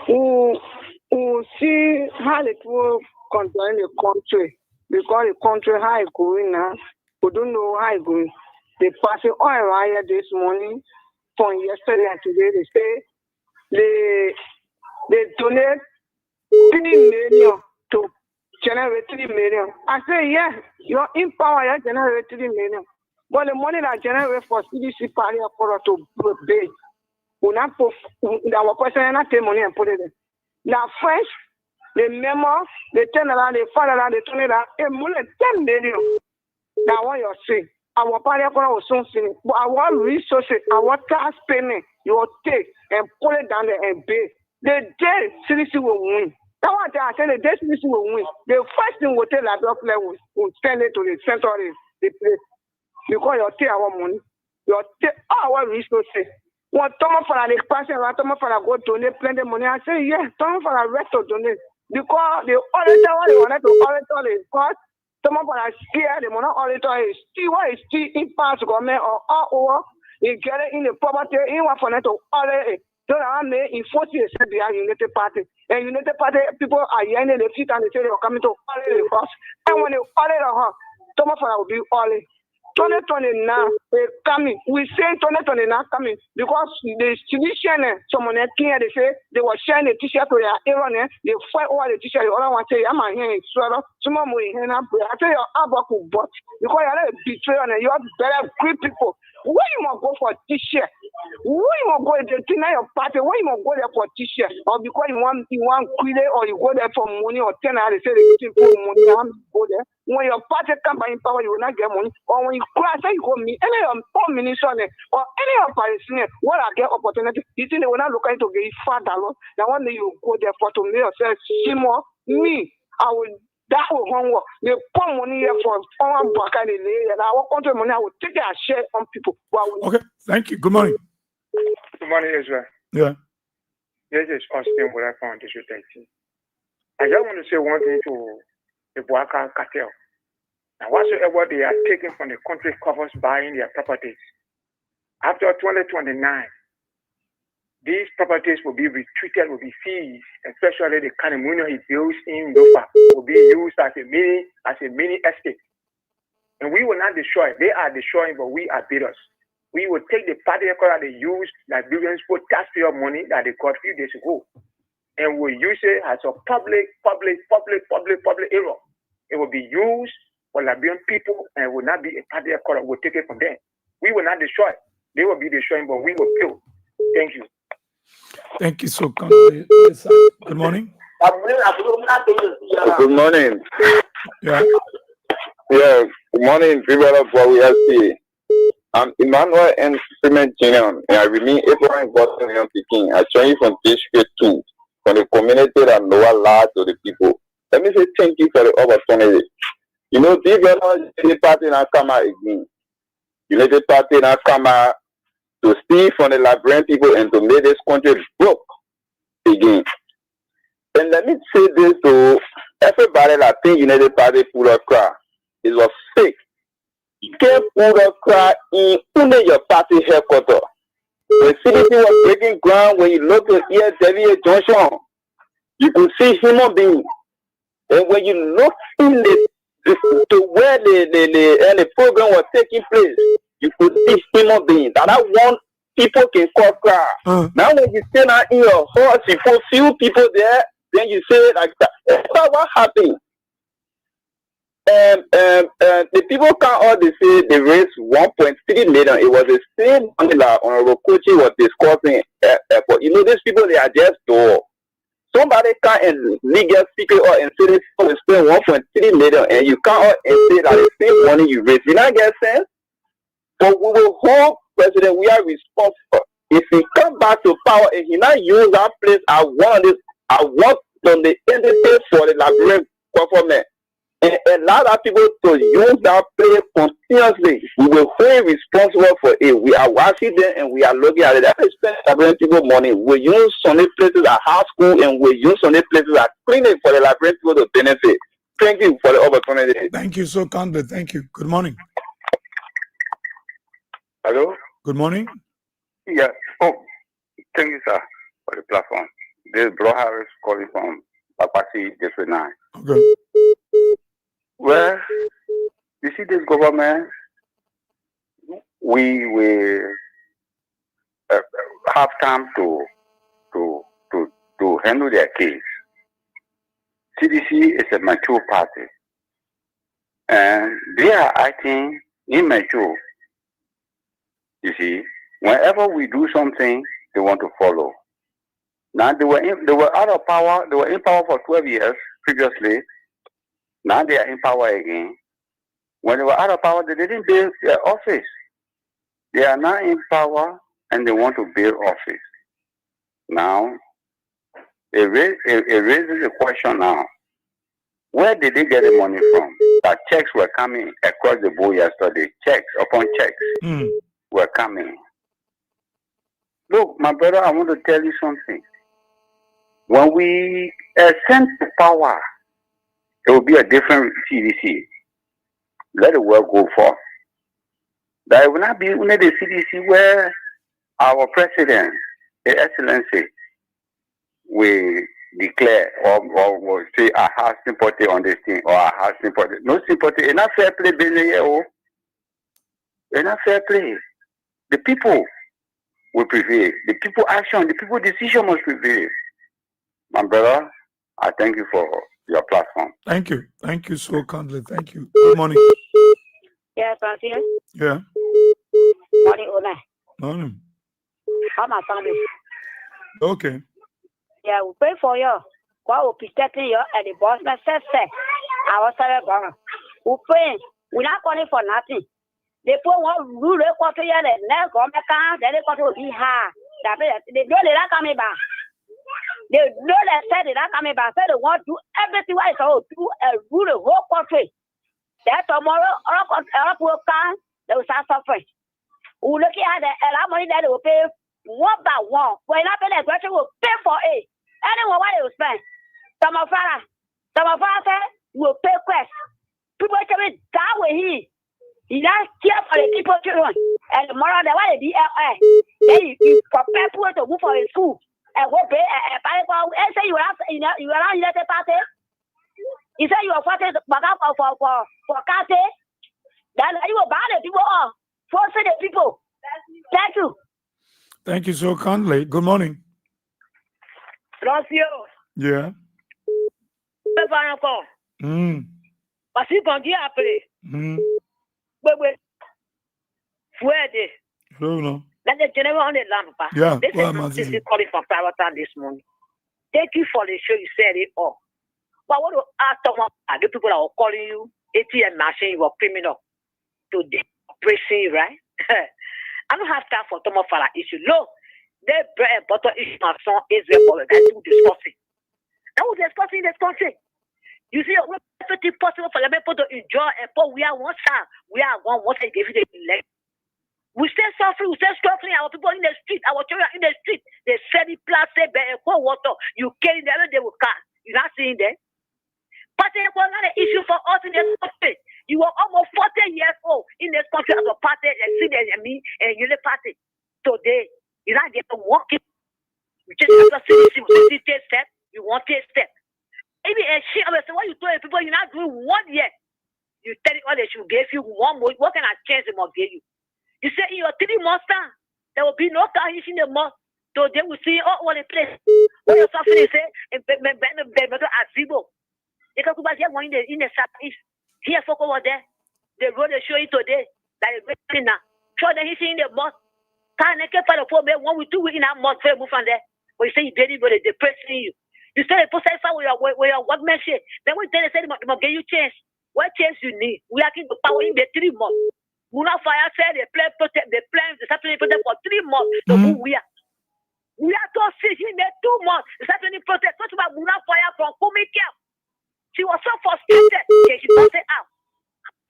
We see how it will control the country. Because the country how it going now. We don't know how it going. They pass oil right this morning from yesterday and today. They say they donate 3 million to generate 3 million. I say, yeah, you're in power, you generate 3 million. But the money that generate for CDC party for to pay, we not put our person not take money and put it in. Now French, the memo, they turn around, they fall around, they turn it around, and more than 10 million. Now what you're saying, our party will soon finish. But our resources, our tax payment, you will take and put it down there and pay. The day CDC will win. That's what I said, the day CDC will win. The first thing will tell that level will send it to the central the place. Because you take our money, you take our resources. When Thomas for the person, Thomas for go donate plenty money, I say, yeah, Thomas for the rest to donate. Because the auditor, what they wanted to auditor is cost. Thomas for the scare, the money auditor is still what is still in parts government or all over. You get it in the property, in what for them to audit it. So I may enforce it, the United Party. And United Party people are yelling the feet and they say they are coming to audit the cost. And when they audit her, Thomas for will be audit. 2020 now coming. We say 2020 now coming because the tradition, someone here they say they were sharing the t-shirt to their Aaron, they fight over the t-shirt. The other one say, I'm a here in sweater, some more in I tell you, Abaku, but because you're a betrayer and you have better great people. Where you must go for t-shirt? Where you must go to deny your party? Where you must go there for t-shirt? Or because you want quit or you go there for money or 10 hours, they say they give you money, you want to go there. When your party come by in power, you will not get money. Or when you cry, say you go meet any of poor minister or any of Palestinians, what I get opportunity, you think they will not look into get $5. Now one day you go there for to make yourself Shimo, me, I will that will homework. They put money here for our back and our country money, I will take a share on people. Okay, thank you. Good morning. Good morning, Israel. Yeah. This is Austin with I found this 13. I just want to say one thing to the Boaka cartel. And whatsoever they are taking from the country covers buying their properties. After 2029, these properties will be retreated, will be seized, especially the condominium he builds in Lofa will be used as a mini estate. And we will not destroy. They are destroying, but we are bidders. We will take the party that they use, Liberians put taxpayer money that they got a few days ago, and we'll use it as a public error. It will be used for Liberian people and it will not be a party that will take it from them. We will not destroy. They will be destroying, but we will kill. Thank you. Thank you so kindly. Good morning. Good morning. Yeah. Yeah, good morning, people of what we have seen. I'm Emmanuel and Cement Junior. I remain Abraham Boston Young Peking. I join you from District 2, from the community that lower large to the people. Let me say thank you for the opportunity. You know, this United Party now come out again. United Party now come out to steal from the Liberian people and to make this country broke again. And let me say this to everybody that think United Party full of crap. It was fake. You can't put a crowd in only your party headquarters. When CDC was breaking ground, when you look at It-Dec 8Th Junction, you could see human beings. And when you look in to where the program was taking place, you could see human beings. That one people can call crowd. Now when you stand out in your house, you put few people there, then you say like that. That's what happened. The people can't all they say they raised 1.3 million. It was the same money that Honorable Kochi was discussing. But you know, these people, they are just door. Somebody can't in legal secret or in say they will spend 1.3 million and you can't all and say that the same money you raise. You not get sense? But we will hold President. We are responsible. If he come back to power and he not use that place, I want from the entity for the Liberian government. And allow that people to use that place continuously. We will hold responsible for it. We are watching them and we are looking at it. That is spending Liberian people money. We use some places at high school and we use some places at clinic for the Liberian people to benefit. Thank you for the opportunity. Thank you so kindly. Thank you. Good morning. Hello? Good morning. Yeah. Oh, thank you, sir, for the platform. This is Bro Harris calling from Papasi District 9. Okay. Well, you see this government, we will have time to handle their case. CDC is a mature party, and they are acting immature. You see, whenever we do something, they want to follow. Now they were out of power. They were in power for 12 years previously. Now they are in power again. When they were out of power, they didn't build their office. They are now in power and they want to build office. Now, it raises a question now. Where did they get the money from? That checks were coming across the board yesterday. Checks upon checks were coming. Look, my brother, I want to tell you something. When we ascend to power, it will be a different CDC. Let the world go forth. That will not be only the CDC where our president, His Excellency, will declare or will say, I have sympathy on this thing or I have sympathy. No sympathy. It's not fair play, business. It's not fair play. The people will prevail. The people action, the people decision must prevail. My brother, I thank you for your platform. Thank you. Thank you so kindly. Thank you. Good morning. Yes, I'm here. Yeah. Morning, Ona. Morning. How my family? Okay. Yeah, we pray for you. God will protect you and the boss man says, I was sorry, we pray. We're not calling for nothing. They put one rule quarter year and now come back, then they got to be hard. They know they're not coming back. They know they said they're not coming back. So they want to do everything right. So do a rule the whole country. That tomorrow, all will come, they will start suffering. We looking at the money that they will pay one by one. When I pay the question, will pay for it. Anyone what they will spend. Some of us will pay quest. People tell me that way he not care for the people children. And the moral the way the then you prepare people to move for a school and go pay and say you are United Party. You say you are fighting for Kate. Then you will ban the people off. Forcing the people. Thank you. Thank you so kindly. Good morning. Rocio. Yeah. Parce qu'on dit après. Wait. No. That's the general on the lamp. Yeah. This is calling for private time this morning. Thank you for the show. You said it all. But what do I talk about? The people that are calling you ATM machine, you are criminal. To the pressing, right? I don't have time for Thomas Fala issue. Look, their bread and butter issue my son Israel that we discussing. That was discussing this country. You see, everything possible for the people to enjoy and we are one side. We are one once they give you the elect. We still suffering, we still struggling. Our people in the street, our children in the street, they sell the plastic and cold water. You carry them, they will come. You're not seeing them. But it was not an issue for us in this country. You were almost 40 years old in this country as a party and see and me and you the party. Today, you're not getting walking. You just have to see take step, you want to take step. Maybe a shit of what you told people you're not doing 1 year. You tell it all they should give you 1 more. What kind of chance they must give you? You say in your 3 months time, there will be no car in the month. So they will see all the place. What you're suffering say and Azibo. They can go back here in the southeast. Here folk over there. The road they show you today. That is very now. So then he's in the month. Can't get for the phone 1 week, 2 weeks in that month for move from there. But you say you didn't go to depressing you. You say the process with your workmanship. Then we tell you say they must give you chance. What chance you need? We are going to power in the 3 months. Muna Fire said they plan the Saturday protest for 3 months to move we are. We are to see him in 2 months. The Saturday protest. Talk about Muna Fire from Kumika. She was so frustrated. She don't say out.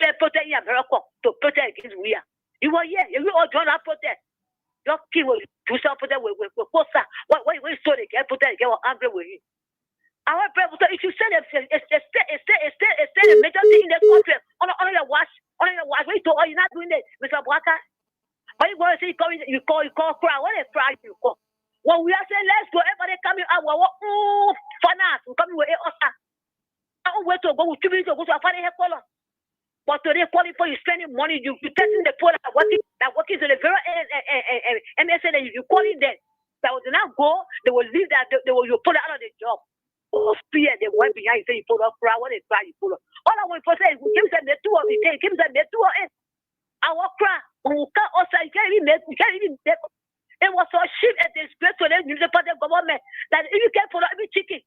They protest in America to protest against we are. You were here. You all join that protest. Your king will do some protest with Costa. What so they get protest get angry with you. Our people, if you say it's a major thing in the country, on your watch, wait till you're not doing it, Mr. Waka. Why you going to say you call cry? What a cry you call? When we are saying let's go, everybody coming out, finance, we coming with us. I don't wait to go with 2 minutes to go to a funny hair color. But today, calling for you spending money, you testing the poor that working to the very MSN, and you calling them. That will not go, they will leave that, they will pull it out of the job. Of fear, they went behind, say you pull up, cry, what they cry, you pull up. All I want to say is, give them the 2 of it, give them the 2 of it. I will cry, you can't even make, it was so cheap and disgrace to the municipal government that if you can't pull up every chicken,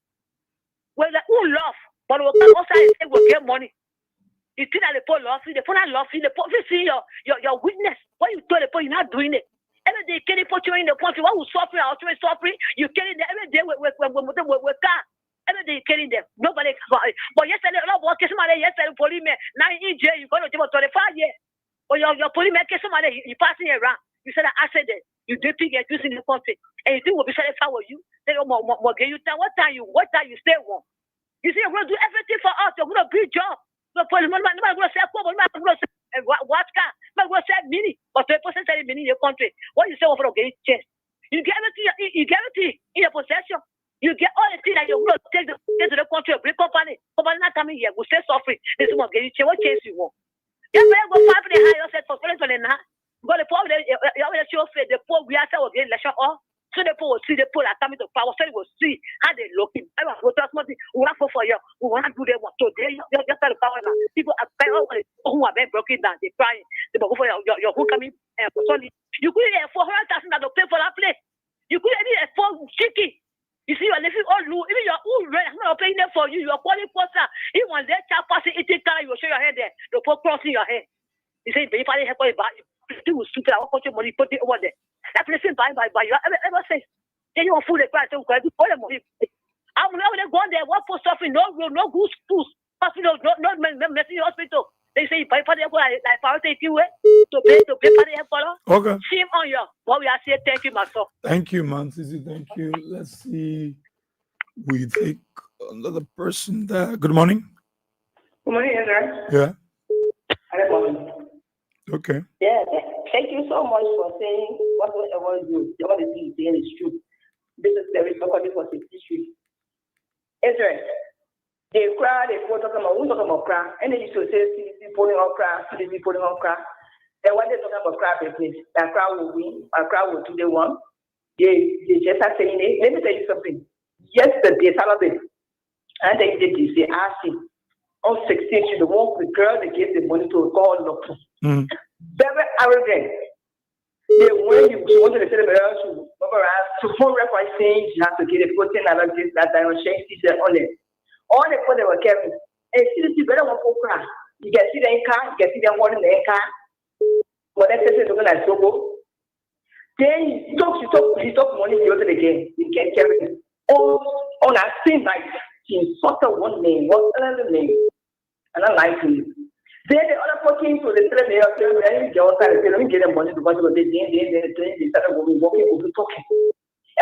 well, who love, but we can also say we'll get money. You think that the poor love you, the poor not love you, the poor see your witness. What you told the poor, you're not doing it. Every day, can you put you in the country? What will suffering, suffering? You carry them every day with car. Every day you killing them. Nobody can buy it. But yesterday, a lot of workers, yesterday, police man, now in jail, you're going to give 25 years. Or your police man, somebody, you passing around. You said an accident. You do think you're using the country. And you think we'll be satisfied with you. They don't more get you time. What time you stay home? You say, we're going to do everything for us. We're going to build job. The police man, nobody going to say, nobody going to say, what car? Nobody going to say mini. But the person said mini in your country. What you say over getting changed? You get everything in your possession. You get all the things that you're going to take to the country, bring company not coming here, will stay suffering. This one get you change. What change you want? You better go find the higher set for police for the now. Because the poor, the poor, we are saying, okay, election all. So the poor will see the poor are coming to power. So they will see how they're looking. I want to go to something. We want to go for you. We want to do their work. So they just tell the power now. People are crying who have been broken down. They're crying. They will go for your who coming. You couldn't get 400,000 to pay for that place. You couldn't get 4 chicken. You see, you're living all low. Even your own rent, I'm not paying them for you. You're calling for that. Even when they child passing 18 car, you will show your head there. The poor crossing your head. You say, if I didn't help you, you will suit it. I will put your money, put it over there. That place is by. You ever say, then you want food, they cry, so you call them money. I'm not going to go there. What post office, no good schools. Hospital, not messing hospital. They say, pay for the like priority you to pay for the follow. Okay. Shame on you. What we are saying, thank you, myself. Thank you, man. Sisi, thank you. Let's see. We take another person there. Good morning. Good morning, Ezra. Yeah. Good morning. Okay. Yeah, thank you so much for saying whatever you want to see saying is true. This is the recording for 63. Ezra. They cry, they talk about cry, and then you should say CDC pulling on cry, CDC pulling on cry. And when they talk about cry business, that crowd will win, our crowd will do the one. They just are saying it. Let me tell you something. Yesterday, Saturday, and they did this, they asked him on 16th, the one the girl that gave the money to God local. Very arrogant. They when you wanted to tell the girl to phone record saying she has to get a protein and that change teacher on it. All the people they were carrying, and see better one for cry. You can see the car, you can see them holding the car. But that person is looking like Sogo. Then he took money the other again. He can't carry it. On that same night, he insulted one name, one another name, and I lied to him. Then the other person came to the third day of the day, they all started saying, let me get them money because they started walking, over talking.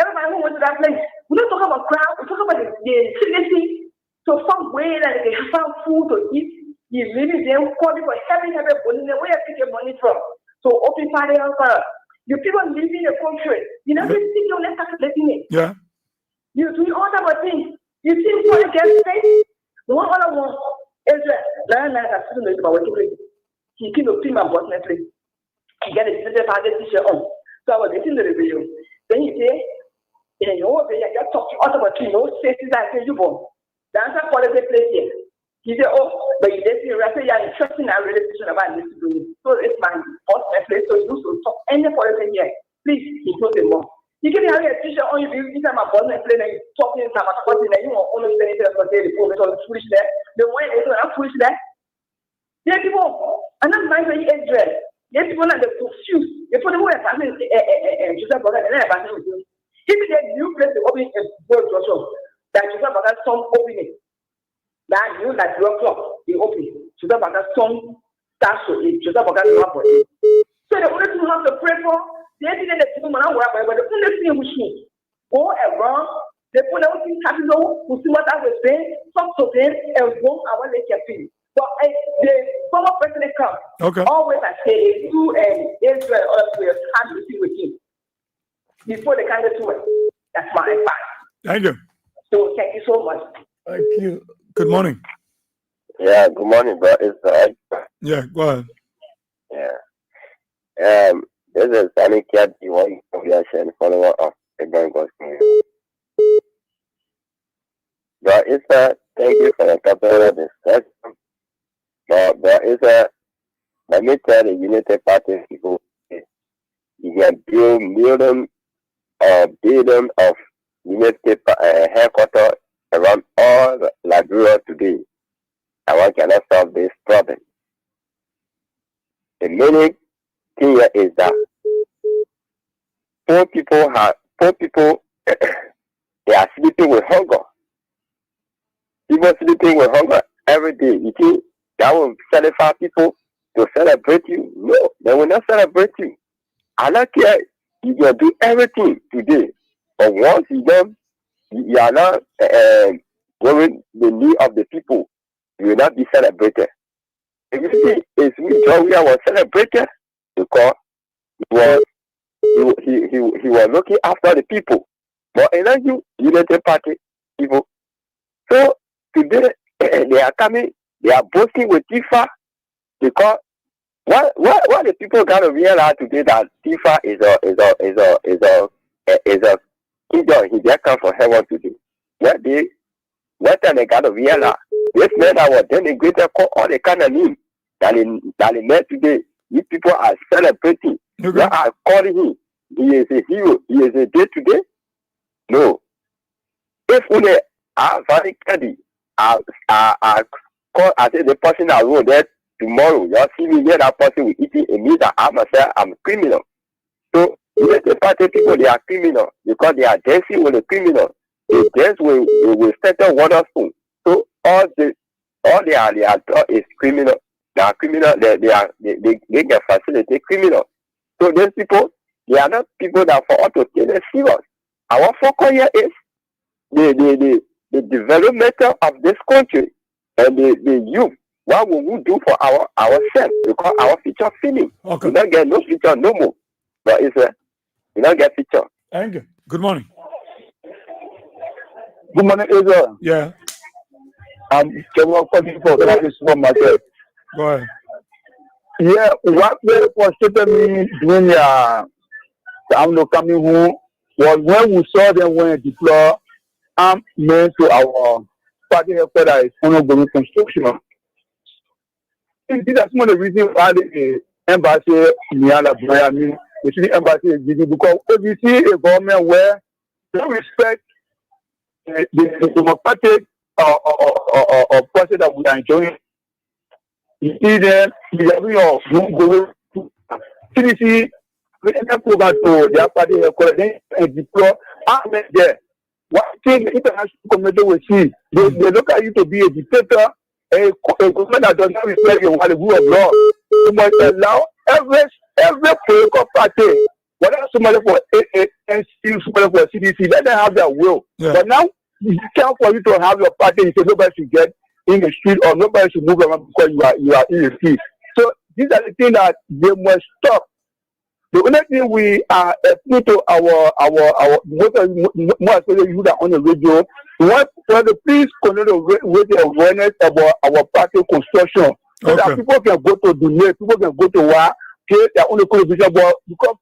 Everybody who went to that place, we don't talk about crowd, we talk about the seriously. So some way that they found food to eat, you really then call for heavy money, where you take your money from? So open party you people living in the country, you know, you think you're not calculating it. Yeah. You do all type of things. You think for the guest space, one other one is that I student about what he keep a prima bottom. He get a t-shirt on. So I was listening to the video. Then he say, you know, you're talking about safety that you born. The answer for the place here. He said, oh, but you didn't see you're interested in our relationship about this. So it's my place. So you should talk any policy here. Please, he told them more. You can have a t-shirt on you, you can have a button and play and talking about something that you won't only say anything about the poor because it's foolish there. The one is not foolish there. Yeah, people, and that's nice when you Israel. Yes, one of the confused. You put away a family and Joseph Baga and I with you. If the new place to open a board also, that Joseph Baga some opening. That you that 2 o'clock, the open. Joseph Baga some starts to it. Joseph Baga body. So the only thing we have to pray for, the only thing that people are worried about, the only thing we should go around, they put everything capital, we see what I was saying, talk to them, and go our lecture fee. But the former president comes. Okay. Always I say, you and Israel always have to see with him before they can get to it. That's my advice. Thank you. So thank you so much. Thank you. Good morning. Yeah, good morning, bro. It's Yeah, go ahead. Yeah. This is Sunny Cat, the one reaction follower of Abraham God's community. But it's thank you for the topic of discussion. But it's let me tell the Unity Party people, you can build million or billion of Unity headquarters around all Liberia today. And one cannot solve this problem. The main thing here is that poor people they are sleeping with hunger. People sleeping with hunger every day. You think that will satisfy people to celebrate you? No, they will not celebrate you. I don't care. You can do everything today, but once you are not going the need of the people, you will not be celebrated. If you see, it's me, John, we was celebrated because he was looking after the people. But you Unity Party people. So today they are coming, they are boasting with Tifa because what the people gotta realize today that Tifa is a kingdom. He just come from heaven today. What time they gotta realize this man that was denigrated call all the kind of name that he met today. These people are celebrating. They are calling him. He is a hero. He is a day today. No. If only I very clearly I call I say the person I wrote there tomorrow, you see me here that person will eat it, it means that I myself I'm a criminal. So the party people they are criminal because they are dancing with the criminal. They dance with certain water spoon. So all they are done is criminal. They are criminal, they can facilitate criminal. So those people, they are not people that for us to take them serious. Our focus here is the development of this country and the youth. What will we do for ourselves? Because our future feeling. Okay. We don't get no future no more. But it's we don't get future. Thank you. Good morning. Good morning, Israel. Yeah. I'm calling for that is for myself. Go ahead. Yeah, what very frustrated me during the coming home was when we saw them when they deploy armed men to our party headquarters on ongoing construction. These are some of the reasons why the embassy which the embassy is giving, because if you see a government where they respect the democratic process that we are enjoying, you see them, we are going to CDC, we enter program to their party headquarters and deploy armed there. One thing the international community will see, they look at you to be a dictator, a government that does not respect the rule of law. You must allow every political party, whether somebody for ANC, somebody for CDC, let them have their will. Yeah. But now, it's time for you to have your party, you say nobody should get in the street or nobody should move around because you are in the street. So these are the things that they must stop. The only thing we are appealing to our more especially you that on the radio, we want for the please continue to raise the awareness about our party construction so that people can go to donate, people can go to work, get their own contribution. But because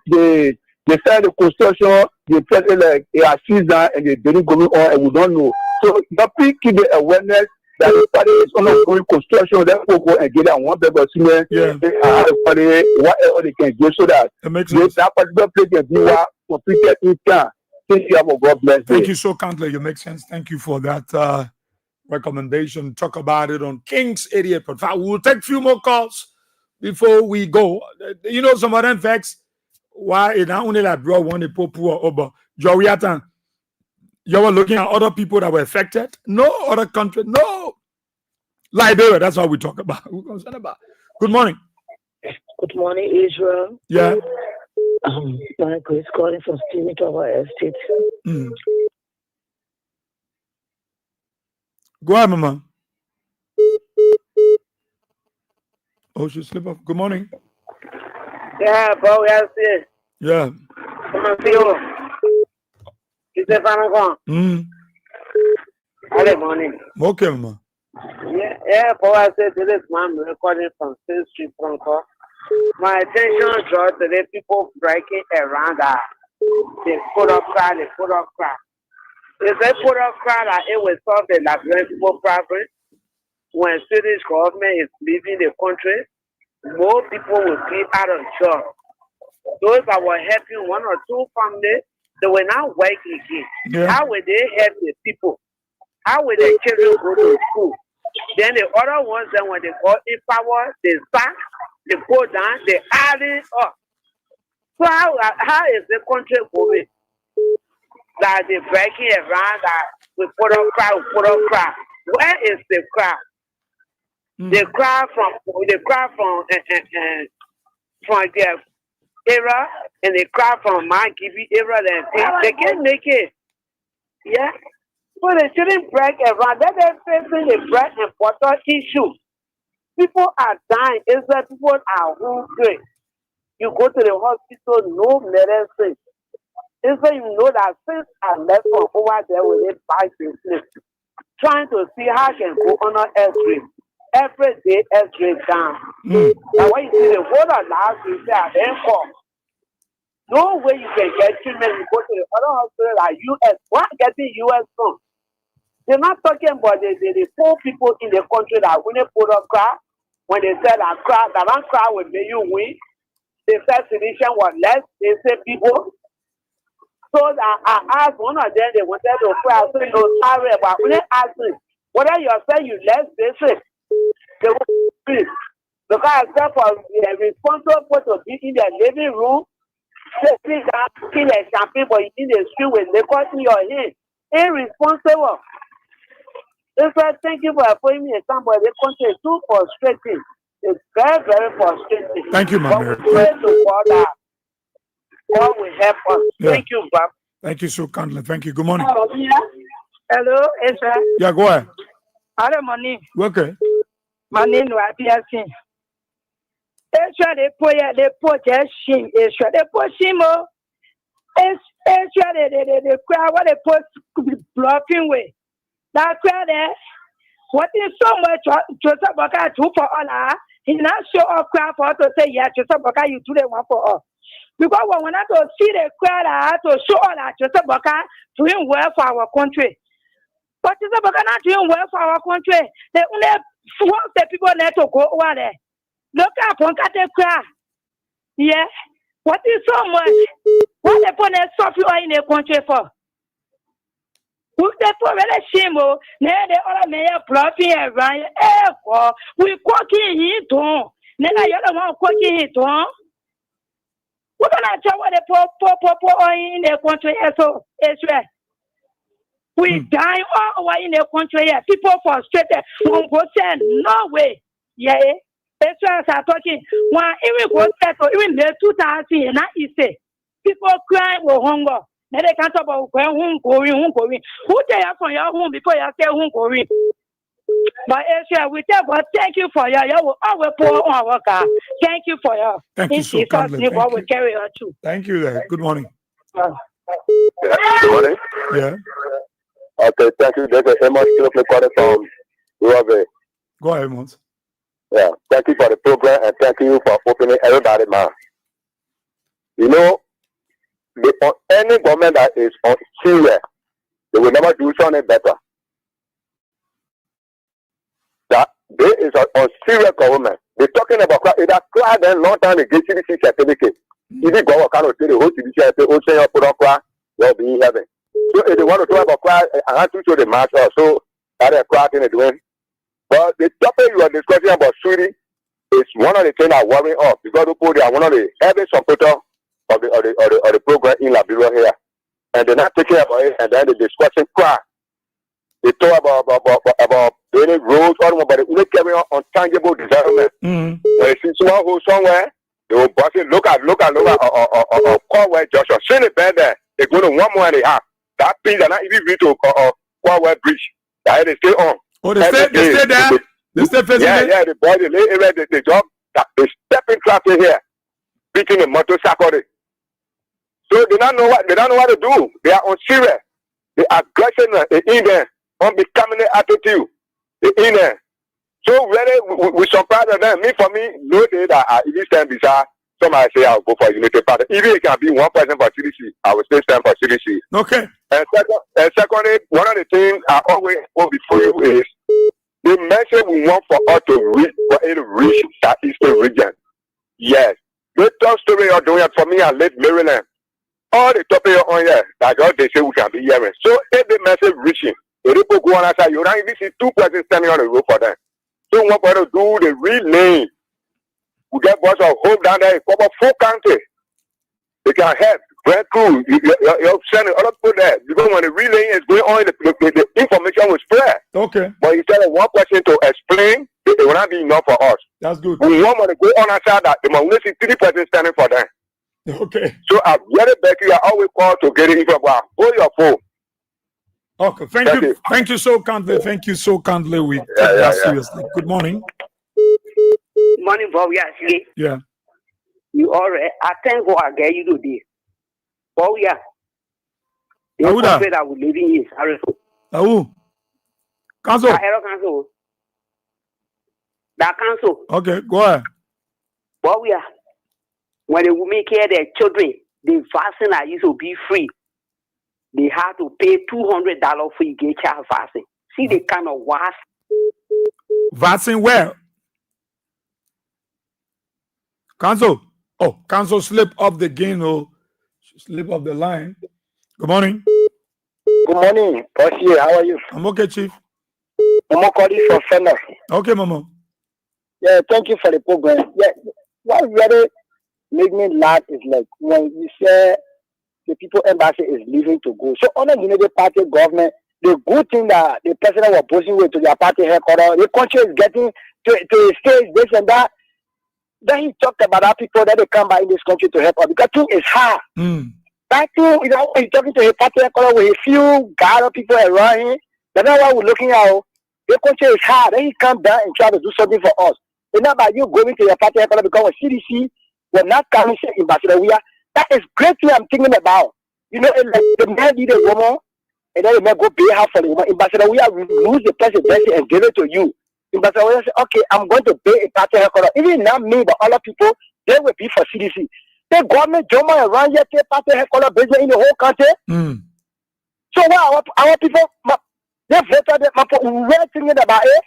they start the construction, they tell it like a season and they didn't go on and we don't know. So the people keep the awareness that the party is ongoing construction, then we'll go and get that one paper cement, whatever they can do so that that particular place can be completed in time. Thank you, God bless. Thank you so kindly. You make sense. Thank you for that recommendation. Talk about it on King's 88.5. We'll take a few more calls. before we go. You know, some of them facts, why it not only like bro one the poor over Joriatan. You were looking at other people that were affected. No other country. No. Liberia, that's what we talk about. We're concerned about. Good morning. Good morning, Israel. Yeah. Michael is calling from Steamy Tower Estate. Go ahead, Mama. Oh, she sleep off. Good morning. Yeah, bro, yes. Yeah. Come on, see you. Is the final one? Good morning. Okay, Mama. Yeah, bro, I said this is man recording from 6th Street, Bronco. My attention draws to the people breaking around that. They put up crowd. If they put up crowd, it will solve the Liberian people problem. When Swedish government is leaving the country, more people will be out of job. Those that were helping one or two families, they will not work again. Yeah. How will they help the people? How will the children go to school? Then the other ones, then when they go in power, they sack, they go down, they add it up. So how is the country going? That they're breaking around, that we put up crowd. Where is the crowd? The crowd from their era and the crowd from my Gibi era, they can't make it. Yeah. So they shouldn't break around. They're facing a bread and butter issue. People are dying. It's that people are hungry. You go to the hospital, no medicine. It's that you know that since I left from over there with a bike business, trying to see how I can go on an X-ray. Every day, X-ray down. Now when you see the whole of last week, they are then come. No way you can get treatment. You go to the other hospital like US. Why getting US from? They're not talking about the poor people in the country that when they put up crowd, when they said that one crowd will make you win, they said solution was less, they said people. So I asked one of them, they wanted to pray, I said, no, sorry, but when they asked me, whether you say you less, they said, they will be. Because I said for the responsible to be in their living room, they think that kill a champagne, but you in the street with liquor in your hand. Irresponsible. They said, thank you for putting me in somebody. The country is too frustrating. It's very, very frustrating. Thank you, Mama. But we pray to God that God will help us. Yeah. Thank you, Bob. Thank you so kindly. Thank you. Good morning. Hello, Israel. Yeah, go ahead. Hello, morning. Okay. My name is Abiasin. Israel, they put their shame. Israel, they put shame. Israel, they crowd what they put blocking way. That crowd there, what is so much Joseph Boka do for all? He not show up crowd for us to say, yeah, Joseph Boka, you do the one for us. Because when I to see the crowd, I have to show all that Joseph Boka doing well for our country. But Joseph Boka not doing well for our country. They only force the people there to go over there. Look at the crowd. Yeah. What is so much? What the people that suffer in the country for? Who they for really shame? They all mayor bluffing around. We cooking it on. Then you're the one cooking it on. What can I tell what the poor in the country? So Israel. We dying all over in the country. People frustrated. Won't go send no way. Yeah. Israel are talking. One even go settle even the 2000 and that is it. People crying with hunger. Then they can't talk about going. Who tell you from your home before you say home going? But Israel, we tell God, thank you for your. You will always pour on our car. Thank you for your. Thank you so kindly. God will carry you too. Thank you. Good morning. Yeah, good morning. Yeah. Okay, thank you. There's a Amos recording from Robert. Go ahead, Amos. Yeah, thank you for the program and thank you for opening everybody, man. You know, any government that is on Syria, they will never do something better. That there is on Syria government. They're talking about it has cried a long time against CDC certificate. If you go kind of say the whole CDC certificate, say you put on cry, you'll be in heaven. So if they want to talk about cry, I have to show the match also that they're cracking it doing. But the topic you are discussing about Sweden, It's one of the things that worry us because they are one of the heavy supporters of the program in Liberia here. And they're not taking about it, and then they're discussing crack. They talk about any roads, but they only carry on tangible development. When you see someone who somewhere, they will bust it, look at Conway Joshua. See the bed there, they go to 1.5. That piece are not even reach to Conway Bridge. That they stay on. Oh, they stay there? They stay facing it? Yeah, the boy, they job, they step in traffic here, beating the motorcycle. So they don't know what to do. They are on serious. The aggression in there, unbecoming attitude in there. So really, we surprised them. For me, no day that even stand beside somebody say I'll go for Unity Party. Even it can be one person for CDC, I will still stand for CDC. Okay. And secondly, one of the things I always hold before you is the message we want for us to reach Southeastern region. Yes. The top story you're doing it for me and late Maryland. All the topic you're on here, that's all they say we can be hearing. So if the message reaching, the people go on outside, you don't even see two persons standing on the road for them. So we want to do the relaying. We get bunch of hope down there, cover full country. They can help. Grand crew, you're sending other people there. Because when the relaying is going on, the information will spread. Okay. But instead of one person to explain, it will not be enough for us. That's good. We want to go on outside that they must only see 3 persons standing for them. Okay. So I'm very back you. I always call to get it from hold your phone. Okay, thank you. Thank you so kindly. Thank you so kindly. We take that seriously. Good morning. Morning, Bob. Yeah. You already, I thank God I get you today. Oh, yeah. The country that we live in is Council. Council. That council. Okay, go ahead. But we are. When the women care their children, the vaccine are used to be free. They have to pay $200 for you get child vaccine. See the kind of was. Vaccine where? Council. Oh, Council slip up the game or slip up the line. Good morning. Good morning. How are you? I'm okay, Chief. I'm calling from Fender. Okay, Mama. Yeah, thank you for the program. Yeah, what really make me laugh is like when you say the people embassy is leaving to go. So under Unity Party government, the good thing that the president was pushing with to their party headquarters, the country is getting to a stage this and that. Then he talked about how people that they come by in this country to help us because thing is hard. That thing, when he's talking to his party headquarters with a few gathered people around him, that's not what we're looking at. The country is hard. Then he come down and try to do something for us. It's not about you going to your party headquarters because CDC will not come in Ambassador. That is great thing I'm thinking about. You know, like the man need a woman, and then the man go pay her for the woman. Ambassador, we lose the presidency and give it to you. Ambassador, we say, okay, I'm going to pay a party headquarters. Even not me, but other people, they will be for CDC. The government jump around here, take party headquarters business in the whole country. So what our people, they voted, we're thinking about it.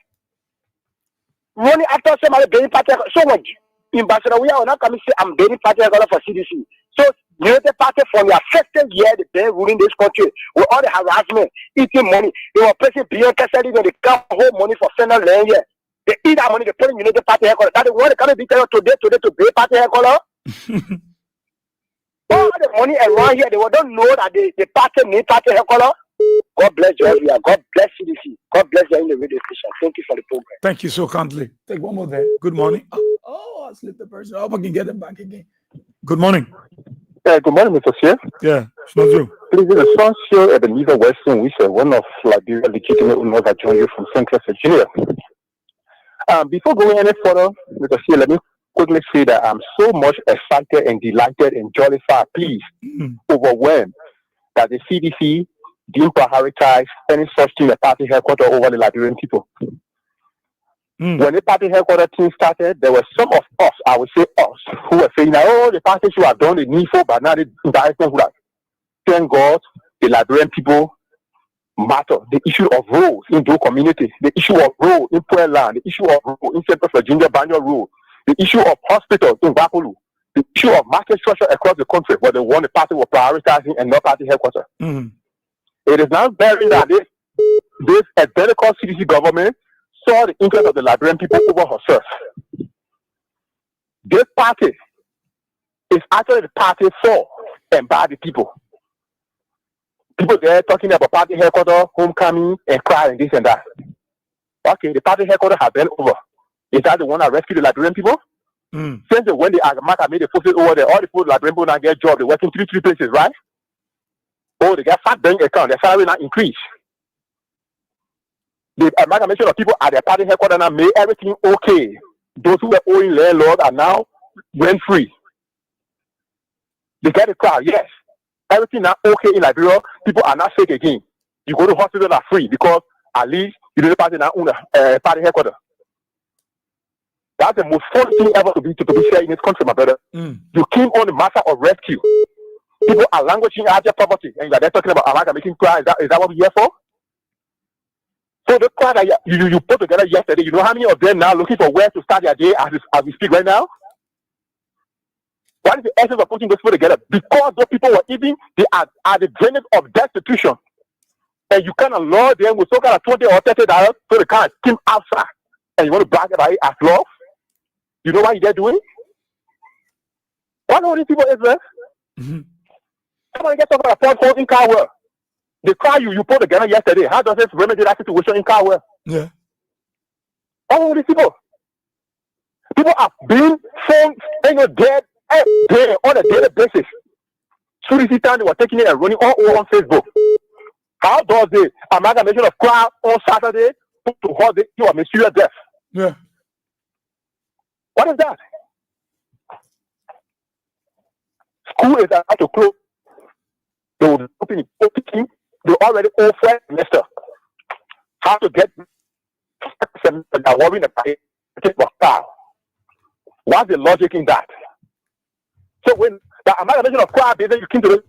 Running after somebody paying party headquarters. So much. Ambassador, we are not coming to say I'm paying party headquarters for CDC. So the party from the first year they've been ruling this country with all the harassment, eating money. They were pressing beyond custody when they come home money for federal land here. They eat that money, they put in Unity Party headquarters. That is what they come to be today to pay party headquarters. All the money around here, they don't know that the party need party headquarters. God bless Georgia. God bless CDC. God bless you in the radio station. Thank you for the program. Thank you so kindly. Take one more there. Good morning. Oh, I slipped the person. I hope I can get them back again. Good morning. Good morning, Mr. Chair. Yeah, it's not you. Please, the son here at the Ebenezer Western, which is one of Liberia legitimate owners that joined you from Central Virginia. Before going any further, Mr. Chair, let me quickly say that I'm so much excited and delighted and jollified, please, overwhelmed that the CDC didn't prioritize any such thing as party headquarters over the Liberian people. When the party headquarters team started, there were some of us, I would say us, who were saying, oh, the party should have done the needful, but now the direction would have. Thank God, the Liberian people matter. The issue of roads in Joe community, the issue of road in Pureland, the issue of road in Central Virginia, Banjo Road, the issue of hospitals in Bakulu, the issue of market structure across the country, where the one the party were prioritizing and not party headquarters. It is now very that this identical CDC government saw the interest of the Liberian people over herself. This party is actually the party for and by the people. People there talking about party headquarters, homecoming, and crying, this and that. Okay, the party headquarters have been over. Is that the one that rescued the Liberian people? Since when the Agamaka made the forces over there, all the food Liberian people now get jobs. They work in three places, right? Oh, they get fat bank account. Their salary now increase. The amalgamation of people at their party headquarters now made everything okay. Those who were owing landlords are now rent free. They get the crowd, yes. Everything now okay in Liberia. People are not sick again. You go to hospital are free because at least you didn't party now own the party headquarters. That's the most fun thing ever to be shared in this country, my brother. You came on the matter of rescue. People are languishing out their poverty, and they're talking about America making cry. Is that what we're here for? So the crowd that you put together yesterday, you know how many of them now looking for where to start their day as we speak right now? What is the essence of putting those people together? Because those people were even they are the drainage of destitution, and you cannot lure them with some kind of $20 or $30 so they can't steam outside, and you want to brag about it as love. You know what they're doing? What are these people, Israel? Somebody get somebody a phone in Cowell. The car you put together yesterday, how does this remedy that situation in Cowell? Yeah. All these people. People are being found dead every day on a daily basis. Security time they were taking it and running all over on Facebook. How does the amalgamation of crowd on Saturday put to hold it to a mysterious death? Yeah. What is that? School is about to close. They will open it. They already own first semester. How to get semester? They're worrying about it. What's the logic in that? So when the amalgamation of crowd, then you came to the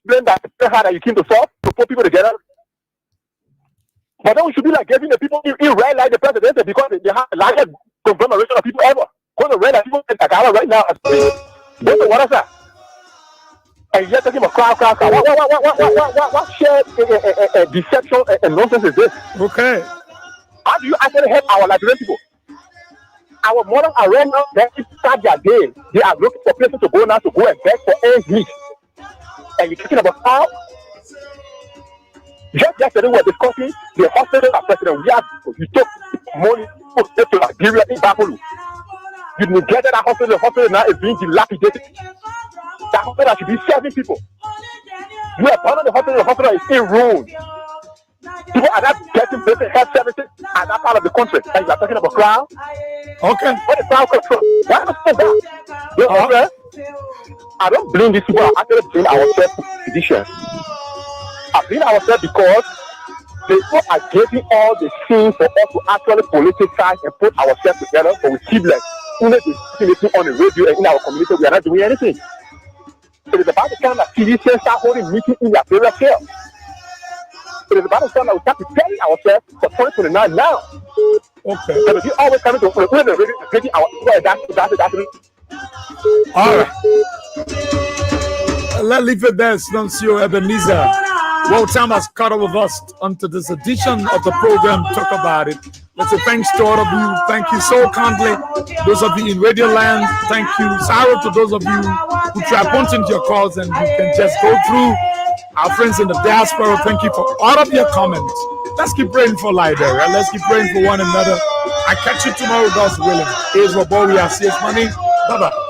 blame that you came to solve to put people together. But then we should be like giving the people in red like the president because they have the largest conglomeration of people ever. Go to red like people in Tagala right now. Go to what is that? And you're talking about crowd. What shared deception and nonsense is this? Okay. How do you actually help our Liberian people? Our mothers are right now, they start their day. They are looking for places to go now to go and beg for ends meet. And you're talking about how? Just yesterday we were discussing the hospital of President. You took money to Liberia in Bakulu. You neglected that hospital. The hospital now is being dilapidated. That hospital should be serving people. You are part of the hospital is in ruin. People are not getting basic health services at that part of the country. And you are talking about crowd? Okay. What is crowd control? Why not say that? You know, I don't blame these people. I actually blame ourselves for position. I blame ourselves because they are getting all the things for us to actually politicize and put ourselves together, but we keep like only the on the radio and in our community. We are not doing anything. It is about the time that TV stations start holding meetings in their various fields. It is about the time that we start preparing ourselves for 2029 now. Okay. So we always coming to getting our that's all right. Let's leave it there, Nuncio Ebenezer. Well, time has caught up with us onto this edition of the program. Talk about it. Let's say thanks to all of you. Thank you so kindly. Those of you in Radio Land, thank you. Sorrow to those of you who try punching your calls and you can just go through. Our friends in the diaspora, thank you for all of your comments. Let's keep praying for Liberia. Let's keep praying for one another. I catch you tomorrow, God's willing. Here's Roboria. See you, money. Bye-bye.